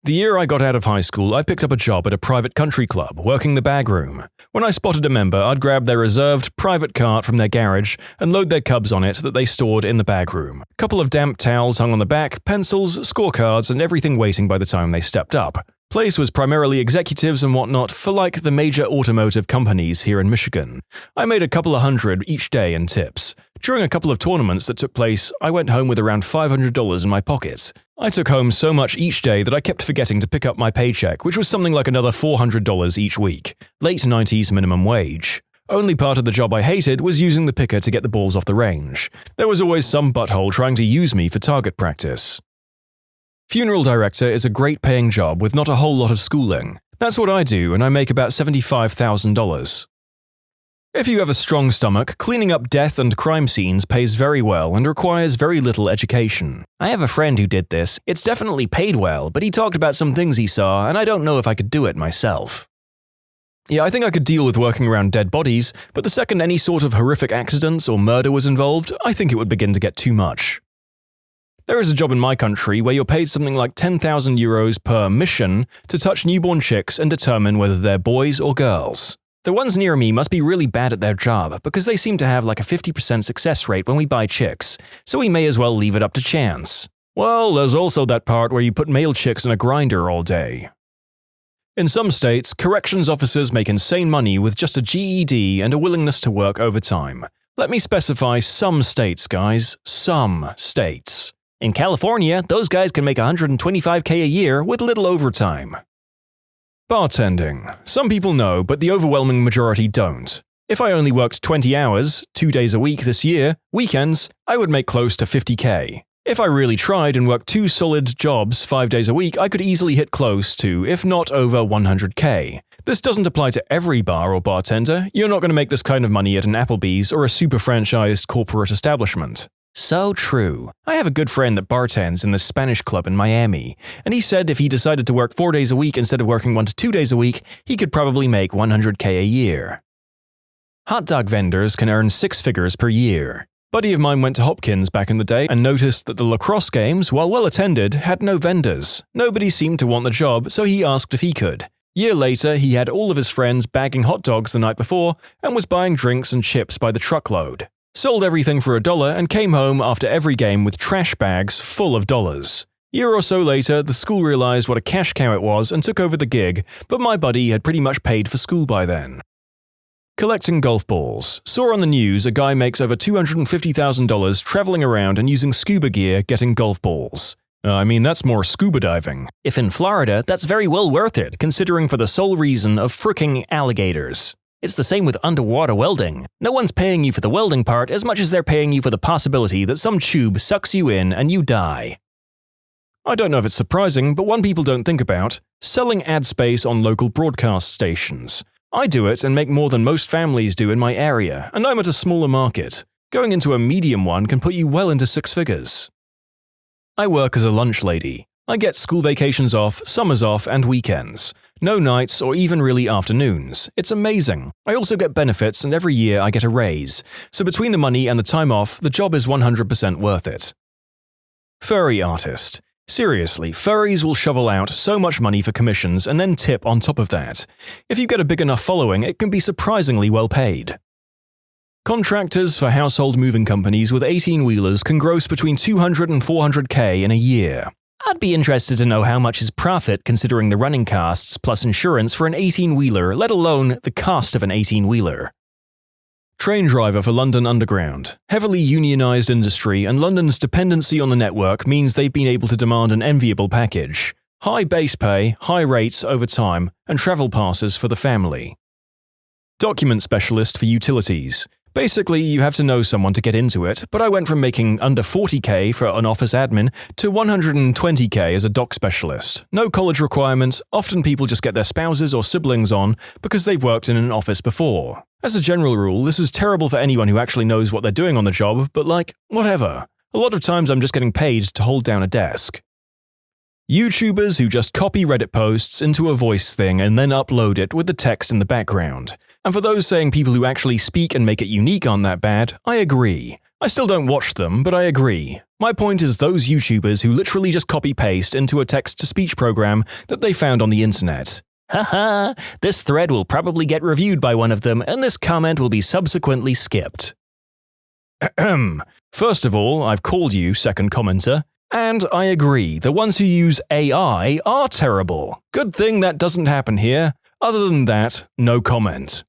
The year I got out of high school, I picked up a job at a private country club, working the bag room. When I spotted a member, I'd grab their reserved private cart from their garage and load their cubs on it that they stored in the bag room. A couple of damp towels hung on the back, pencils, scorecards, and everything waiting by the time they stepped up. Place was primarily executives and whatnot for like the major automotive companies here in Michigan. I made a couple of hundred each day in tips. During a couple of tournaments that took place, I went home with around $500 in my pocket. I took home so much each day that I kept forgetting to pick up my paycheck, which was something like another $400 each week. Late 90s minimum wage. Only part of the job I hated was using the picker to get the balls off the range. There was always some butthole trying to use me for target practice. Funeral director is a great paying job with not a whole lot of schooling. That's what I do, and I make about $75,000. If you have a strong stomach, cleaning up death and crime scenes pays very well and requires very little education. I have a friend who did this. It's definitely paid well, but he talked about some things he saw, and I don't know if I could do it myself. Yeah, I think I could deal with working around dead bodies, but the second any sort of horrific accidents or murder was involved, I think it would begin to get too much. There is a job in my country where you're paid something like 10,000 euros per mission to touch newborn chicks and determine whether they're boys or girls. The ones near me must be really bad at their job because they seem to have like a 50% success rate when we buy chicks, so we may as well leave it up to chance. Well, there's also that part where you put male chicks in a grinder all day. In some states, corrections officers make insane money with just a GED and a willingness to work overtime. Let me specify some states, guys. Some states. In California, those guys can make $125K a year with little overtime. Bartending. Some people know, but the overwhelming majority don't. If I only worked 20 hours, 2 days a week this year, weekends, I would make close to $50K. If I really tried and worked 2 solid jobs 5 days a week, I could easily hit close to, if not over, $100K. This doesn't apply to every bar or bartender. You're not going to make this kind of money at an Applebee's or a super franchised corporate establishment. So true. I have a good friend that bartends in the Spanish club in Miami, and he said if he decided to work 4 days a week instead of working 1 to 2 days a week, he could probably make $100K a year. Hot dog vendors can earn 6 figures per year. Buddy of mine went to Hopkins back in the day and noticed that the lacrosse games, while well attended, had no vendors. Nobody seemed to want the job, so he asked if he could. Year later, he had all of his friends bagging hot dogs the night before and was buying drinks and chips by the truckload. Sold everything for $1 and came home after every game with trash bags full of dollars. Year or so later, the school realized what a cash cow it was and took over the gig, but my buddy had pretty much paid for school by then. Collecting golf balls. Saw on the news a guy makes over $250,000 traveling around and using scuba gear getting golf balls. I mean, that's more scuba diving. If in Florida, that's very well worth it, considering for the sole reason of fricking alligators. It's the same with underwater welding. No one's paying you for the welding part as much as they're paying you for the possibility that some tube sucks you in and you die. I don't know if it's surprising, but one people don't think about, selling ad space on local broadcast stations. I do it and make more than most families do in my area, and I'm at a smaller market. Going into a medium one can put you well into 6 figures. I work as a lunch lady. I get school vacations off, summers off, and weekends. No nights or even really afternoons. It's amazing. I also get benefits and every year I get a raise. So between the money and the time off, the job is 100% worth it. Furry artist. Seriously, furries will shovel out so much money for commissions and then tip on top of that. If you get a big enough following, it can be surprisingly well paid. Contractors for household moving companies with 18-wheelers can gross between $200 and $400K in a year. I'd be interested to know how much is profit considering the running costs plus insurance for an 18-wheeler, let alone the cost of an 18-wheeler. Train driver for London Underground. Heavily unionised industry and London's dependency on the network means they've been able to demand an enviable package. High base pay, high rates over time, and travel passes for the family. Document specialist for utilities. Basically, you have to know someone to get into it, but I went from making under $40K for an office admin to $120K as a doc specialist. No college requirement, often people just get their spouses or siblings on because they've worked in an office before. As a general rule, this is terrible for anyone who actually knows what they're doing on the job, but whatever. A lot of times I'm just getting paid to hold down a desk. YouTubers who just copy Reddit posts into a voice thing and then upload it with the text in the background. And for those saying people who actually speak and make it unique aren't that bad, I agree. I still don't watch them, but I agree. My point is those YouTubers who literally just copy-paste into a text-to-speech program that they found on the internet. Haha, this thread will probably get reviewed by one of them, and this comment will be subsequently skipped. First of all, I've called you, second commenter. And I agree, the ones who use AI are terrible. Good thing that doesn't happen here. Other than that, no comment.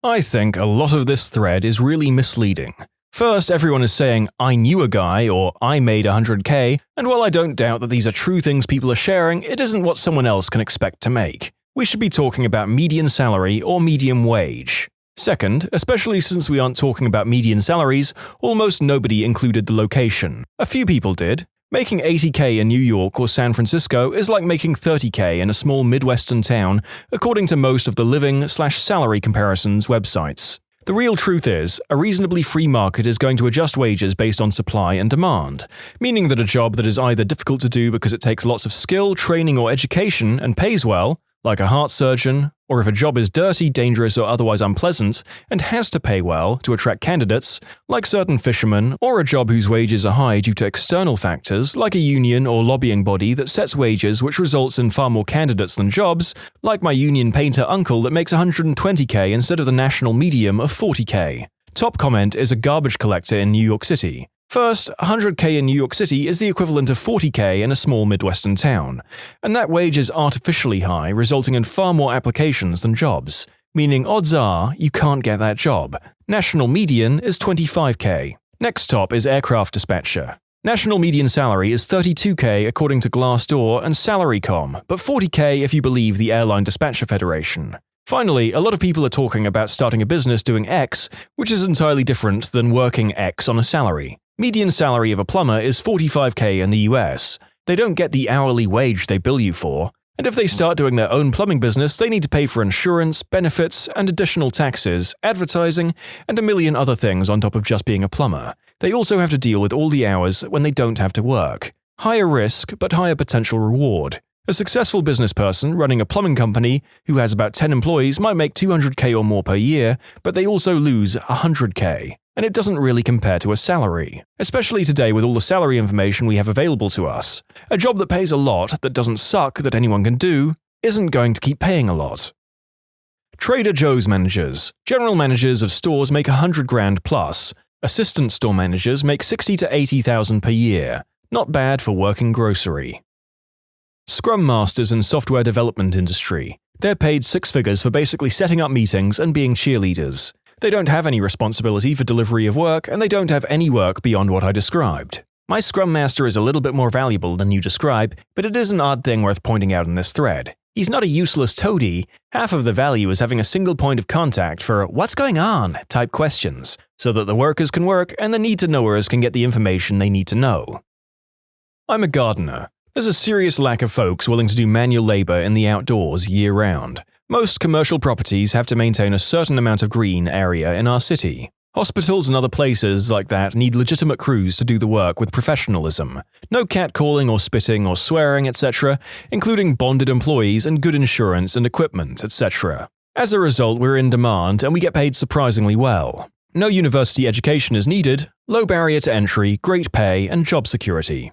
I think a lot of this thread is really misleading. First, everyone is saying, I knew a guy, or I made 100K, and while I don't doubt that these are true things people are sharing, it isn't what someone else can expect to make. We should be talking about median salary or medium wage. Second, especially since we aren't talking about median salaries, almost nobody included the location. A few people did. Making 80K in New York or San Francisco is like making 30K in a small Midwestern town, according to most of the living/salary comparisons websites. The real truth is, a reasonably free market is going to adjust wages based on supply and demand, meaning that a job that is either difficult to do because it takes lots of skill, training, or education and pays well, like a heart surgeon, or if a job is dirty, dangerous, or otherwise unpleasant, and has to pay well to attract candidates, like certain fishermen, or a job whose wages are high due to external factors, like a union or lobbying body that sets wages which results in far more candidates than jobs, like my union painter uncle that makes 120K instead of the national medium of 40K. Top comment is a garbage collector in New York City. First, 100k in New York City is the equivalent of 40k in a small Midwestern town, and that wage is artificially high, resulting in far more applications than jobs, meaning odds are you can't get that job. National median is 25k. Next top is aircraft dispatcher. National median salary is 32k according to Glassdoor and Salary.com, but 40k if you believe the Airline Dispatcher Federation. Finally, a lot of people are talking about starting a business doing X, which is entirely different than working X on a salary. Median salary of a plumber is 45k in the US. They don't get the hourly wage they bill you for, and if they start doing their own plumbing business, they need to pay for insurance, benefits, and additional taxes, advertising, and a million other things on top of just being a plumber. They also have to deal with all the hours when they don't have to work. Higher risk, but higher potential reward. A successful business person running a plumbing company who has about 10 employees might make 200k or more per year, but they also lose 100k. And it doesn't really compare to a salary. Especially today with all the salary information we have available to us. A job that pays a lot, that doesn't suck, that anyone can do, isn't going to keep paying a lot. Trader Joe's managers. General managers of stores make 100 grand plus. Assistant store managers make 60 to 80,000 per year. Not bad for working grocery. Scrum Masters in software development industry. They're paid six figures for basically setting up meetings and being cheerleaders. They don't have any responsibility for delivery of work, and they don't have any work beyond what I described. My Scrum Master is a little bit more valuable than you describe, but it is an odd thing worth pointing out in this thread. He's not a useless toady. Half of the value is having a single point of contact for "what's going on?" type questions, so that the workers can work and the need-to-knowers can get the information they need to know. I'm a gardener. There's a serious lack of folks willing to do manual labor in the outdoors year-round. Most commercial properties have to maintain a certain amount of green area in our city. Hospitals and other places like that need legitimate crews to do the work with professionalism. No catcalling or spitting or swearing, etc., including bonded employees and good insurance and equipment, etc. As a result, we're in demand and we get paid surprisingly well. No university education is needed, low barrier to entry, great pay, and job security.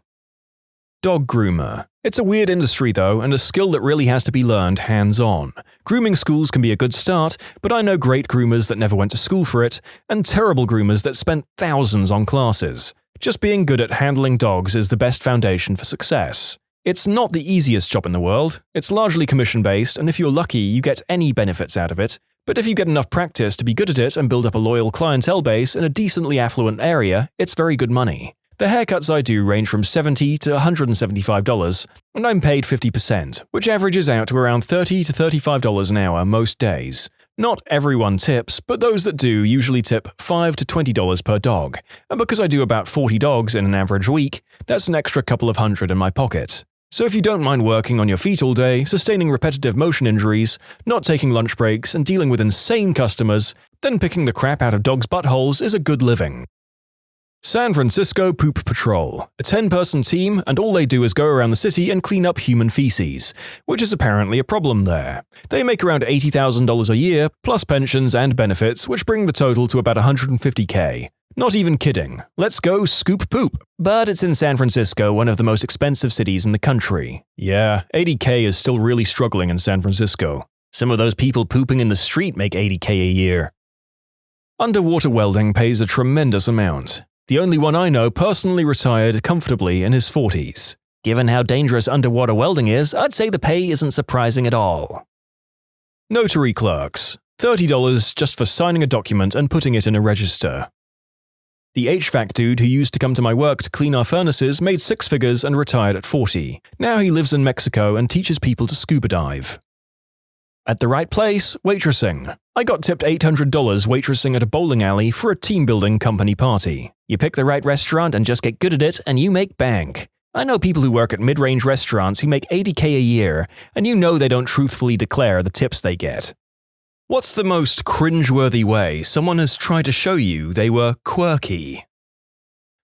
Dog groomer. It's a weird industry though, and a skill that really has to be learned hands-on. Grooming schools can be a good start, but I know great groomers that never went to school for it, and terrible groomers that spent thousands on classes. Just being good at handling dogs is the best foundation for success. It's not the easiest job in the world. It's largely commission-based, and if you're lucky, you get any benefits out of it. But if you get enough practice to be good at it and build up a loyal clientele base in a decently affluent area, it's very good money. The haircuts I do range from $70 to $175, and I'm paid 50%, which averages out to around $30 to $35 an hour most days. Not everyone tips, but those that do usually tip $5 to $20 per dog, and because I do about 40 dogs in an average week, that's an extra couple of hundred in my pocket. So if you don't mind working on your feet all day, sustaining repetitive motion injuries, not taking lunch breaks, and dealing with insane customers, then picking the crap out of dogs' buttholes is a good living. San Francisco Poop Patrol, a 10-person team, and all they do is go around the city and clean up human feces, which is apparently a problem there. They make around $80,000 a year, plus pensions and benefits, which bring the total to about $150K. Not even kidding. Let's go scoop poop. But it's in San Francisco, one of the most expensive cities in the country. Yeah, $80K is still really struggling in San Francisco. Some of those people pooping in the street make $80K a year. Underwater welding pays a tremendous amount. The only one I know personally retired comfortably in his 40s. Given how dangerous underwater welding is, I'd say the pay isn't surprising at all. Notary clerks. $30 just for signing a document and putting it in a register. The HVAC dude who used to come to my work to clean our furnaces made six figures and retired at 40. Now he lives in Mexico and teaches people to scuba dive. At the right place, waitressing. I got tipped $800 waitressing at a bowling alley for a team-building company party. You pick the right restaurant and just get good at it, and you make bank. I know people who work at mid-range restaurants who make $80K a year, and you know they don't truthfully declare the tips they get. What's the most cringeworthy way someone has tried to show you they were quirky?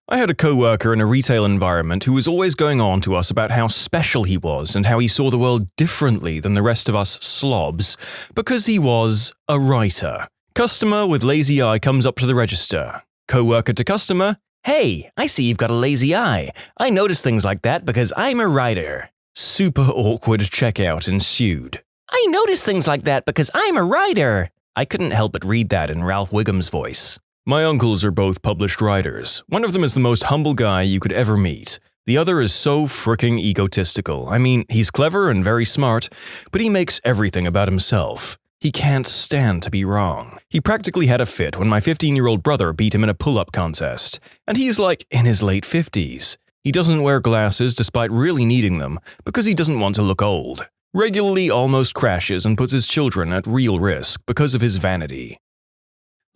I had a coworker in a retail environment who was always going on to us about how special he was and how he saw the world differently than the rest of us slobs, because he was a writer. Customer with lazy eye comes up to the register. Coworker to customer, "Hey, I see you've got a lazy eye. I notice things like that because I'm a writer." Super awkward checkout ensued. "I notice things like that because I'm a writer." I couldn't help but read that in Ralph Wiggum's voice. My uncles are both published writers. One of them is the most humble guy you could ever meet. The other is so fricking egotistical. I mean, he's clever and very smart, but he makes everything about himself. He can't stand to be wrong. He practically had a fit when my 15-year-old brother beat him in a pull-up contest. And he's like in his late 50s. He doesn't wear glasses despite really needing them because he doesn't want to look old. Regularly almost crashes and puts his children at real risk because of his vanity.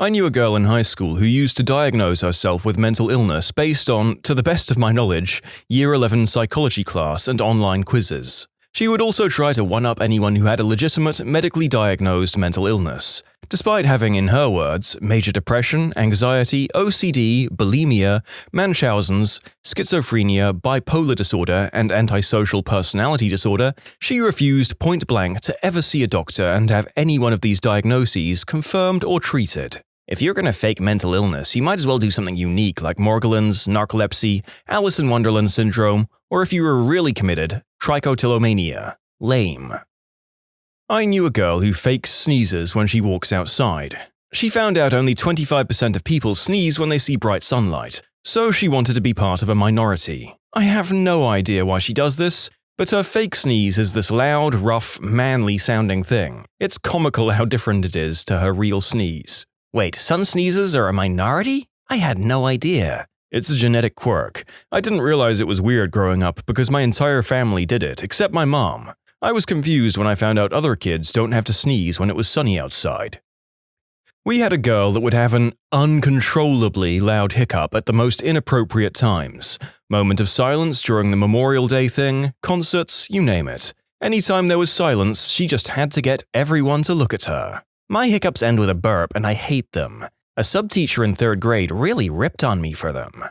I knew a girl in high school who used to diagnose herself with mental illness based on, to the best of my knowledge, Year 11 psychology class and online quizzes. She would also try to one-up anyone who had a legitimate, medically diagnosed mental illness, despite having, in her words, major depression, anxiety, OCD, bulimia, Munchausen's, schizophrenia, bipolar disorder, and antisocial personality disorder. She refused point-blank to ever see a doctor and have any one of these diagnoses confirmed or treated. If you're going to fake mental illness, you might as well do something unique like Morgellons, narcolepsy, Alice in Wonderland syndrome, or if you were really committed, trichotillomania. Lame. I knew a girl who fakes sneezes when she walks outside. She found out only 25% of people sneeze when they see bright sunlight, so she wanted to be part of a minority. I have no idea why she does this, but her fake sneeze is this loud, rough, manly-sounding thing. It's comical how different it is to her real sneeze. Wait, sun sneezes are a minority? I had no idea. It's a genetic quirk. I didn't realize it was weird growing up because my entire family did it, except my mom. I was confused when I found out other kids don't have to sneeze when it was sunny outside. We had a girl that would have an uncontrollably loud hiccup at the most inappropriate times. Moment of silence during the Memorial Day thing, concerts, you name it. Anytime there was silence, she just had to get everyone to look at her. My hiccups end with a burp and I hate them. A subteacher in 3rd grade really ripped on me for them.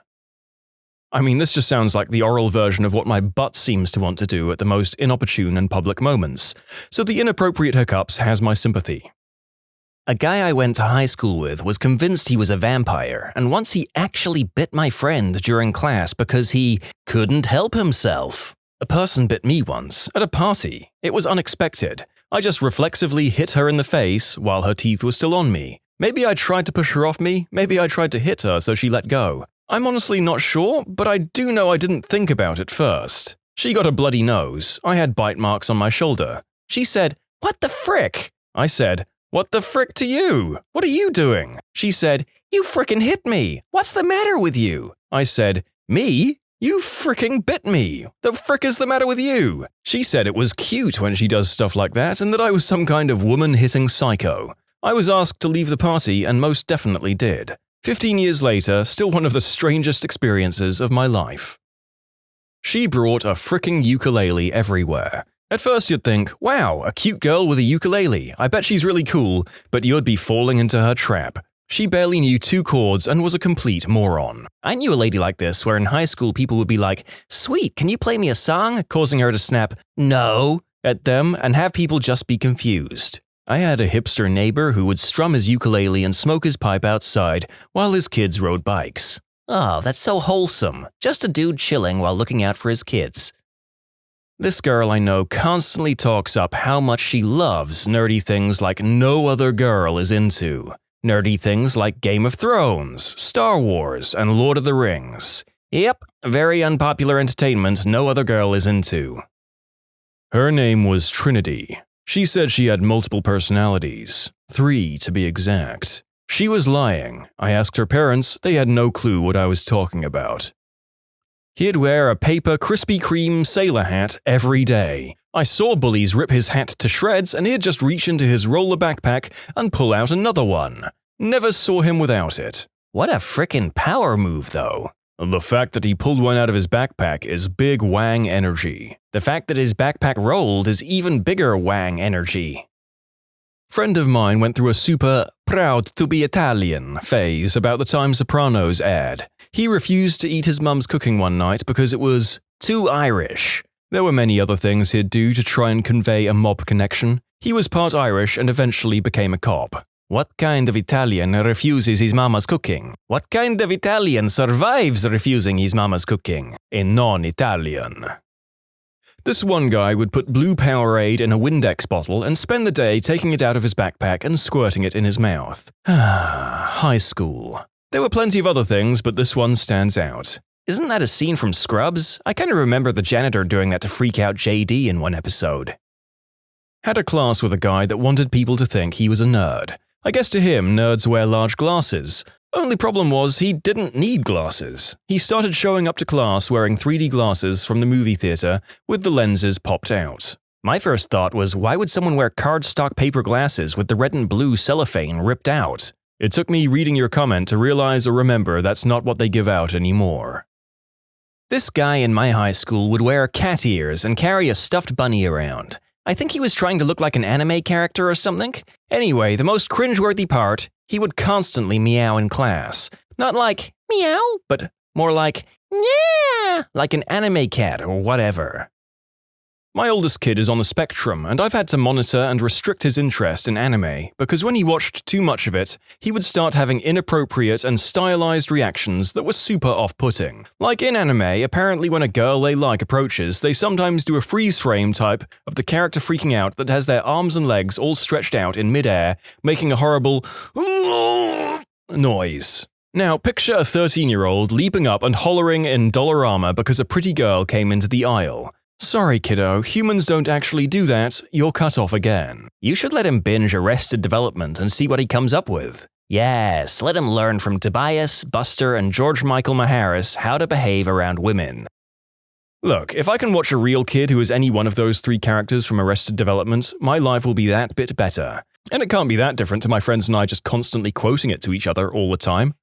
I mean, this just sounds like the oral version of what my butt seems to want to do at the most inopportune and public moments, so the inappropriate hiccups has my sympathy. A guy I went to high school with was convinced he was a vampire, and once he actually bit my friend during class because he couldn't help himself. A person bit me once, at a party. It was unexpected. I just reflexively hit her in the face while her teeth were still on me. Maybe I tried to push her off me, maybe I tried to hit her so she let go. I'm honestly not sure, but I do know I didn't think about it first. She got a bloody nose. I had bite marks on my shoulder. She said, "What the frick?" I said, "What the frick to you? What are you doing?" She said, "You frickin' hit me. What's the matter with you?" I said, "Me? You fricking bit me. The frick is the matter with you?" She said it was cute when she does stuff like that and that I was some kind of woman-hitting psycho. I was asked to leave the party and most definitely did. 15 years later, still one of the strangest experiences of my life. She brought a fricking ukulele everywhere. At first you'd think, wow, a cute girl with a ukulele, I bet she's really cool, but you'd be falling into her trap. She barely knew 2 chords and was a complete moron. I knew a lady like this where in high school people would be like, "Sweet, can you play me a song?" causing her to snap, "No," at them and have people just be confused. I had a hipster neighbor who would strum his ukulele and smoke his pipe outside while his kids rode bikes. Oh, that's so wholesome. Just a dude chilling while looking out for his kids. This girl I know constantly talks up how much she loves nerdy things like no other girl is into. Nerdy things like Game of Thrones, Star Wars, and Lord of the Rings. Yep, very unpopular entertainment no other girl is into. Her name was Trinity. She said she had multiple personalities, 3 to be exact. She was lying. I asked her parents, they had no clue what I was talking about. He'd wear a paper Krispy Kreme sailor hat every day. I saw bullies rip his hat to shreds and he'd just reach into his roller backpack and pull out another one. Never saw him without it. What a frickin' power move, though. The fact that he pulled one out of his backpack is big wang energy. The fact that his backpack rolled is even bigger wang energy. Friend of mine went through a super proud to be Italian phase about the time Sopranos aired. He refused to eat his mum's cooking one night because it was too Irish. There were many other things he'd do to try and convey a mob connection. He was part Irish and eventually became a cop. What kind of Italian refuses his mama's cooking? What kind of Italian survives refusing his mama's cooking? A non-Italian. This one guy would put blue Powerade in a Windex bottle and spend the day taking it out of his backpack and squirting it in his mouth. High school. There were plenty of other things, but this one stands out. Isn't that a scene from Scrubs? I kind of remember the janitor doing that to freak out JD in one episode. Had a class with a guy that wanted people to think he was a nerd. I guess to him, nerds wear large glasses. Only problem was he didn't need glasses. He started showing up to class wearing 3D glasses from the movie theater with the lenses popped out. My first thought was, why would someone wear cardstock paper glasses with the red and blue cellophane ripped out? It took me reading your comment to realize or remember that's not what they give out anymore. This guy in my high school would wear cat ears and carry a stuffed bunny around. I think he was trying to look like an anime character or something. Anyway, the most cringeworthy part, he would constantly meow in class. Not like meow, but more like yeah, like an anime cat or whatever. My oldest kid is on the spectrum, and I've had to monitor and restrict his interest in anime because when he watched too much of it, he would start having inappropriate and stylized reactions that were super off-putting. Like in anime, apparently when a girl they like approaches, they sometimes do a freeze frame type of the character freaking out that has their arms and legs all stretched out in midair, making a horrible noise. Now, picture a 13-year-old leaping up and hollering in Dollarama because a pretty girl came into the aisle. Sorry, kiddo, humans don't actually do that, you're cut off again. You should let him binge Arrested Development and see what he comes up with. Yes, let him learn from Tobias, Buster, and George Michael Maharis how to behave around women. Look, if I can watch a real kid who is any one of those 3 characters from Arrested Development, my life will be that bit better. And it can't be that different to my friends and I just constantly quoting it to each other all the time.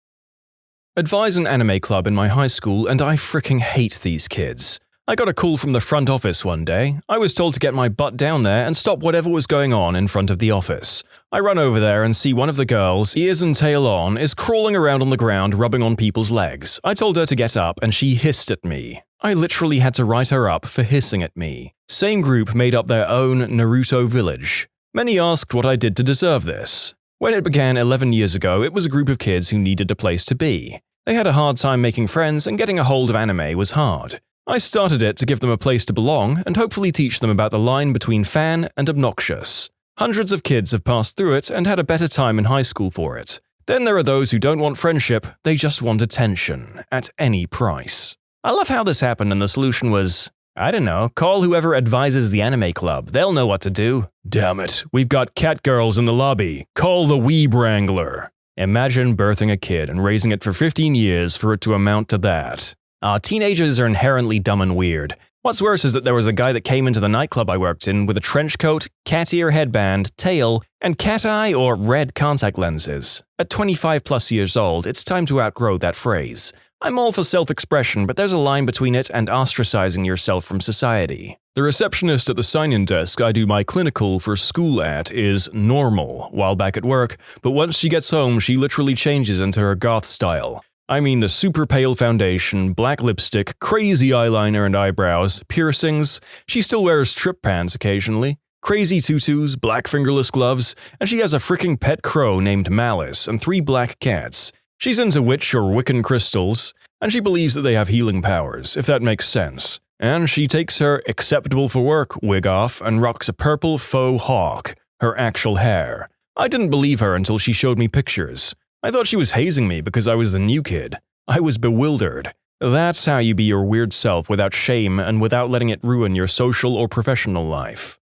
Advise an anime club in my high school, and I fricking hate these kids. I got a call from the front office one day. I was told to get my butt down there and stop whatever was going on in front of the office. I run over there and see one of the girls, ears and tail on, is crawling around on the ground rubbing on people's legs. I told her to get up and she hissed at me. I literally had to write her up for hissing at me. Same group made up their own Naruto village. Many asked what I did to deserve this. When it began 11 years ago, it was a group of kids who needed a place to be. They had a hard time making friends and getting a hold of anime was hard. I started it to give them a place to belong and hopefully teach them about the line between fan and obnoxious. Hundreds of kids have passed through it and had a better time in high school for it. Then there are those who don't want friendship, they just want attention, at any price. I love how this happened and the solution was, I don't know, call whoever advises the anime club, they'll know what to do. Damn it, we've got cat girls in the lobby, call the weeb wrangler. Imagine birthing a kid and raising it for 15 years for it to amount to that. Teenagers are inherently dumb and weird. What's worse is that there was a guy that came into the nightclub I worked in with a trench coat, cat ear headband, tail, and cat eye or red contact lenses. At 25 plus years old, it's time to outgrow that phrase. I'm all for self-expression, but there's a line between it and ostracizing yourself from society. The receptionist at the sign-in desk I do my clinical for school at is normal while back at work, but once she gets home, she literally changes into her goth style. I mean the super pale foundation, black lipstick, crazy eyeliner and eyebrows, piercings, she still wears trip pants occasionally, crazy tutus, black fingerless gloves, and she has a freaking pet crow named Malice and 3 black cats. She's into witch or Wiccan crystals, and she believes that they have healing powers, if that makes sense. And she takes her acceptable for work wig off and rocks a purple faux hawk, her actual hair. I didn't believe her until she showed me pictures. I thought she was hazing me because I was the new kid. I was bewildered. That's how you be your weird self without shame and without letting it ruin your social or professional life.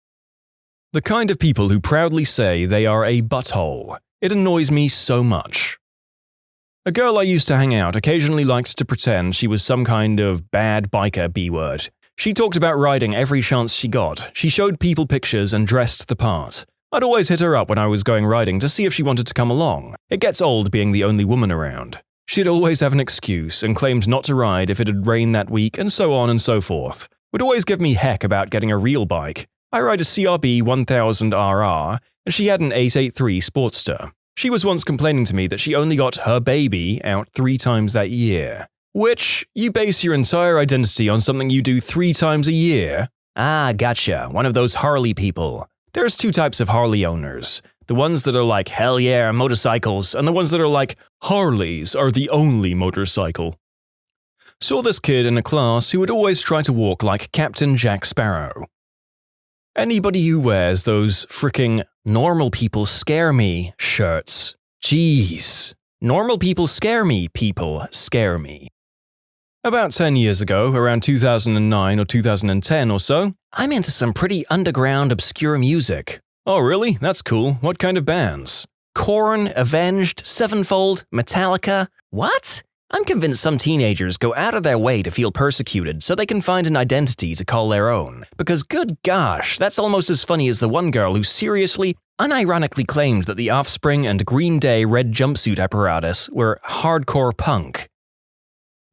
The kind of people who proudly say they are a butthole. It annoys me so much. A girl I used to hang out occasionally liked to pretend she was some kind of bad biker B-word. She talked about riding every chance she got. She showed people pictures and dressed the part. I'd always hit her up when I was going riding to see if she wanted to come along. It gets old being the only woman around. She'd always have an excuse and claimed not to ride if it had rained that week and so on and so forth. Would always give me heck about getting a real bike. I ride a CRB 1000RR and she had an 883 Sportster. She was once complaining to me that she only got her baby out 3 times that year. Which, you base your entire identity on something you do 3 times a year? Ah, gotcha, one of those Harley people. There's 2 types of Harley owners. The ones that are like, hell yeah, motorcycles, and the ones that are like, Harleys are the only motorcycle. saw this kid in a class who would always try to walk like Captain Jack Sparrow. Anybody who wears those fricking "normal people scare me" shirts. Jeez. Normal people scare me, people scare me. About 10 years ago, around 2009 or 2010 or so, I'm into some pretty underground obscure music. Oh really? That's cool. What kind of bands? Korn, Avenged, Sevenfold, Metallica. What? I'm convinced some teenagers go out of their way to feel persecuted so they can find an identity to call their own. Because good gosh, that's almost as funny as the one girl who seriously, unironically claimed that the Offspring and Green Day red jumpsuit apparatus were hardcore punk.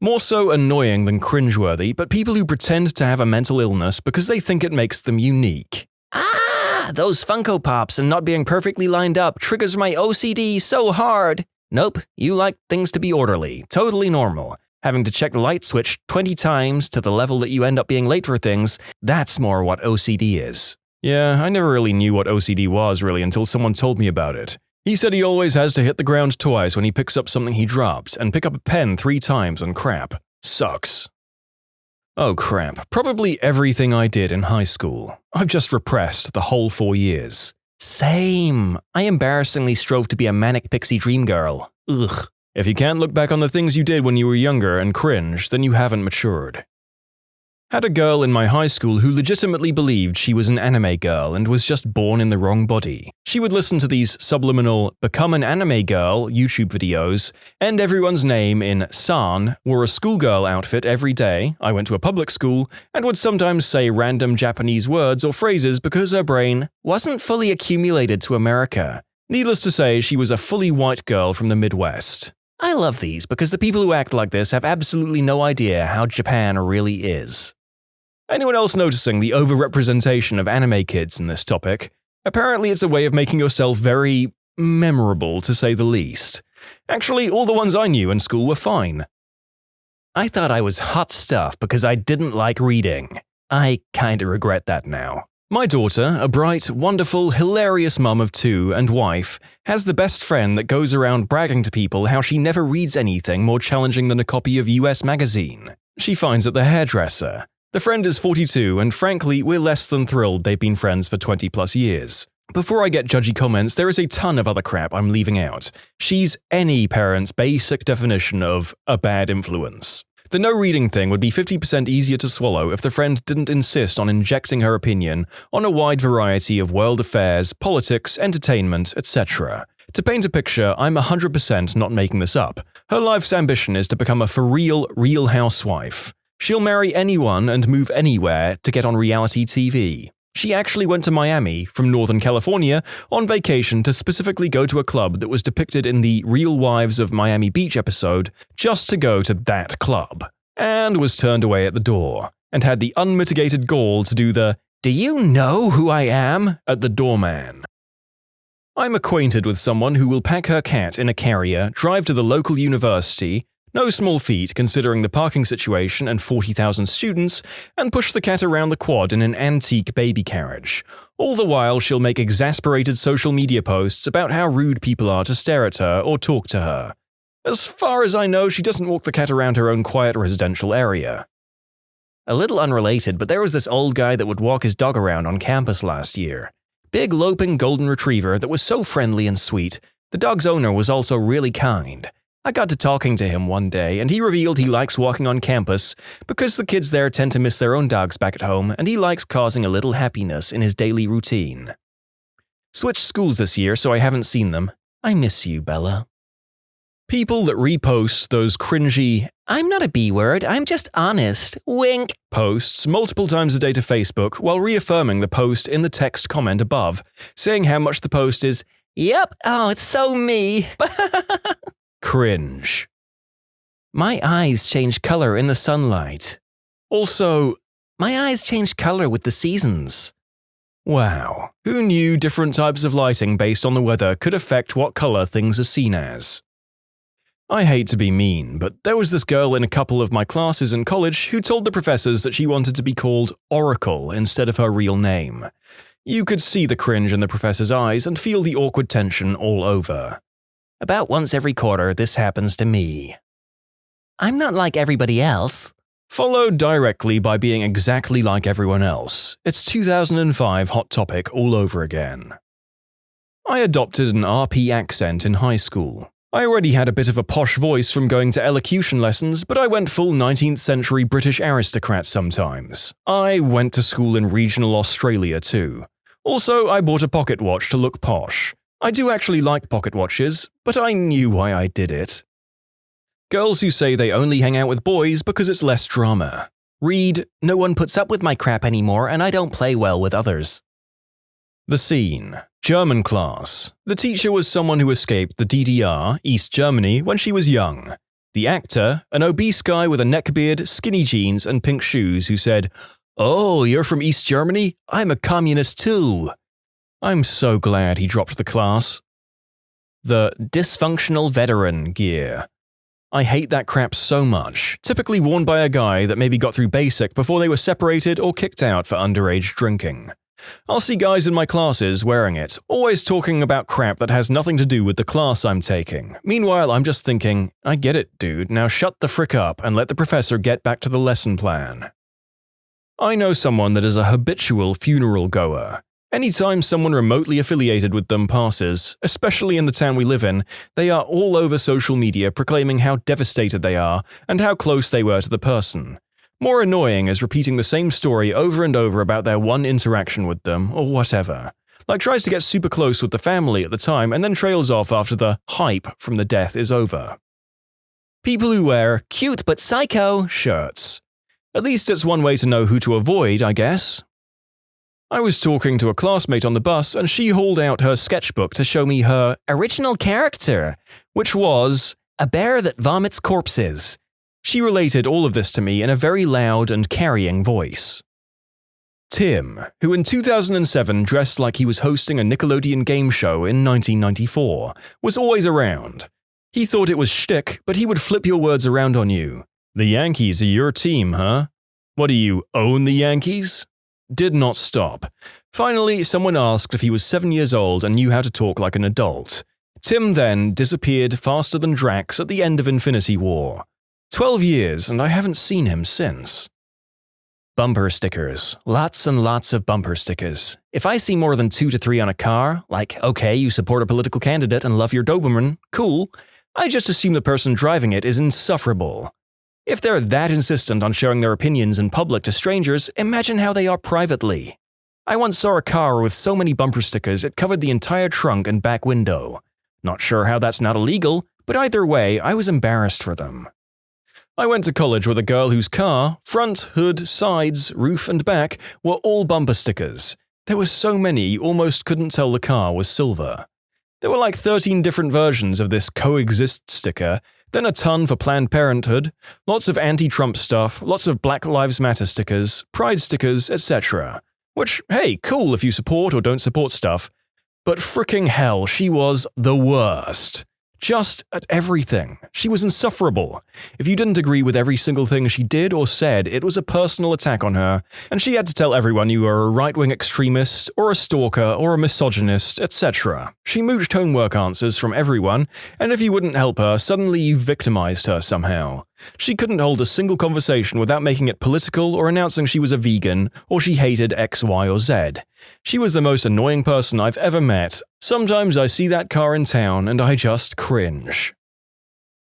More so annoying than cringeworthy, but people who pretend to have a mental illness because they think it makes them unique. Those Funko Pops and not being perfectly lined up triggers my OCD so hard. Nope, you like things to be orderly, totally normal. Having to check the light switch 20 times to the level that you end up being late for things, that's more what OCD is. Yeah, I never really knew what OCD was really until someone told me about it. He said he always has to hit the ground twice when he picks up something he drops and pick up a pen 3 times on crap. Sucks. Oh crap, probably everything I did in high school. I've just repressed the whole 4 years. Same. I embarrassingly strove to be a manic pixie dream girl. Ugh. If you can't look back on the things you did when you were younger and cringe, then you haven't matured. Had a girl in my high school who legitimately believed she was an anime girl and was just born in the wrong body. She would listen to these subliminal "become an anime girl" YouTube videos, and everyone's name in san, wore a schoolgirl outfit every day, I went to a public school, and would sometimes say random Japanese words or phrases because her brain wasn't fully accumulated to America. Needless to say, she was a fully white girl from the Midwest. I love these because the people who act like this have absolutely no idea how Japan really is. Anyone else noticing the overrepresentation of anime kids in this topic? Apparently it's a way of making yourself very memorable, to say the least. Actually, all the ones I knew in school were fine. I thought I was hot stuff because I didn't like reading. I kinda regret that now. My daughter, a bright, wonderful, hilarious mum of 2 and wife, has the best friend that goes around bragging to people how she never reads anything more challenging than a copy of US Magazine. She finds at the hairdresser. The friend is 42, and frankly, we're less than thrilled they've been friends for 20 plus years. Before I get judgy comments, there is a ton of other crap I'm leaving out. She's any parent's basic definition of a bad influence. The no reading thing would be 50% easier to swallow if the friend didn't insist on injecting her opinion on a wide variety of world affairs, politics, entertainment, etc. To paint a picture, I'm 100% not making this up. Her life's ambition is to become a for real housewife. She'll marry anyone and move anywhere to get on reality TV. She actually went to Miami from Northern California on vacation to specifically go to a club that was depicted in the Real Wives of Miami Beach episode just to go to that club, and was turned away at the door, and had the unmitigated gall to do the "Do you know who I am?" at the doorman. I'm acquainted with someone who will pack her cat in a carrier, drive to the local university, no small feat considering the parking situation and 40,000 students, and push the cat around the quad in an antique baby carriage. All the while she'll make exasperated social media posts about how rude people are to stare at her or talk to her. As far as I know, she doesn't walk the cat around her own quiet residential area. A little unrelated, but there was this old guy that would walk his dog around on campus last year. Big loping golden retriever that was so friendly and sweet. The dog's owner was also really kind. I got to talking to him one day, and he revealed he likes walking on campus because the kids there tend to miss their own dogs back at home, and he likes causing a little happiness in his daily routine. Switched schools this year, so I haven't seen them. I miss you, Bella. People that repost those cringy, "I'm not a B-word, I'm just honest, wink," posts multiple times a day to Facebook while reaffirming the post in the text comment above, saying how much the post is, "Yep, oh, it's so me." Cringe. My eyes change color in the sunlight. Also, my eyes change color with the seasons. Wow, who knew different types of lighting based on the weather could affect what color things are seen as? I hate to be mean, but there was this girl in a couple of my classes in college who told the professors that she wanted to be called Oracle instead of her real name. You could see the cringe in the professor's eyes and feel the awkward tension all over. About once every quarter, this happens to me. I'm not like everybody else. Followed directly by being exactly like everyone else. It's 2005 Hot Topic all over again. I adopted an RP accent in high school. I already had a bit of a posh voice from going to elocution lessons, but I went full 19th century British aristocrat sometimes. I went to school in regional Australia too. Also, I bought a pocket watch to look posh. I do actually like pocket watches, but I knew why I did it. Girls who say they only hang out with boys because it's less drama. Read, no one puts up with my crap anymore and I don't play well with others. The scene. German class. The teacher was someone who escaped the DDR, East Germany, when she was young. The actor, an obese guy with a neckbeard, skinny jeans, and pink shoes who said, "Oh, you're from East Germany? I'm a communist too." I'm so glad he dropped the class. The dysfunctional veteran gear. I hate that crap so much, typically worn by a guy that maybe got through basic before they were separated or kicked out for underage drinking. I'll see guys in my classes wearing it, always talking about crap that has nothing to do with the class I'm taking. Meanwhile, I'm just thinking, I get it, dude, now shut the frick up and let the professor get back to the lesson plan. I know someone that is a habitual funeral goer. Anytime someone remotely affiliated with them passes, especially in the town we live in, they are all over social media proclaiming how devastated they are and how close they were to the person. More annoying is repeating the same story over and over about their one interaction with them, or whatever. Like tries to get super close with the family at the time and then trails off after the hype from the death is over. People who wear cute but psycho shirts. At least it's one way to know who to avoid, I guess. I was talking to a classmate on the bus and she hauled out her sketchbook to show me her original character, which was a bear that vomits corpses. She related all of this to me in a very loud and carrying voice. Tim, who in 2007 dressed like he was hosting a Nickelodeon game show in 1994, was always around. He thought it was shtick, but he would flip your words around on you. The Yankees are your team, huh? What do you, own the Yankees? Did not stop. Finally, someone asked if he was 7 years old and knew how to talk like an adult. Tim then disappeared faster than Drax at the end of Infinity War. 12 years, and I haven't seen him since. Bumper stickers. Lots and lots of bumper stickers. If I see more than 2 to 3 on a car, like, okay, you support a political candidate and love your Doberman, cool, I just assume the person driving it is insufferable. If they're that insistent on sharing their opinions in public to strangers, imagine how they are privately. I once saw a car with so many bumper stickers it covered the entire trunk and back window. Not sure how that's not illegal, but either way, I was embarrassed for them. I went to college with a girl whose car, front, hood, sides, roof and back were all bumper stickers. There were so many you almost couldn't tell the car was silver. There were like 13 different versions of this coexist sticker, then a ton for Planned Parenthood, lots of anti-Trump stuff, lots of Black Lives Matter stickers, Pride stickers, etc. Which, hey, cool if you support or don't support stuff. But fricking hell, she was the worst. Just at everything. She was insufferable. If you didn't agree with every single thing she did or said, it was a personal attack on her, and she had to tell everyone you were a right-wing extremist, or a stalker, or a misogynist, etc. She mooched homework answers from everyone, and if you wouldn't help her, suddenly you victimized her somehow. She couldn't hold a single conversation without making it political or announcing she was a vegan, or she hated X, Y, or Z. She was the most annoying person I've ever met. Sometimes I see that car in town and I just cringe.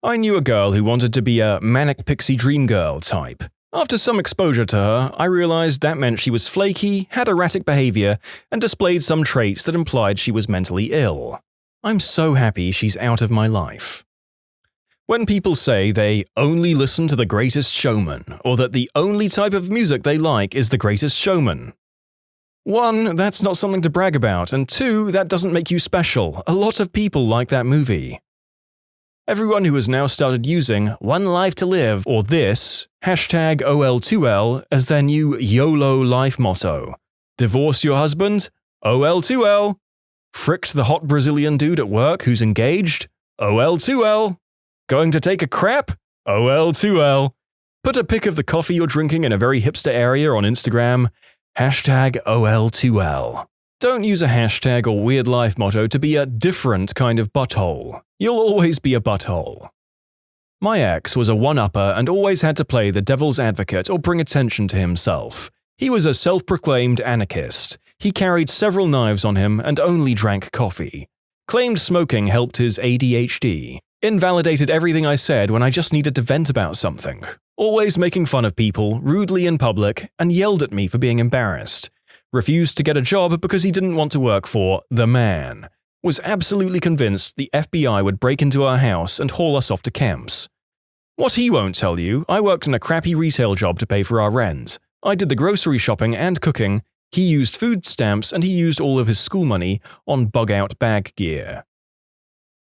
I knew a girl who wanted to be a manic pixie dream girl type. After some exposure to her, I realized that meant she was flaky, had erratic behavior, and displayed some traits that implied she was mentally ill. I'm so happy she's out of my life. When people say they only listen to The Greatest Showman, or that the only type of music they like is The Greatest Showman. 1, that's not something to brag about, and 2, that doesn't make you special. A lot of people like that movie. Everyone who has now started using One Life to Live or this, hashtag OL2L, as their new YOLO life motto. Divorce your husband? OL2L. Fricked the hot Brazilian dude at work who's engaged? OL2L. Going to take a crap? OL2L. Put a pic of the coffee you're drinking in a very hipster area on Instagram? Hashtag OL2L. Don't use a hashtag or weird life motto to be a different kind of butthole. You'll always be a butthole. My ex was a one-upper and always had to play the devil's advocate or bring attention to himself. He was a self-proclaimed anarchist. He carried several knives on him and only drank coffee. Claimed smoking helped his ADHD. Invalidated everything I said when I just needed to vent about something. Always making fun of people, rudely in public, and yelled at me for being embarrassed. Refused to get a job because he didn't want to work for the man. Was absolutely convinced the FBI would break into our house and haul us off to camps. What he won't tell you, I worked in a crappy retail job to pay for our rent. I did the grocery shopping and cooking. He used food stamps and he used all of his school money on bug-out bag gear.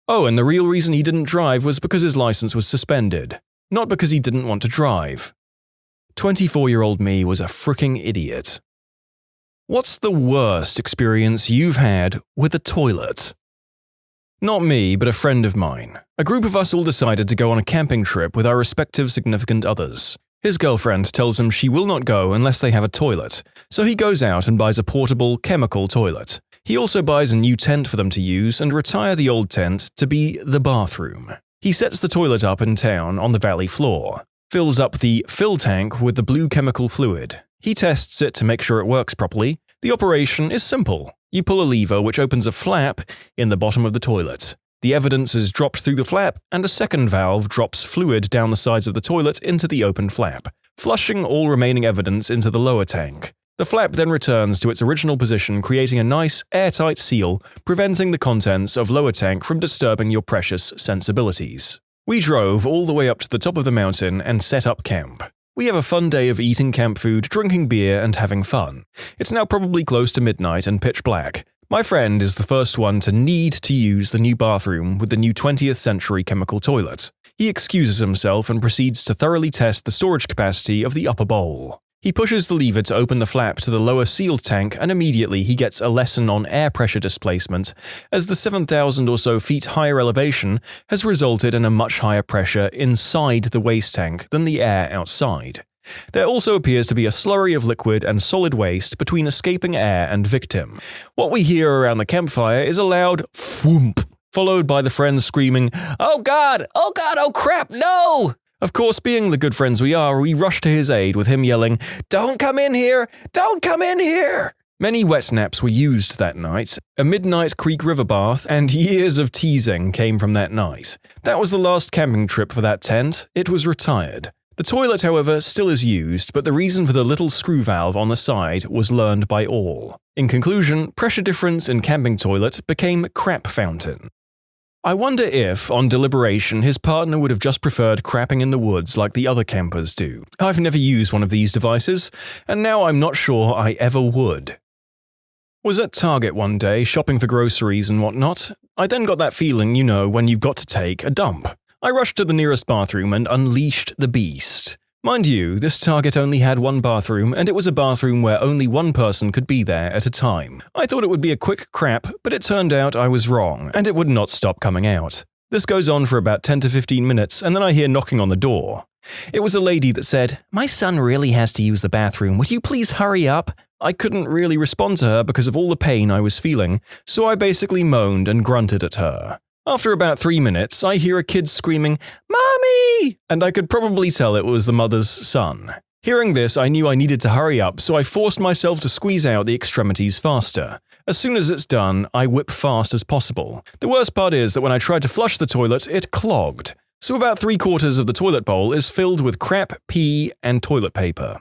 Oh, and the real reason he didn't drive was because his license was suspended, not because he didn't want to drive. 24-year-old me was a fricking idiot. What's the worst experience you've had with a toilet? Not me, but a friend of mine. A group of us all decided to go on a camping trip with our respective significant others. His girlfriend tells him she will not go unless they have a toilet, so he goes out and buys a portable, chemical toilet. He also buys a new tent for them to use and retire the old tent to be the bathroom. He sets the toilet up in town on the valley floor, fills up the fill tank with the blue chemical fluid. He tests it to make sure it works properly. The operation is simple. You pull a lever which opens a flap in the bottom of the toilet. The evidence is dropped through the flap, and a second valve drops fluid down the sides of the toilet into the open flap, flushing all remaining evidence into the lower tank. The flap then returns to its original position, creating a nice, airtight seal, preventing the contents of lower tank from disturbing your precious sensibilities. We drove all the way up to the top of the mountain and set up camp. We have a fun day of eating camp food, drinking beer, and having fun. It's now probably close to midnight and pitch black. My friend is the first one to need to use the new bathroom with the new 20th century chemical toilet. He excuses himself and proceeds to thoroughly test the storage capacity of the upper bowl. He pushes the lever to open the flap to the lower sealed tank, and immediately he gets a lesson on air pressure displacement, as the 7,000 or so feet higher elevation has resulted in a much higher pressure inside the waste tank than the air outside. There also appears to be a slurry of liquid and solid waste between escaping air and victim. What we hear around the campfire is a loud thwomp, followed by the friends screaming, "Oh God! Oh God! Oh crap! No!" Of course, being the good friends we are, we rush to his aid with him yelling, "Don't come in here! Don't come in here!" Many wet naps were used that night. A midnight creek river bath and years of teasing came from that night. That was the last camping trip for that tent. It was retired. The toilet, however, still is used, but the reason for the little screw valve on the side was learned by all. In conclusion, pressure difference in camping toilet became crap fountain. I wonder if, on deliberation, his partner would have just preferred crapping in the woods like the other campers do. I've never used one of these devices, and now I'm not sure I ever would. Was at Target one day shopping for groceries and whatnot. I then got that feeling, you know, when you've got to take a dump. I rushed to the nearest bathroom and unleashed the beast. Mind you, this Target only had one bathroom, and it was a bathroom where only one person could be there at a time. I thought it would be a quick crap, but it turned out I was wrong, and it would not stop coming out. This goes on for about 10 to 15 minutes, and then I hear knocking on the door. It was a lady that said, "My son really has to use the bathroom. Would you please hurry up?" I couldn't really respond to her because of all the pain I was feeling, so I basically moaned and grunted at her. After about 3 minutes, I hear a kid screaming, "Mommy!" and I could probably tell it was the mother's son. Hearing this, I knew I needed to hurry up, so I forced myself to squeeze out the extremities faster. As soon as it's done, I whip fast as possible. The worst part is that when I tried to flush the toilet, it clogged. So about 3/4 of the toilet bowl is filled with crap, pee, and toilet paper.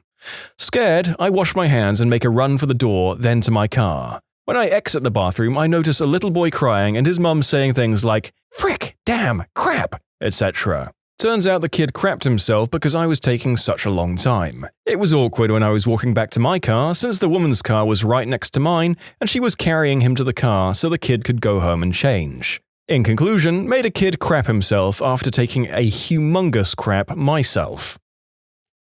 Scared, I wash my hands and make a run for the door, then to my car. When I exit the bathroom, I notice a little boy crying and his mum saying things like, "Frick, damn, crap," etc. Turns out the kid crapped himself because I was taking such a long time. It was awkward when I was walking back to my car, since the woman's car was right next to mine and she was carrying him to the car so the kid could go home and change. In conclusion, made a kid crap himself after taking a humongous crap myself.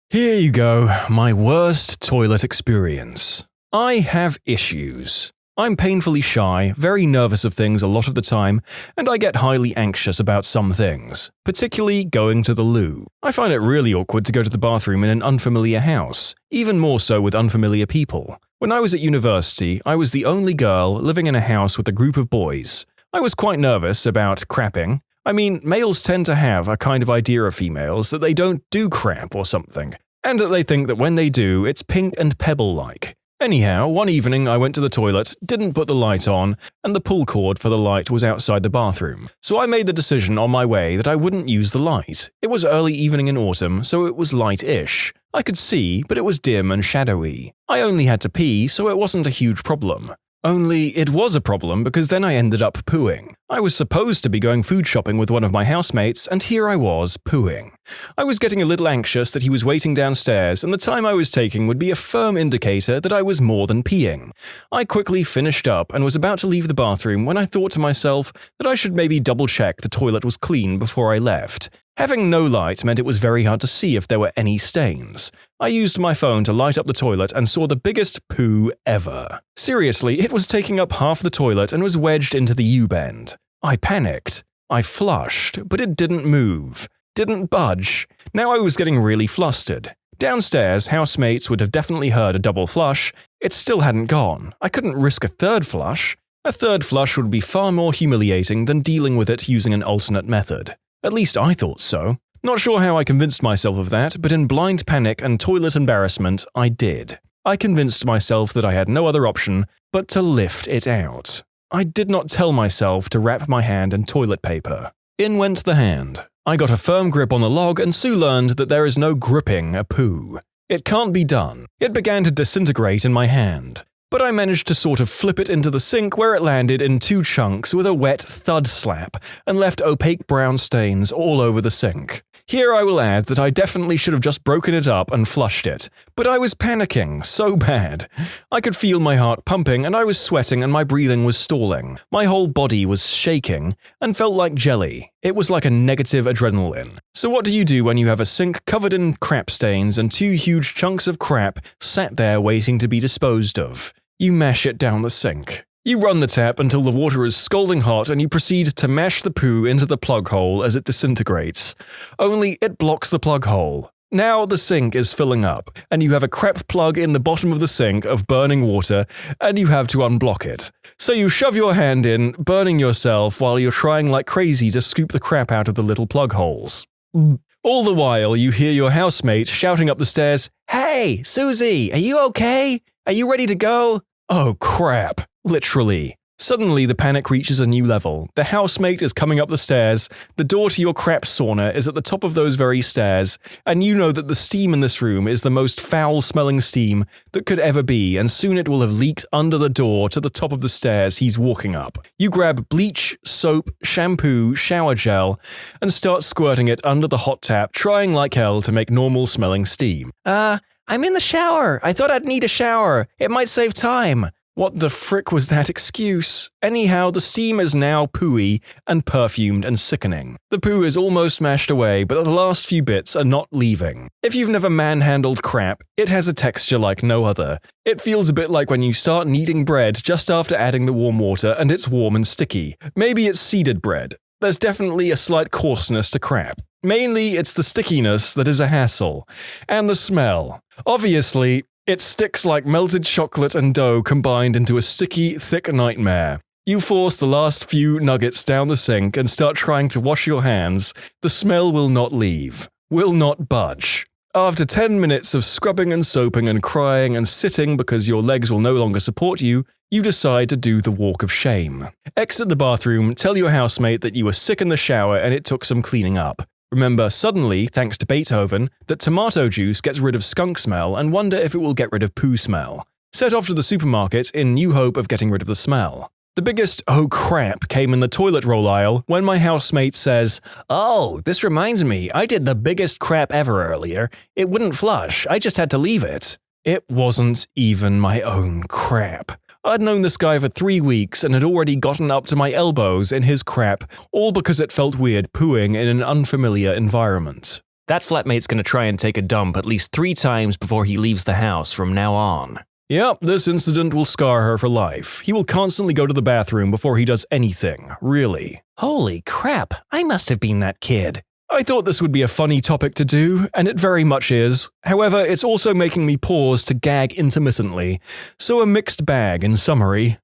Here you go, my worst toilet experience. I have issues. I'm painfully shy, very nervous of things a lot of the time, and I get highly anxious about some things, particularly going to the loo. I find it really awkward to go to the bathroom in an unfamiliar house, even more so with unfamiliar people. When I was at university, I was the only girl living in a house with a group of boys. I was quite nervous about crapping. I mean, males tend to have a kind of idea of females that they don't do crap or something, and that they think that when they do, it's pink and pebble-like. Anyhow, one evening I went to the toilet, didn't put the light on, and the pull cord for the light was outside the bathroom. So I made the decision on my way that I wouldn't use the light. It was early evening in autumn, so it was light-ish. I could see, but it was dim and shadowy. I only had to pee, so it wasn't a huge problem. Only it was a problem because then I ended up pooing. I was supposed to be going food shopping with one of my housemates, and here I was pooing. I was getting a little anxious that he was waiting downstairs, and the time I was taking would be a firm indicator that I was more than peeing. I quickly finished up and was about to leave the bathroom when I thought to myself that I should maybe double-check the toilet was clean before I left. Having no light meant it was very hard to see if there were any stains. I used my phone to light up the toilet and saw the biggest poo ever. Seriously, it was taking up half the toilet and was wedged into the U-bend. I panicked. I flushed, but it didn't move. Didn't budge. Now I was getting really flustered. Downstairs, housemates would have definitely heard a double flush. It still hadn't gone. I couldn't risk a third flush. A third flush would be far more humiliating than dealing with it using an alternate method. At least I thought so. Not sure how I convinced myself of that, but in blind panic and toilet embarrassment, I did. I convinced myself that I had no other option but to lift it out. I did not tell myself to wrap my hand in toilet paper. In went the hand. I got a firm grip on the log, and Sue learned that there is no gripping a poo. It can't be done. It began to disintegrate in my hand. But I managed to sort of flip it into the sink where it landed in 2 chunks with a wet thud slap and left opaque brown stains all over the sink. Here I will add that I definitely should have just broken it up and flushed it, but I was panicking so bad. I could feel my heart pumping and I was sweating and my breathing was stalling. My whole body was shaking and felt like jelly. It was like a negative adrenaline. So what do you do when you have a sink covered in crap stains and 2 huge chunks of crap sat there waiting to be disposed of? You mash it down the sink. You run the tap until the water is scalding hot and you proceed to mash the poo into the plug hole as it disintegrates. Only it blocks the plug hole. Now the sink is filling up, and you have a crap plug in the bottom of the sink of burning water, and you have to unblock it. So you shove your hand in, burning yourself while you're trying like crazy to scoop the crap out of the little plug holes. All the while, you hear your housemate shouting up the stairs, "Hey, Susie, are you okay? Are you ready to go?" Oh crap, literally. Suddenly the panic reaches a new level. The housemate is coming up the stairs, the door to your crap sauna is at the top of those very stairs, and you know that the steam in this room is the most foul-smelling steam that could ever be, and soon it will have leaked under the door to the top of the stairs he's walking up. You grab bleach, soap, shampoo, shower gel, and start squirting it under the hot tap, trying like hell to make normal-smelling steam. I'm in the shower. I thought I'd need a shower. It might save time. What the frick was that excuse? Anyhow, the steam is now pooey and perfumed and sickening. The poo is almost mashed away, but the last few bits are not leaving. If you've never manhandled crap, it has a texture like no other. It feels a bit like when you start kneading bread just after adding the warm water and it's warm and sticky. Maybe it's seeded bread. There's definitely a slight coarseness to crap. Mainly, it's the stickiness that is a hassle. And the smell. Obviously, it sticks like melted chocolate and dough combined into a sticky, thick nightmare. You force the last few nuggets down the sink and start trying to wash your hands. The smell will not leave. Will not budge. After 10 minutes of scrubbing and soaping and crying and sitting because your legs will no longer support you, you decide to do the walk of shame. Exit the bathroom, tell your housemate that you were sick in the shower and it took some cleaning up. Remember suddenly, thanks to Beethoven, that tomato juice gets rid of skunk smell and wonder if it will get rid of poo smell. Set off to the supermarket in new hope of getting rid of the smell. The biggest "oh crap" came in the toilet roll aisle when my housemate says, "Oh, this reminds me, I did the biggest crap ever earlier. It wouldn't flush, I just had to leave it." It wasn't even my own crap. I'd known this guy for 3 weeks and had already gotten up to my elbows in his crap, all because it felt weird pooing in an unfamiliar environment. That flatmate's gonna try and take a dump at least 3 times before he leaves the house from now on. Yep, this incident will scar her for life. He will constantly go to the bathroom before he does anything, really. Holy crap, I must have been that kid. I thought this would be a funny topic to do, and it very much is. However, it's also making me pause to gag intermittently, so a mixed bag in summary.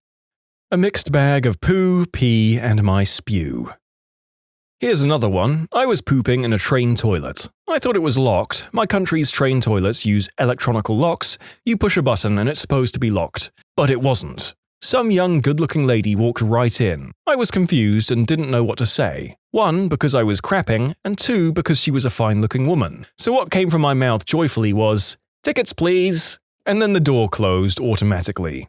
A mixed bag of poo, pee, and my spew. Here's another one. I was pooping in a train toilet. I thought it was locked. My country's train toilets use electronical locks. You push a button and it's supposed to be locked. But it wasn't. Some young good-looking lady walked right in. I was confused and didn't know what to say. 1, because I was crapping, and 2, because she was a fine-looking woman. So what came from my mouth joyfully was, "Tickets, please!" And then the door closed automatically.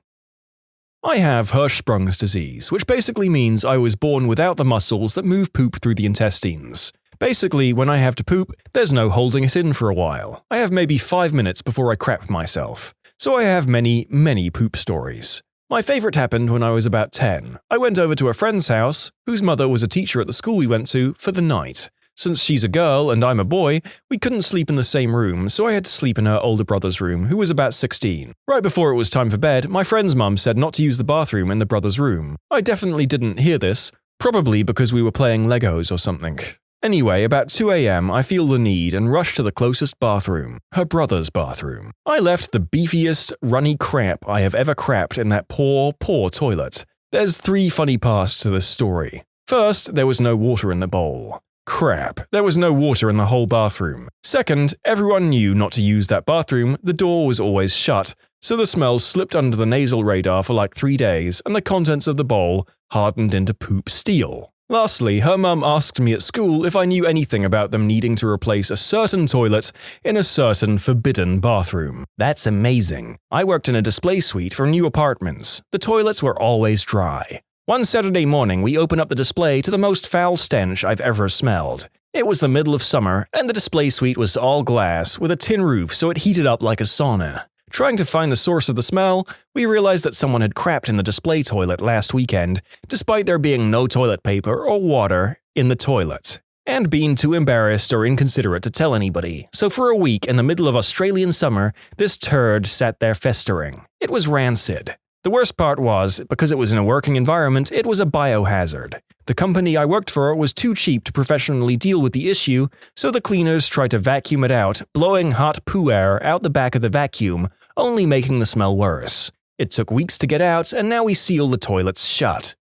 I have Hirschsprung's disease, which basically means I was born without the muscles that move poop through the intestines. Basically, when I have to poop, there's no holding it in for a while. I have maybe 5 minutes before I crap myself. So I have many, many poop stories. My favorite happened when I was about 10. I went over to a friend's house, whose mother was a teacher at the school we went to, for the night. Since she's a girl and I'm a boy, we couldn't sleep in the same room, so I had to sleep in her older brother's room, who was about 16. Right before it was time for bed, my friend's mum said not to use the bathroom in the brother's room. I definitely didn't hear this, probably because we were playing Legos or something. Anyway, about 2 a.m. I feel the need and rush to the closest bathroom, her brother's bathroom. I left the beefiest, runny crap I have ever crapped in that poor, poor toilet. There's 3 funny parts to this story. First, there was no water in the bowl. Crap, there was no water in the whole bathroom. Second, everyone knew not to use that bathroom, the door was always shut, so the smell slipped under the nasal radar for like 3 days, and the contents of the bowl hardened into poop steel. Lastly, her mum asked me at school if I knew anything about them needing to replace a certain toilet in a certain forbidden bathroom. That's amazing. I worked in a display suite for new apartments. The toilets were always dry. One Saturday morning, we opened up the display to the most foul stench I've ever smelled. It was the middle of summer, and the display suite was all glass, with a tin roof so it heated up like a sauna. Trying to find the source of the smell, we realized that someone had crapped in the display toilet last weekend, despite there being no toilet paper or water in the toilet, and being too embarrassed or inconsiderate to tell anybody. So for a week in the middle of Australian summer, this turd sat there festering. It was rancid. The worst part was, because it was in a working environment, it was a biohazard. The company I worked for was too cheap to professionally deal with the issue, so the cleaners tried to vacuum it out, blowing hot poo air out the back of the vacuum, only making the smell worse. It took weeks to get out, and now we seal the toilets shut.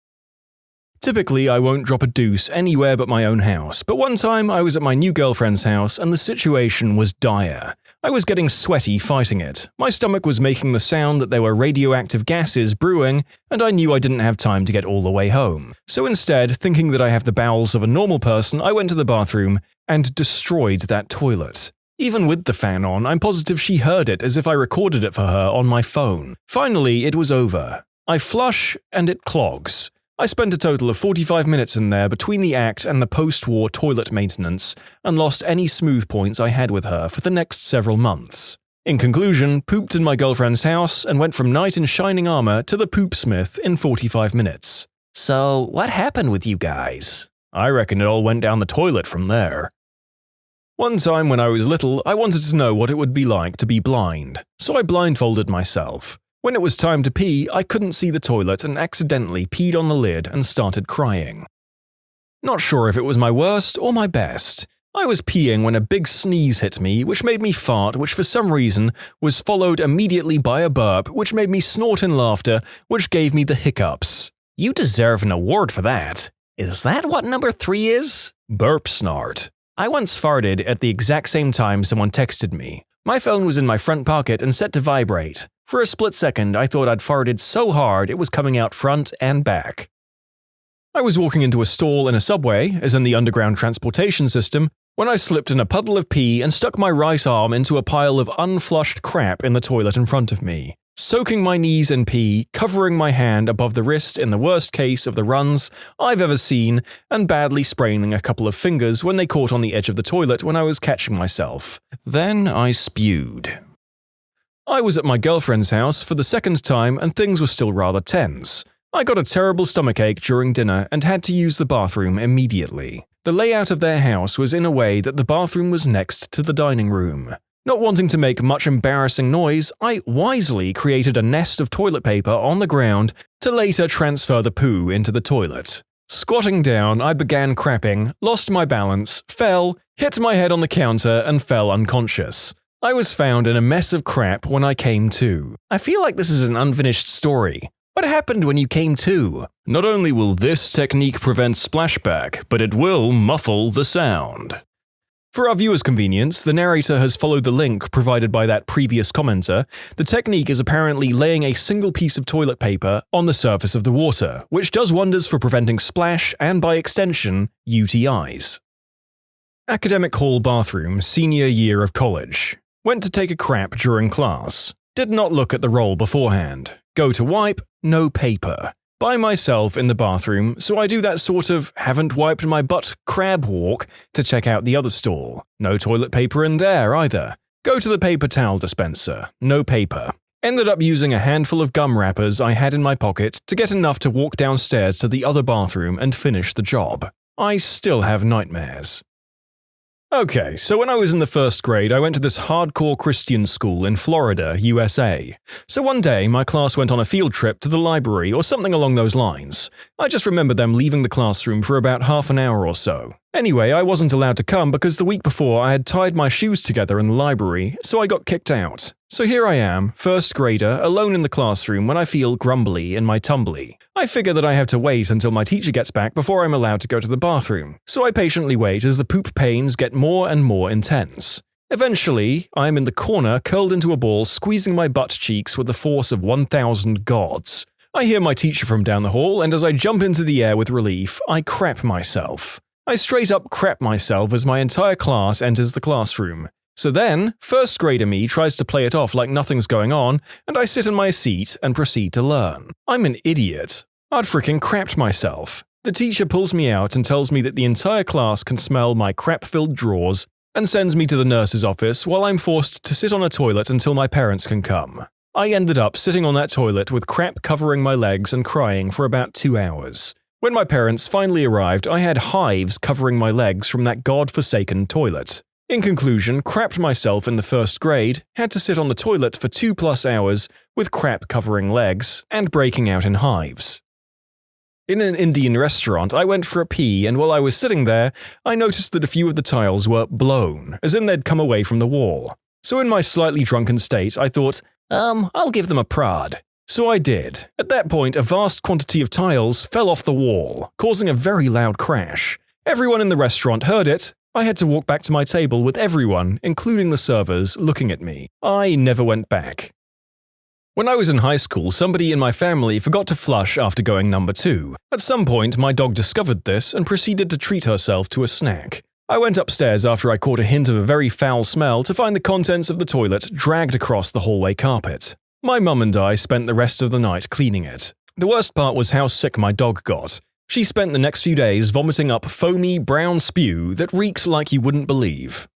Typically, I won't drop a deuce anywhere but my own house, but one time I was at my new girlfriend's house and the situation was dire. I was getting sweaty fighting it. My stomach was making the sound that there were radioactive gases brewing, and I knew I didn't have time to get all the way home. So instead, thinking that I have the bowels of a normal person, I went to the bathroom and destroyed that toilet. Even with the fan on, I'm positive she heard it as if I recorded it for her on my phone. Finally, it was over. I flush and it clogs. I spent a total of 45 minutes in there between the act and the post-war toilet maintenance, and lost any smooth points I had with her for the next several months. In conclusion, pooped in my girlfriend's house and went from knight in shining armor to the poopsmith in 45 minutes. So, what happened with you guys? I reckon it all went down the toilet from there. One time when I was little, I wanted to know what it would be like to be blind, so I blindfolded myself. When it was time to pee, I couldn't see the toilet and accidentally peed on the lid and started crying. Not sure if it was my worst or my best. I was peeing when a big sneeze hit me, which made me fart, which for some reason was followed immediately by a burp, which made me snort in laughter, which gave me the hiccups. You deserve an award for that. Is that what number 3 is? Burp snort. I once farted at the exact same time someone texted me. My phone was in my front pocket and set to vibrate. For a split second, I thought I'd farted so hard it was coming out front and back. I was walking into a stall in a subway, as in the underground transportation system, when I slipped in a puddle of pee and stuck my right arm into a pile of unflushed crap in the toilet in front of me, soaking my knees in pee, covering my hand above the wrist in the worst case of the runs I've ever seen, and badly spraining a couple of fingers when they caught on the edge of the toilet when I was catching myself. Then I spewed. I was at my girlfriend's house for the second time and things were still rather tense. I got a terrible stomachache during dinner and had to use the bathroom immediately. The layout of their house was in a way that the bathroom was next to the dining room. Not wanting to make much embarrassing noise, I wisely created a nest of toilet paper on the ground to later transfer the poo into the toilet. Squatting down, I began crapping, lost my balance, fell, hit my head on the counter, and fell unconscious. I was found in a mess of crap when I came to. I feel like this is an unfinished story. What happened when you came to? Not only will this technique prevent splashback, but it will muffle the sound. For our viewers' convenience, the narrator has followed the link provided by that previous commenter. The technique is apparently laying a single piece of toilet paper on the surface of the water, which does wonders for preventing splash and, by extension, UTIs. Academic hall bathroom, senior year of college. Went to take a crap during class. Did not look at the roll beforehand. Go to wipe, no paper. By myself in the bathroom, so I do that sort of haven't wiped my butt crab walk to check out the other stall. No toilet paper in there either. Go to the paper towel dispenser. No paper. Ended up using a handful of gum wrappers I had in my pocket to get enough to walk downstairs to the other bathroom and finish the job. I still have nightmares. Okay, so when I was in the first grade, I went to this hardcore Christian school in Florida, USA. So one day, my class went on a field trip to the library or something along those lines. I just remember them leaving the classroom for about half an hour or so. Anyway, I wasn't allowed to come because the week before I had tied my shoes together in the library, so I got kicked out. So here I am, first grader, alone in the classroom when I feel grumbly in my tumbly. I figure that I have to wait until my teacher gets back before I'm allowed to go to the bathroom, so I patiently wait as the poop pains get more and more intense. Eventually, I'm in the corner curled into a ball squeezing my butt cheeks with the force of 1,000 gods. I hear my teacher from down the hall, and as I jump into the air with relief, I crap myself. I straight up crap myself as my entire class enters the classroom. So then, first grader me tries to play it off like nothing's going on, and I sit in my seat and proceed to learn. I'm an idiot. I'd freaking crapped myself. The teacher pulls me out and tells me that the entire class can smell my crap-filled drawers and sends me to the nurse's office while I'm forced to sit on a toilet until my parents can come. I ended up sitting on that toilet with crap covering my legs and crying for about 2 hours. When my parents finally arrived, I had hives covering my legs from that god-forsaken toilet. In conclusion, crapped myself in the first grade, had to sit on the toilet for 2+ hours with crap covering legs, and breaking out in hives. In an Indian restaurant, I went for a pee, and while I was sitting there, I noticed that a few of the tiles were blown, as in they'd come away from the wall. So in my slightly drunken state, I thought, I'll give them a prod. So I did. At that point, a vast quantity of tiles fell off the wall, causing a very loud crash. Everyone in the restaurant heard it. I had to walk back to my table with everyone, including the servers, looking at me. I never went back. When I was in high school, somebody in my family forgot to flush after going number 2. At some point, my dog discovered this and proceeded to treat herself to a snack. I went upstairs after I caught a hint of a very foul smell to find the contents of the toilet dragged across the hallway carpet. My mum and I spent the rest of the night cleaning it. The worst part was how sick my dog got. She spent the next few days vomiting up foamy, brown spew that reeked like you wouldn't believe.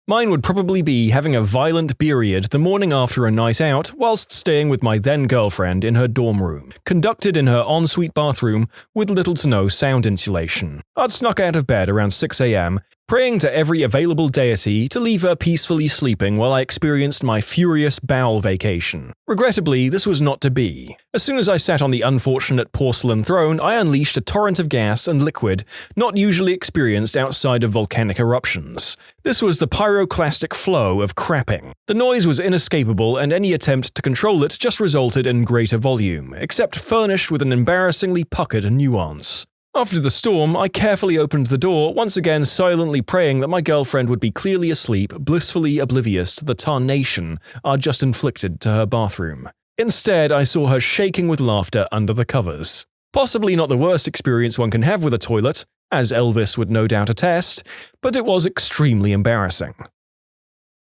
Mine would probably be having a violent period the morning after a night out whilst staying with my then-girlfriend in her dorm room, conducted in her ensuite bathroom with little to no sound insulation. I'd snuck out of bed around 6 a.m., praying to every available deity to leave her peacefully sleeping while I experienced my furious bowel vacation. Regrettably, this was not to be. As soon as I sat on the unfortunate porcelain throne, I unleashed a torrent of gas and liquid not usually experienced outside of volcanic eruptions. This was the pyroclastic flow of crapping. The noise was inescapable, and any attempt to control it just resulted in greater volume, except furnished with an embarrassingly puckered nuance. After the storm, I carefully opened the door, once again silently praying that my girlfriend would be clearly asleep, blissfully oblivious to the tarnation I'd just inflicted to her bathroom. Instead, I saw her shaking with laughter under the covers. Possibly not the worst experience one can have with a toilet, as Elvis would no doubt attest, but it was extremely embarrassing.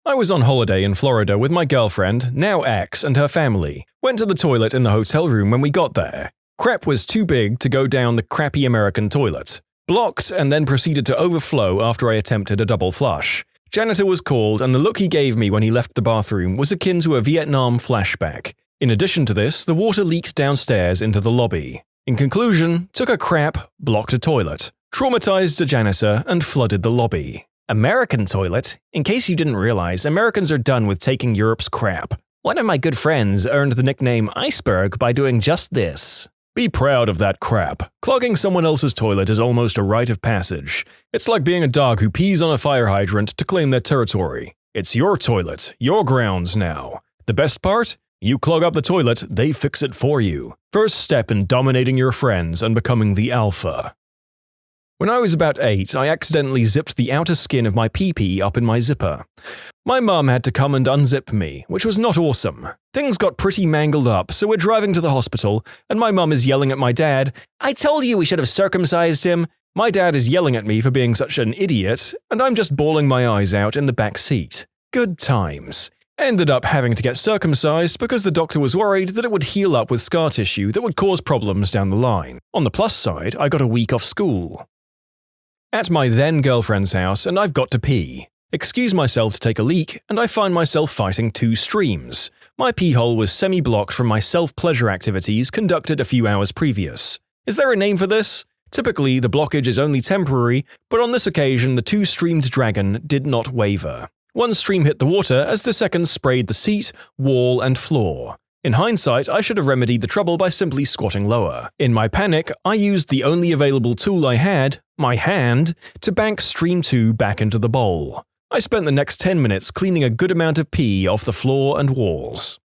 I was on holiday in Florida with my girlfriend, now ex, and her family. Went to the toilet in the hotel room when we got there. Crap was too big to go down the crappy American toilet. Blocked and then proceeded to overflow after I attempted a double flush. Janitor was called, and the look he gave me when he left the bathroom was akin to a Vietnam flashback. In addition to this, the water leaked downstairs into the lobby. In conclusion, took a crap, blocked a toilet, traumatized a janitor, and flooded the lobby. American toilet? In case you didn't realize, Americans are done with taking Europe's crap. One of my good friends earned the nickname Iceberg by doing just this. Be proud of that crap. Clogging someone else's toilet is almost a rite of passage. It's like being a dog who pees on a fire hydrant to claim their territory. It's your toilet, your grounds now. The best part? You clog up the toilet, they fix it for you. First step in dominating your friends and becoming the alpha. When I was about 8, I accidentally zipped the outer skin of my pee-pee up in my zipper. My mum had to come and unzip me, which was not awesome. Things got pretty mangled up, so we're driving to the hospital, and my mum is yelling at my dad, "I told you we should have circumcised him." My dad is yelling at me for being such an idiot, and I'm just bawling my eyes out in the back seat. Good times. Ended up having to get circumcised because the doctor was worried that it would heal up with scar tissue that would cause problems down the line. On the plus side, I got a week off school. At my then-girlfriend's house, and I've got to pee. Excuse myself to take a leak, and I find myself fighting 2 streams. My pee hole was semi-blocked from my self-pleasure activities conducted a few hours previous. Is there a name for this? Typically, the blockage is only temporary, but on this occasion the 2-streamed dragon did not waver. One stream hit the water as the second sprayed the seat, wall, and floor. In hindsight, I should have remedied the trouble by simply squatting lower. In my panic, I used the only available tool I had, my hand, to bank stream 2 back into the bowl. I spent the next 10 minutes cleaning a good amount of pee off the floor and walls.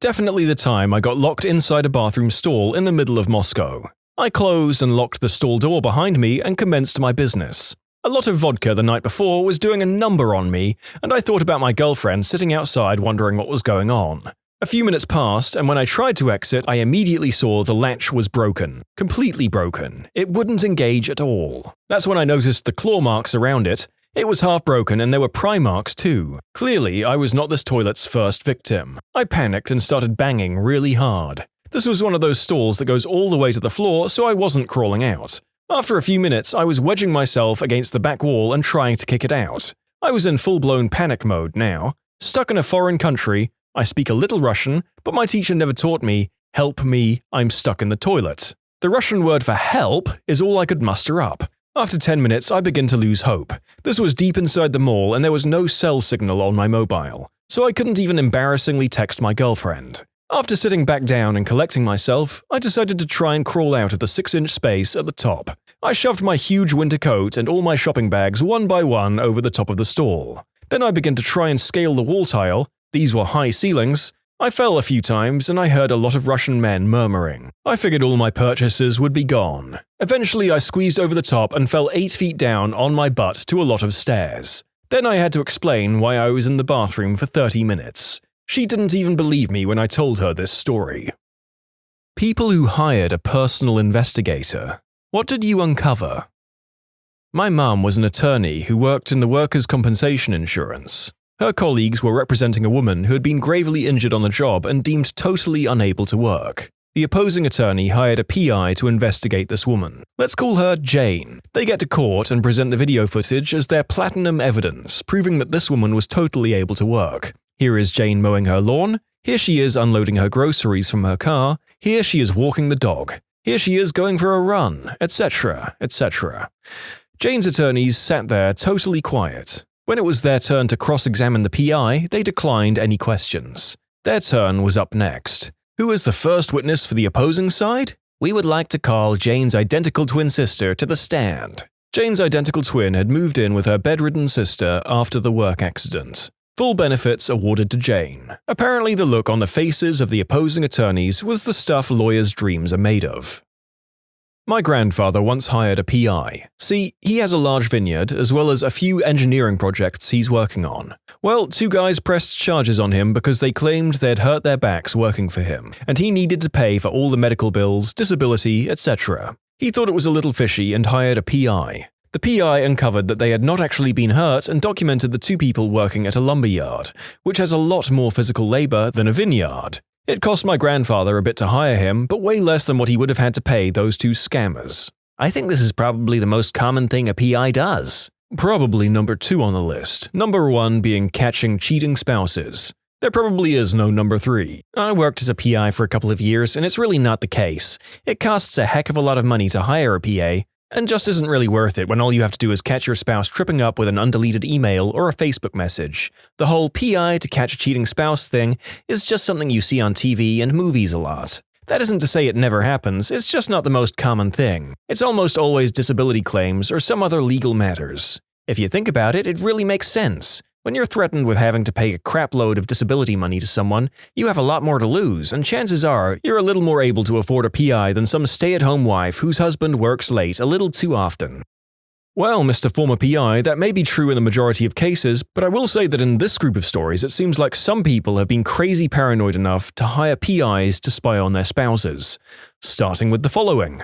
Definitely the time I got locked inside a bathroom stall in the middle of Moscow. I closed and locked the stall door behind me and commenced my business. A lot of vodka the night before was doing a number on me, and I thought about my girlfriend sitting outside wondering what was going on. A few minutes passed, and when I tried to exit, I immediately saw the latch was broken. Completely broken. It wouldn't engage at all. That's when I noticed the claw marks around it. It was half broken and there were pry marks too. Clearly, I was not this toilet's first victim. I panicked and started banging really hard. This was one of those stalls that goes all the way to the floor, so I wasn't crawling out. After a few minutes, I was wedging myself against the back wall and trying to kick it out. I was in full-blown panic mode now. Stuck in a foreign country, I speak a little Russian, but my teacher never taught me, "Help me, I'm stuck in the toilet." The Russian word for help is all I could muster up. After 10 minutes, I began to lose hope. This was deep inside the mall and there was no cell signal on my mobile, so I couldn't even embarrassingly text my girlfriend. After sitting back down and collecting myself, I decided to try and crawl out of the 6-inch space at the top. I shoved my huge winter coat and all my shopping bags one by one over the top of the stall. Then I began to try and scale the wall tile. These were high ceilings. I fell a few times and I heard a lot of Russian men murmuring. I figured all my purchases would be gone. Eventually I squeezed over the top and fell 8 feet down on my butt to a lot of stairs. Then I had to explain why I was in the bathroom for 30 minutes. She didn't even believe me when I told her this story. People who hired a personal investigator. What did you uncover? My mum was an attorney who worked in the workers' compensation insurance. Her colleagues were representing a woman who had been gravely injured on the job and deemed totally unable to work. The opposing attorney hired a PI to investigate this woman. Let's call her Jane. They get to court and present the video footage as their platinum evidence, proving that this woman was totally able to work. Here is Jane mowing her lawn. Here she is unloading her groceries from her car. Here she is walking the dog. Here she is going for a run, etc., etc. Jane's attorneys sat there totally quiet. When it was their turn to cross-examine the PI, they declined any questions. Their turn was up next. Who is the first witness for the opposing side? We would like to call Jane's identical twin sister to the stand. Jane's identical twin had moved in with her bedridden sister after the work accident. Full benefits awarded to Jane. Apparently the look on the faces of the opposing attorneys was the stuff lawyers' dreams are made of. My grandfather once hired a PI. See, he has a large vineyard as well as a few engineering projects he's working on. Well, 2 guys pressed charges on him because they claimed they'd hurt their backs working for him, and he needed to pay for all the medical bills, disability, etc. He thought it was a little fishy and hired a PI. The PI uncovered that they had not actually been hurt and documented the 2 people working at a lumber yard, which has a lot more physical labor than a vineyard. It cost my grandfather a bit to hire him, but way less than what he would have had to pay those 2 scammers. I think this is probably the most common thing a PI does. Probably number 2 on the list, number 1 being catching cheating spouses. There probably is no number 3. I worked as a PI for a couple of years, and it's really not the case. It costs a heck of a lot of money to hire a PA, and just isn't really worth it when all you have to do is catch your spouse tripping up with an undeleted email or a Facebook message. The whole PI to catch a cheating spouse thing is just something you see on TV and movies a lot. That isn't to say it never happens, it's just not the most common thing. It's almost always disability claims or some other legal matters. If you think about it, it really makes sense. When you're threatened with having to pay a crap load of disability money to someone, you have a lot more to lose, and chances are you're a little more able to afford a PI than some stay-at-home wife whose husband works late a little too often. Well, Mr. Former PI, that may be true in the majority of cases, but I will say that in this group of stories it seems like some people have been crazy paranoid enough to hire PIs to spy on their spouses. Starting with the following.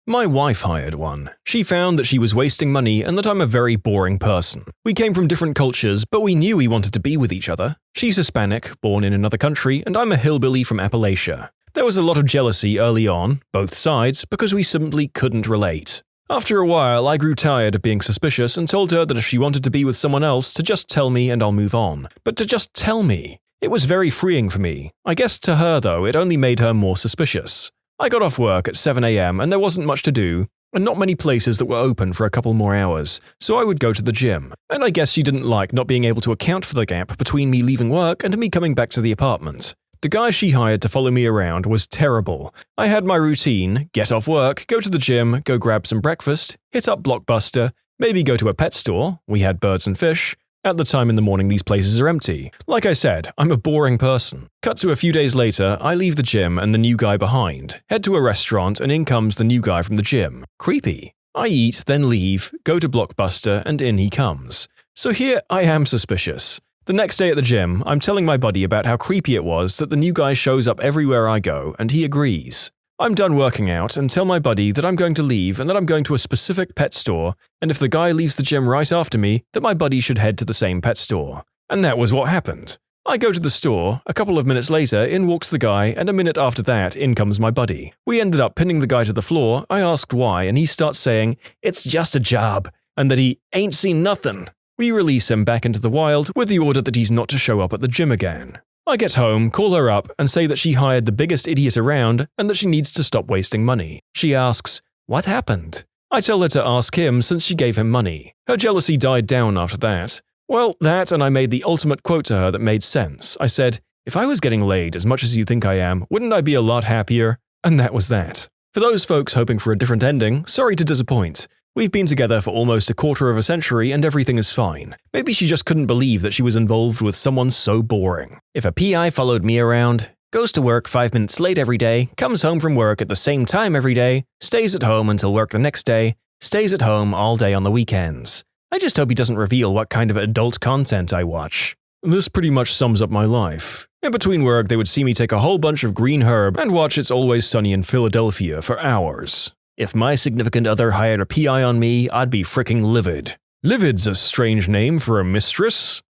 My wife hired one. She found that she was wasting money and that I'm a very boring person. We came from different cultures, but we knew we wanted to be with each other. She's Hispanic, born in another country, and I'm a hillbilly from Appalachia. There was a lot of jealousy early on, both sides, because we simply couldn't relate. After a while, I grew tired of being suspicious and told her that if she wanted to be with someone else, to just tell me and I'll move on. But to just tell me. It was very freeing for me. I guess to her, though, it only made her more suspicious. I got off work at 7 a.m. and there wasn't much to do, and not many places that were open for a couple more hours, so I would go to the gym. And I guess she didn't like not being able to account for the gap between me leaving work and me coming back to the apartment. The guy she hired to follow me around was terrible. I had my routine, get off work, go to the gym, go grab some breakfast, hit up Blockbuster, maybe go to a pet store, we had birds and fish. At the time in the morning these places are empty. Like I said, I'm a boring person. Cut to a few days later, I leave the gym and the new guy behind, head to a restaurant and in comes the new guy from the gym. Creepy. I eat, then leave, go to Blockbuster and in he comes. So here I am suspicious. The next day at the gym, I'm telling my buddy about how creepy it was that the new guy shows up everywhere I go, and he agrees. I'm done working out and tell my buddy that I'm going to leave and that I'm going to a specific pet store, and if the guy leaves the gym right after me, that my buddy should head to the same pet store. And that was what happened. I go to the store, a couple of minutes later, in walks the guy, and a minute after that, in comes my buddy. We ended up pinning the guy to the floor. I asked why, and he starts saying, "It's just a job," and that he ain't seen nothing. We release him back into the wild with the order that he's not to show up at the gym again. I get home, call her up, and say that she hired the biggest idiot around and that she needs to stop wasting money. She asks, "What happened?" I tell her to ask him since she gave him money. Her jealousy died down after that. Well, that and I made the ultimate quote to her that made sense. I said, "If I was getting laid as much as you think I am, wouldn't I be a lot happier?" And that was that. For those folks hoping for a different ending, sorry to disappoint. We've been together for almost a quarter of a century and everything is fine. Maybe she just couldn't believe that she was involved with someone so boring. If a PI followed me around, goes to work 5 minutes late every day, comes home from work at the same time every day, stays at home until work the next day, stays at home all day on the weekends. I just hope he doesn't reveal what kind of adult content I watch. This pretty much sums up my life. In between work, they would see me take a whole bunch of green herb and watch It's Always Sunny in Philadelphia for hours. If my significant other hired a PI on me, I'd be fricking livid. Livid's a strange name for a mistress.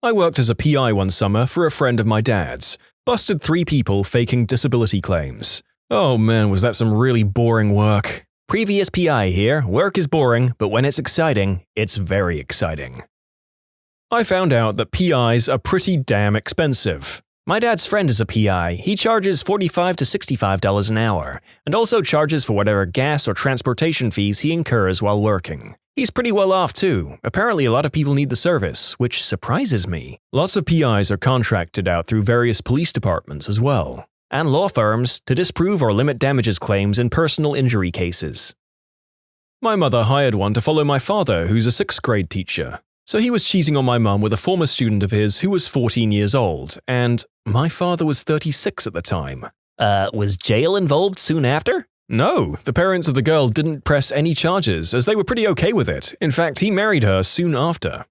I worked as a PI one summer for a friend of my dad's. Busted 3 people faking disability claims. Oh man, was that some really boring work. Previous PI here, work is boring, but when it's exciting, it's very exciting. I found out that PIs are pretty damn expensive. My dad's friend is a PI. He charges $45 to $65 an hour, and also charges for whatever gas or transportation fees he incurs while working. He's pretty well off too. Apparently a lot of people need the service, which surprises me. Lots of PIs are contracted out through various police departments as well, and law firms to disprove or limit damages claims in personal injury cases. My mother hired one to follow my father, who's a 6th grade teacher. So he was cheating on my mum with a former student of his who was 14 years old, and my father was 36 at the time. Was jail involved soon after? No, the parents of the girl didn't press any charges, as they were pretty okay with it. In fact, he married her soon after.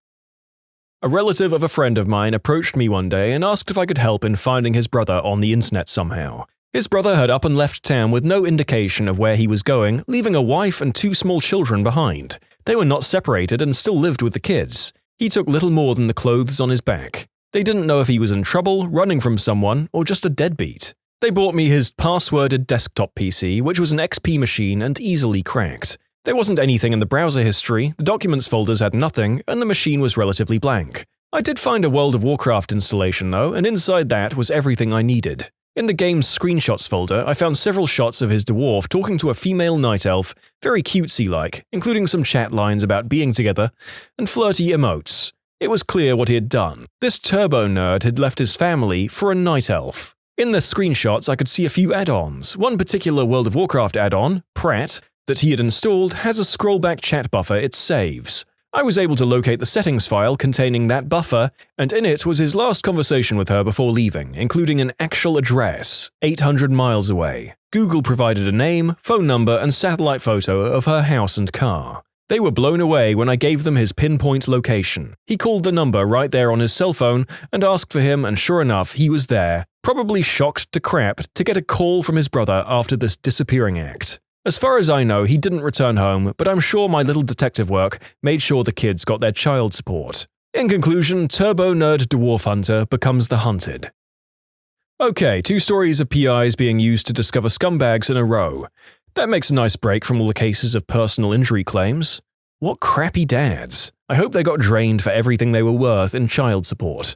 A relative of a friend of mine approached me one day and asked if I could help in finding his brother on the internet somehow. His brother had up and left town with no indication of where he was going, leaving a wife and 2 small children behind. They were not separated and still lived with the kids. He took little more than the clothes on his back. They didn't know if he was in trouble, running from someone, or just a deadbeat. They bought me his passworded desktop PC, which was an XP machine and easily cracked. There wasn't anything in the browser history, the documents folders had nothing, and the machine was relatively blank. I did find a World of Warcraft installation though, and inside that was everything I needed. In the game's screenshots folder, I found several shots of his dwarf talking to a female night elf, very cutesy-like, including some chat lines about being together, and flirty emotes. It was clear what he had done. This turbo nerd had left his family for a night elf. In the screenshots, I could see a few add-ons. One particular World of Warcraft add-on, Pratt, that he had installed has a scrollback chat buffer it saves. I was able to locate the settings file containing that buffer, and in it was his last conversation with her before leaving, including an actual address, 800 miles away. Google provided a name, phone number, and satellite photo of her house and car. They were blown away when I gave them his pinpoint location. He called the number right there on his cell phone and asked for him, and sure enough, he was there, probably shocked to crap to get a call from his brother after this disappearing act. As far as I know, he didn't return home, but I'm sure my little detective work made sure the kids got their child support. In conclusion, Turbo Nerd Dwarf Hunter becomes the hunted. Okay, 2 stories of PIs being used to discover scumbags in a row. That makes a nice break from all the cases of personal injury claims. What crappy dads. I hope they got drained for everything they were worth in child support.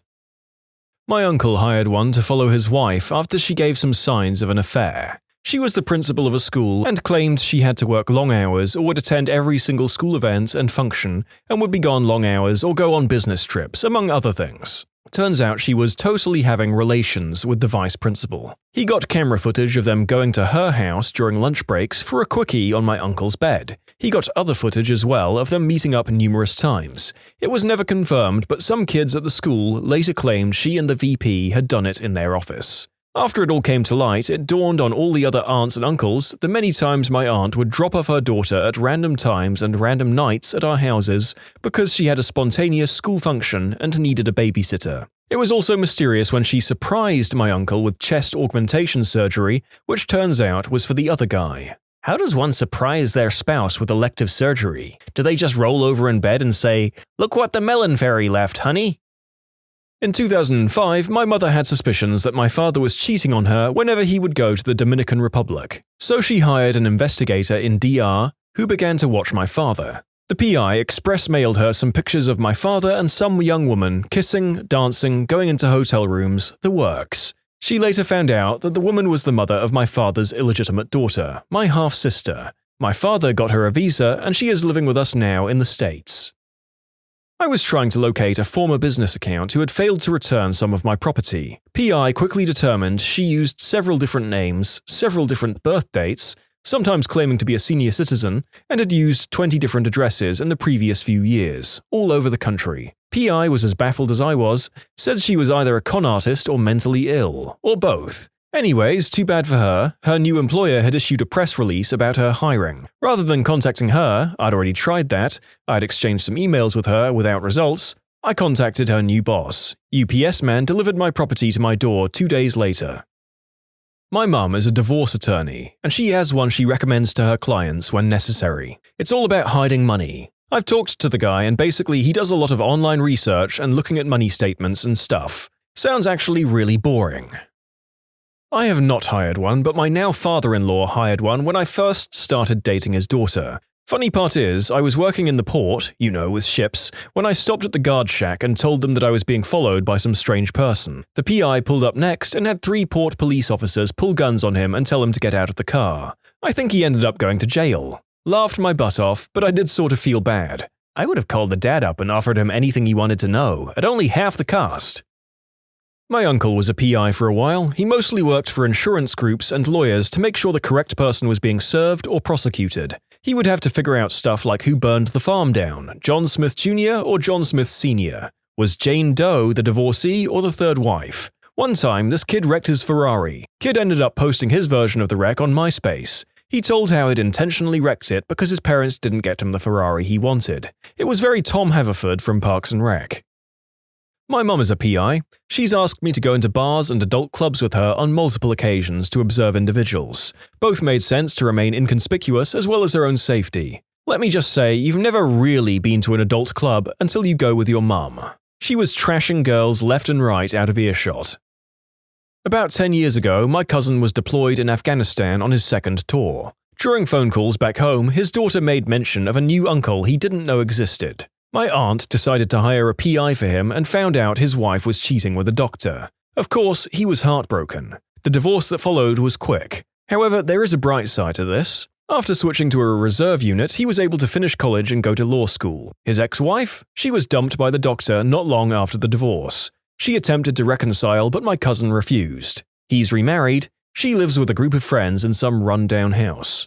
My uncle hired one to follow his wife after she gave some signs of an affair. She was the principal of a school and claimed she had to work long hours or would attend every single school event and function and would be gone long hours or go on business trips, among other things. Turns out she was totally having relations with the vice principal. He got camera footage of them going to her house during lunch breaks for a quickie on my uncle's bed. He got other footage as well of them meeting up numerous times. It was never confirmed, but some kids at the school later claimed she and the VP had done it in their office. After it all came to light, it dawned on all the other aunts and uncles the many times my aunt would drop off her daughter at random times and random nights at our houses because she had a spontaneous school function and needed a babysitter. It was also mysterious when she surprised my uncle with chest augmentation surgery, which turns out was for the other guy. How does one surprise their spouse with elective surgery? Do they just roll over in bed and say, "Look what the melon fairy left, honey"? In 2005, my mother had suspicions that my father was cheating on her whenever he would go to the Dominican Republic, so she hired an investigator in DR who began to watch my father. The PI express mailed her some pictures of my father and some young woman kissing, dancing, going into hotel rooms, the works. She later found out that the woman was the mother of my father's illegitimate daughter, my half-sister. My father got her a visa and she is living with us now in the States. I was trying to locate a former business account who had failed to return some of my property. PI quickly determined she used several different names, several different birth dates, sometimes claiming to be a senior citizen, and had used 20 different addresses in the previous few years, all over the country. PI was as baffled as I was, said she was either a con artist or mentally ill, or both. Anyways, too bad for her, her new employer had issued a press release about her hiring. Rather than contacting her, I'd already tried that, I'd exchanged some emails with her without results, I contacted her new boss. UPS man delivered my property to my door 2 days later. My mum is a divorce attorney, and she has one she recommends to her clients when necessary. It's all about hiding money. I've talked to the guy and basically he does a lot of online research and looking at money statements and stuff. Sounds actually really boring. I have not hired one, but my now father-in-law hired one when I first started dating his daughter. Funny part is, I was working in the port, with ships, when I stopped at the guard shack and told them that I was being followed by some strange person. The PI pulled up next and had 3 port police officers pull guns on him and tell him to get out of the car. I think he ended up going to jail. Laughed my butt off, but I did sort of feel bad. I would have called the dad up and offered him anything he wanted to know, at only half the cost. My uncle was a PI for a while. He mostly worked for insurance groups and lawyers to make sure the correct person was being served or prosecuted. He would have to figure out stuff like who burned the farm down, John Smith Jr. or John Smith Sr. Was Jane Doe the divorcee or the third wife? One time, this kid wrecked his Ferrari. Kid ended up posting his version of the wreck on MySpace. He told how he'd intentionally wrecked it because his parents didn't get him the Ferrari he wanted. It was very Tom Haverford from Parks and Rec. My mum is a PI. She's asked me to go into bars and adult clubs with her on multiple occasions to observe individuals. Both made sense to remain inconspicuous as well as her own safety. Let me just say, you've never really been to an adult club until you go with your mum. She was trashing girls left and right out of earshot. About 10 years ago, my cousin was deployed in Afghanistan on his second tour. During phone calls back home, his daughter made mention of a new uncle he didn't know existed. My aunt decided to hire a PI for him and found out his wife was cheating with a doctor. Of course, he was heartbroken. The divorce that followed was quick. However, there is a bright side to this. After switching to a reserve unit, he was able to finish college and go to law school. His ex-wife? She was dumped by the doctor not long after the divorce. She attempted to reconcile, but my cousin refused. He's remarried. She lives with a group of friends in some run-down house.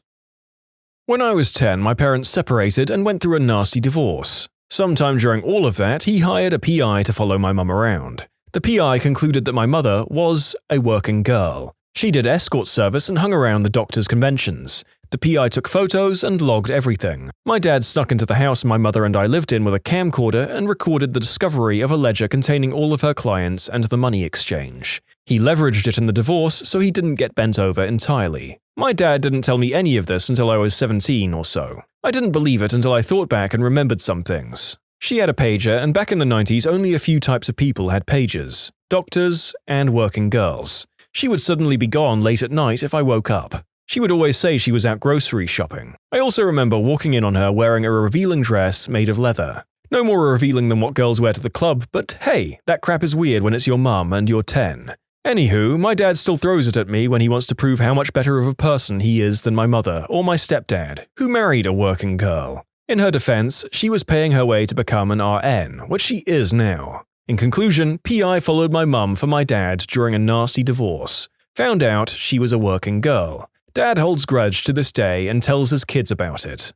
When I was 10, my parents separated and went through a nasty divorce. Sometime during all of that, he hired a PI to follow my mum around. The PI concluded that my mother was a working girl. She did escort service and hung around the doctor's conventions. The PI took photos and logged everything. My dad snuck into the house my mother and I lived in with a camcorder and recorded the discovery of a ledger containing all of her clients and the money exchange. He leveraged it in the divorce so he didn't get bent over entirely. My dad didn't tell me any of this until I was 17 or so. I didn't believe it until I thought back and remembered some things. She had a pager, and back in the 90s only a few types of people had pagers: doctors and working girls. She would suddenly be gone late at night if I woke up. She would always say she was out grocery shopping. I also remember walking in on her wearing a revealing dress made of leather. No more revealing than what girls wear to the club, but hey, that crap is weird when it's your mum and you're 10. Anywho, my dad still throws it at me when he wants to prove how much better of a person he is than my mother or my stepdad, who married a working girl. In her defense, she was paying her way to become an RN, which she is now. In conclusion, PI followed my mum for my dad during a nasty divorce. Found out she was a working girl. Dad holds grudge to this day and tells his kids about it.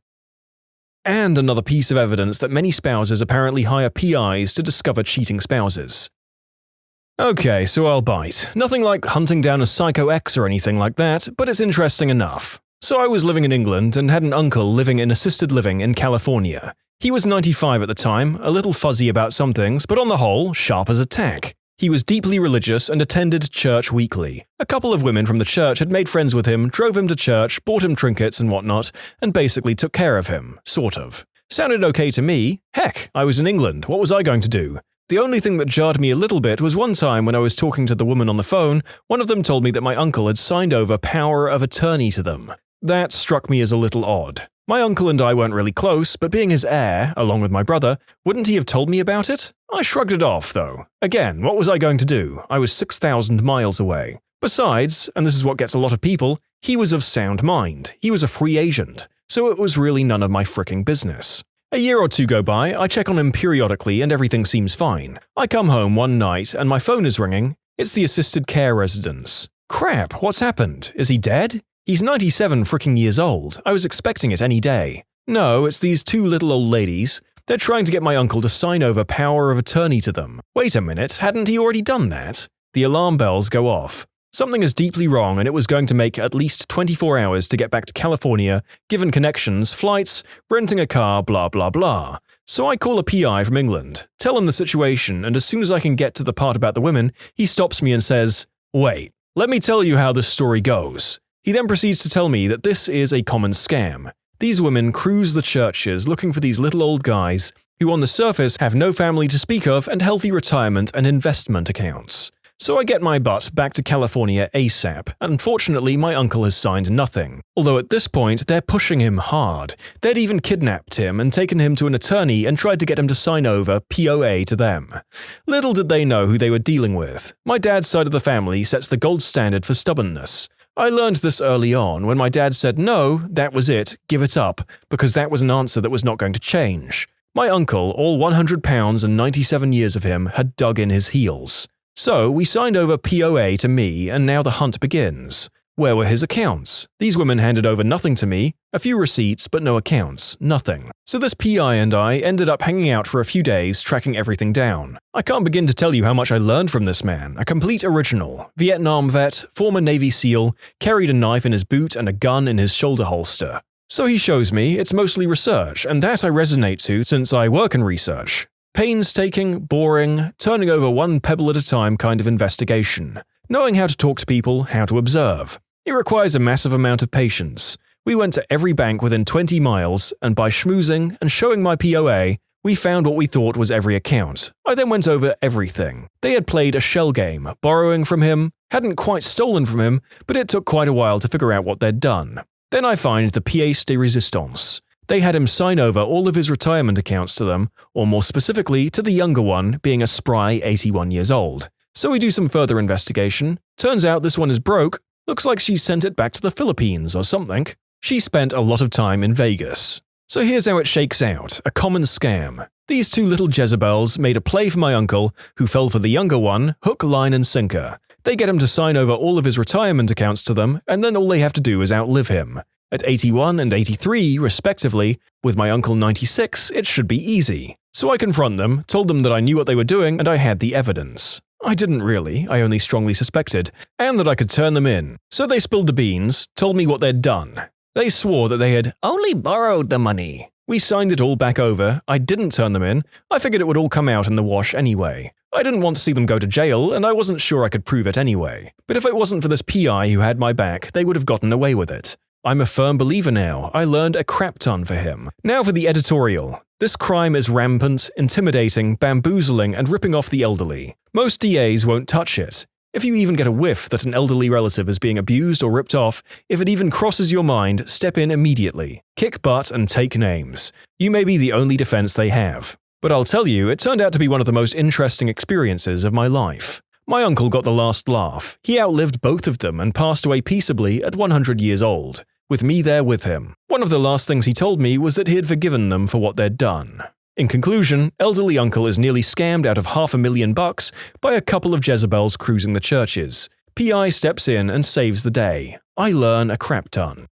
And another piece of evidence that many spouses apparently hire PIs to discover cheating spouses. Okay, so I'll bite. Nothing like hunting down a psycho ex or anything like that, but it's interesting enough. So I was living in England and had an uncle living in assisted living in California. He was 95 at the time, a little fuzzy about some things, but on the whole, sharp as a tack. He was deeply religious and attended church weekly. A couple of women from the church had made friends with him, drove him to church, bought him trinkets and whatnot, and basically took care of him, sort of. Sounded okay to me. Heck, I was in England, what was I going to do? The only thing that jarred me a little bit was one time when I was talking to the woman on the phone, one of them told me that my uncle had signed over power of attorney to them. That struck me as a little odd. My uncle and I weren't really close, but being his heir, along with my brother, wouldn't he have told me about it? I shrugged it off, though. Again, what was I going to do? I was 6,000 miles away. Besides, and this is what gets a lot of people, he was of sound mind. He was a free agent, so it was really none of my fricking business. A year or two go by, I check on him periodically and everything seems fine. I come home one night and my phone is ringing. It's the assisted care residence. Crap, what's happened? Is he dead? He's 97 fricking years old. I was expecting it any day. No, it's these two little old ladies. They're trying to get my uncle to sign over power of attorney to them. Wait a minute, hadn't he already done that? The alarm bells go off. Something is deeply wrong and it was going to make at least 24 hours to get back to California, given connections, flights, renting a car, blah blah blah. So I call a PI from England, tell him the situation, and as soon as I can get to the part about the women, he stops me and says, "Wait, let me tell you how this story goes." He then proceeds to tell me that this is a common scam. These women cruise the churches looking for these little old guys who on the surface have no family to speak of and healthy retirement and investment accounts. So I get my butt back to California ASAP. Unfortunately, my uncle has signed nothing. Although at this point, they're pushing him hard. They'd even kidnapped him and taken him to an attorney and tried to get him to sign over POA to them. Little did they know who they were dealing with. My dad's side of the family sets the gold standard for stubbornness. I learned this early on when my dad said no, that was it, give it up, because that was an answer that was not going to change. My uncle, all 100 pounds and 97 years of him, had dug in his heels. So we signed over POA to me and now the hunt begins. Where were his accounts? These women handed over nothing to me, a few receipts but no accounts, nothing. So this PI and I ended up hanging out for a few days tracking everything down. I can't begin to tell you how much I learned from this man, a complete original. Vietnam vet, former Navy SEAL, carried a knife in his boot and a gun in his shoulder holster. So he shows me it's mostly research, and that I resonate to since I work in research. Painstaking, boring, turning over one pebble at a time kind of investigation. Knowing how to talk to people, how to observe. It requires a massive amount of patience. We went to every bank within 20 miles, and by schmoozing and showing my POA, we found what we thought was every account. I then went over everything. They had played a shell game, borrowing from him, hadn't quite stolen from him, but it took quite a while to figure out what they'd done. Then I find the pièce de résistance. They had him sign over all of his retirement accounts to them, or more specifically to the younger one being a spry 81 years old. So we do some further investigation. Turns out this one is broke. Looks like she sent it back to the Philippines or something. She spent a lot of time in Vegas. So here's how it shakes out, a common scam. These two little Jezebels made a play for my uncle, who fell for the younger one, hook, line and sinker. They get him to sign over all of his retirement accounts to them, and then all they have to do is outlive him. At 81 and 83, respectively, with my uncle 96, it should be easy. So I confront them, told them that I knew what they were doing and I had the evidence. I didn't really, I only strongly suspected, and that I could turn them in. So they spilled the beans, told me what they'd done. They swore that they had only borrowed the money. We signed it all back over, I didn't turn them in, I figured it would all come out in the wash anyway. I didn't want to see them go to jail, and I wasn't sure I could prove it anyway. But if it wasn't for this PI who had my back, they would have gotten away with it. I'm a firm believer now, I learned a crap ton for him. Now for the editorial. This crime is rampant, intimidating, bamboozling, and ripping off the elderly. Most DAs won't touch it. If you even get a whiff that an elderly relative is being abused or ripped off, if it even crosses your mind, step in immediately. Kick butt and take names. You may be the only defense they have. But I'll tell you, it turned out to be one of the most interesting experiences of my life. My uncle got the last laugh. He outlived both of them and passed away peaceably at 100 years old, with me there with him. One of the last things he told me was that he had forgiven them for what they'd done. In conclusion, elderly uncle is nearly scammed out of $500,000 by a couple of Jezebels cruising the churches. PI steps in and saves the day. I learn a crap ton.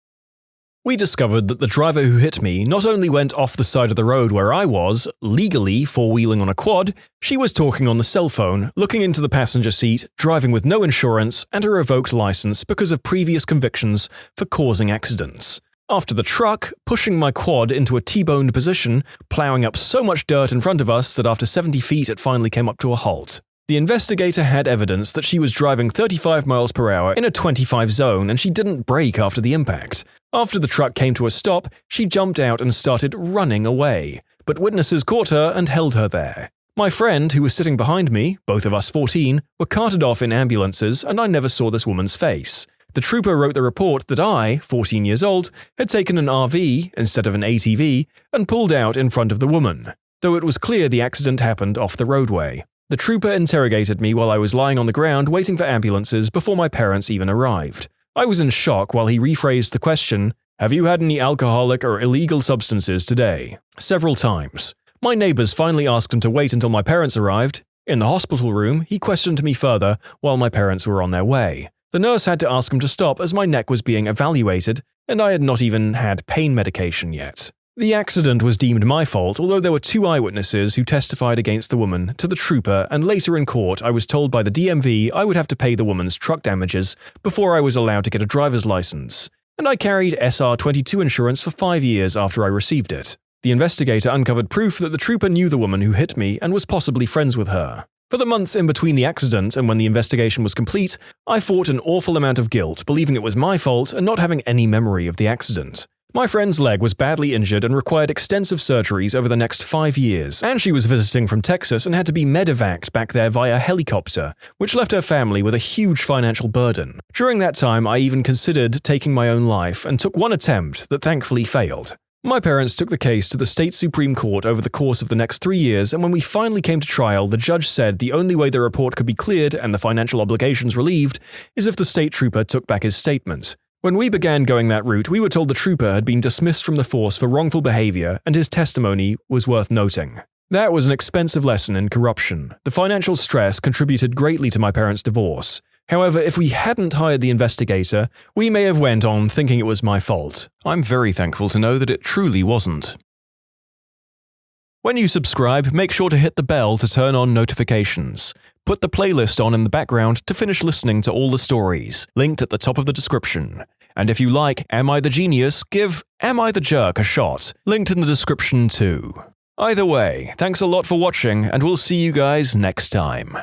We discovered that the driver who hit me not only went off the side of the road where I was, legally four-wheeling on a quad, she was talking on the cell phone, looking into the passenger seat, driving with no insurance and a revoked license because of previous convictions for causing accidents. After the truck, pushing my quad into a T-boned position, plowing up so much dirt in front of us that after 70 feet it finally came up to a halt. The investigator had evidence that she was driving 35 miles per hour in a 25 zone and she didn't brake after the impact. After the truck came to a stop, she jumped out and started running away, but witnesses caught her and held her there. My friend, who was sitting behind me, both of us 14, were carted off in ambulances and I never saw this woman's face. The trooper wrote the report that I, 14 years old, had taken an RV instead of an ATV and pulled out in front of the woman, though it was clear the accident happened off the roadway. The trooper interrogated me while I was lying on the ground waiting for ambulances before my parents even arrived. I was in shock while he rephrased the question, "Have you had any alcoholic or illegal substances today?" several times. My neighbors finally asked him to wait until my parents arrived. In the hospital room, he questioned me further while my parents were on their way. The nurse had to ask him to stop as my neck was being evaluated, and I had not even had pain medication yet. The accident was deemed my fault, although there were 2 eyewitnesses who testified against the woman to the trooper, and later in court I was told by the DMV I would have to pay the woman's truck damages before I was allowed to get a driver's license. And I carried SR22 insurance for 5 years after I received it. The investigator uncovered proof that the trooper knew the woman who hit me and was possibly friends with her. For the months in between the accident and when the investigation was complete, I fought an awful amount of guilt, believing it was my fault and not having any memory of the accident. My friend's leg was badly injured and required extensive surgeries over the next 5 years, and she was visiting from Texas and had to be medevaced back there via helicopter, which left her family with a huge financial burden. During that time, I even considered taking my own life and took one attempt that thankfully failed. My parents took the case to the state Supreme Court over the course of the next 3 years, and when we finally came to trial, the judge said the only way the report could be cleared and the financial obligations relieved is if the state trooper took back his statement. When we began going that route, we were told the trooper had been dismissed from the force for wrongful behavior and his testimony was worth noting. That was an expensive lesson in corruption. The financial stress contributed greatly to my parents' divorce. However, if we hadn't hired the investigator, we may have went on thinking it was my fault. I'm very thankful to know that it truly wasn't. When you subscribe, make sure to hit the bell to turn on notifications. Put the playlist on in the background to finish listening to all the stories, linked at the top of the description. And if you like Am I the Genius, give Am I the Jerk a shot, linked in the description too. Either way, thanks a lot for watching, and we'll see you guys next time.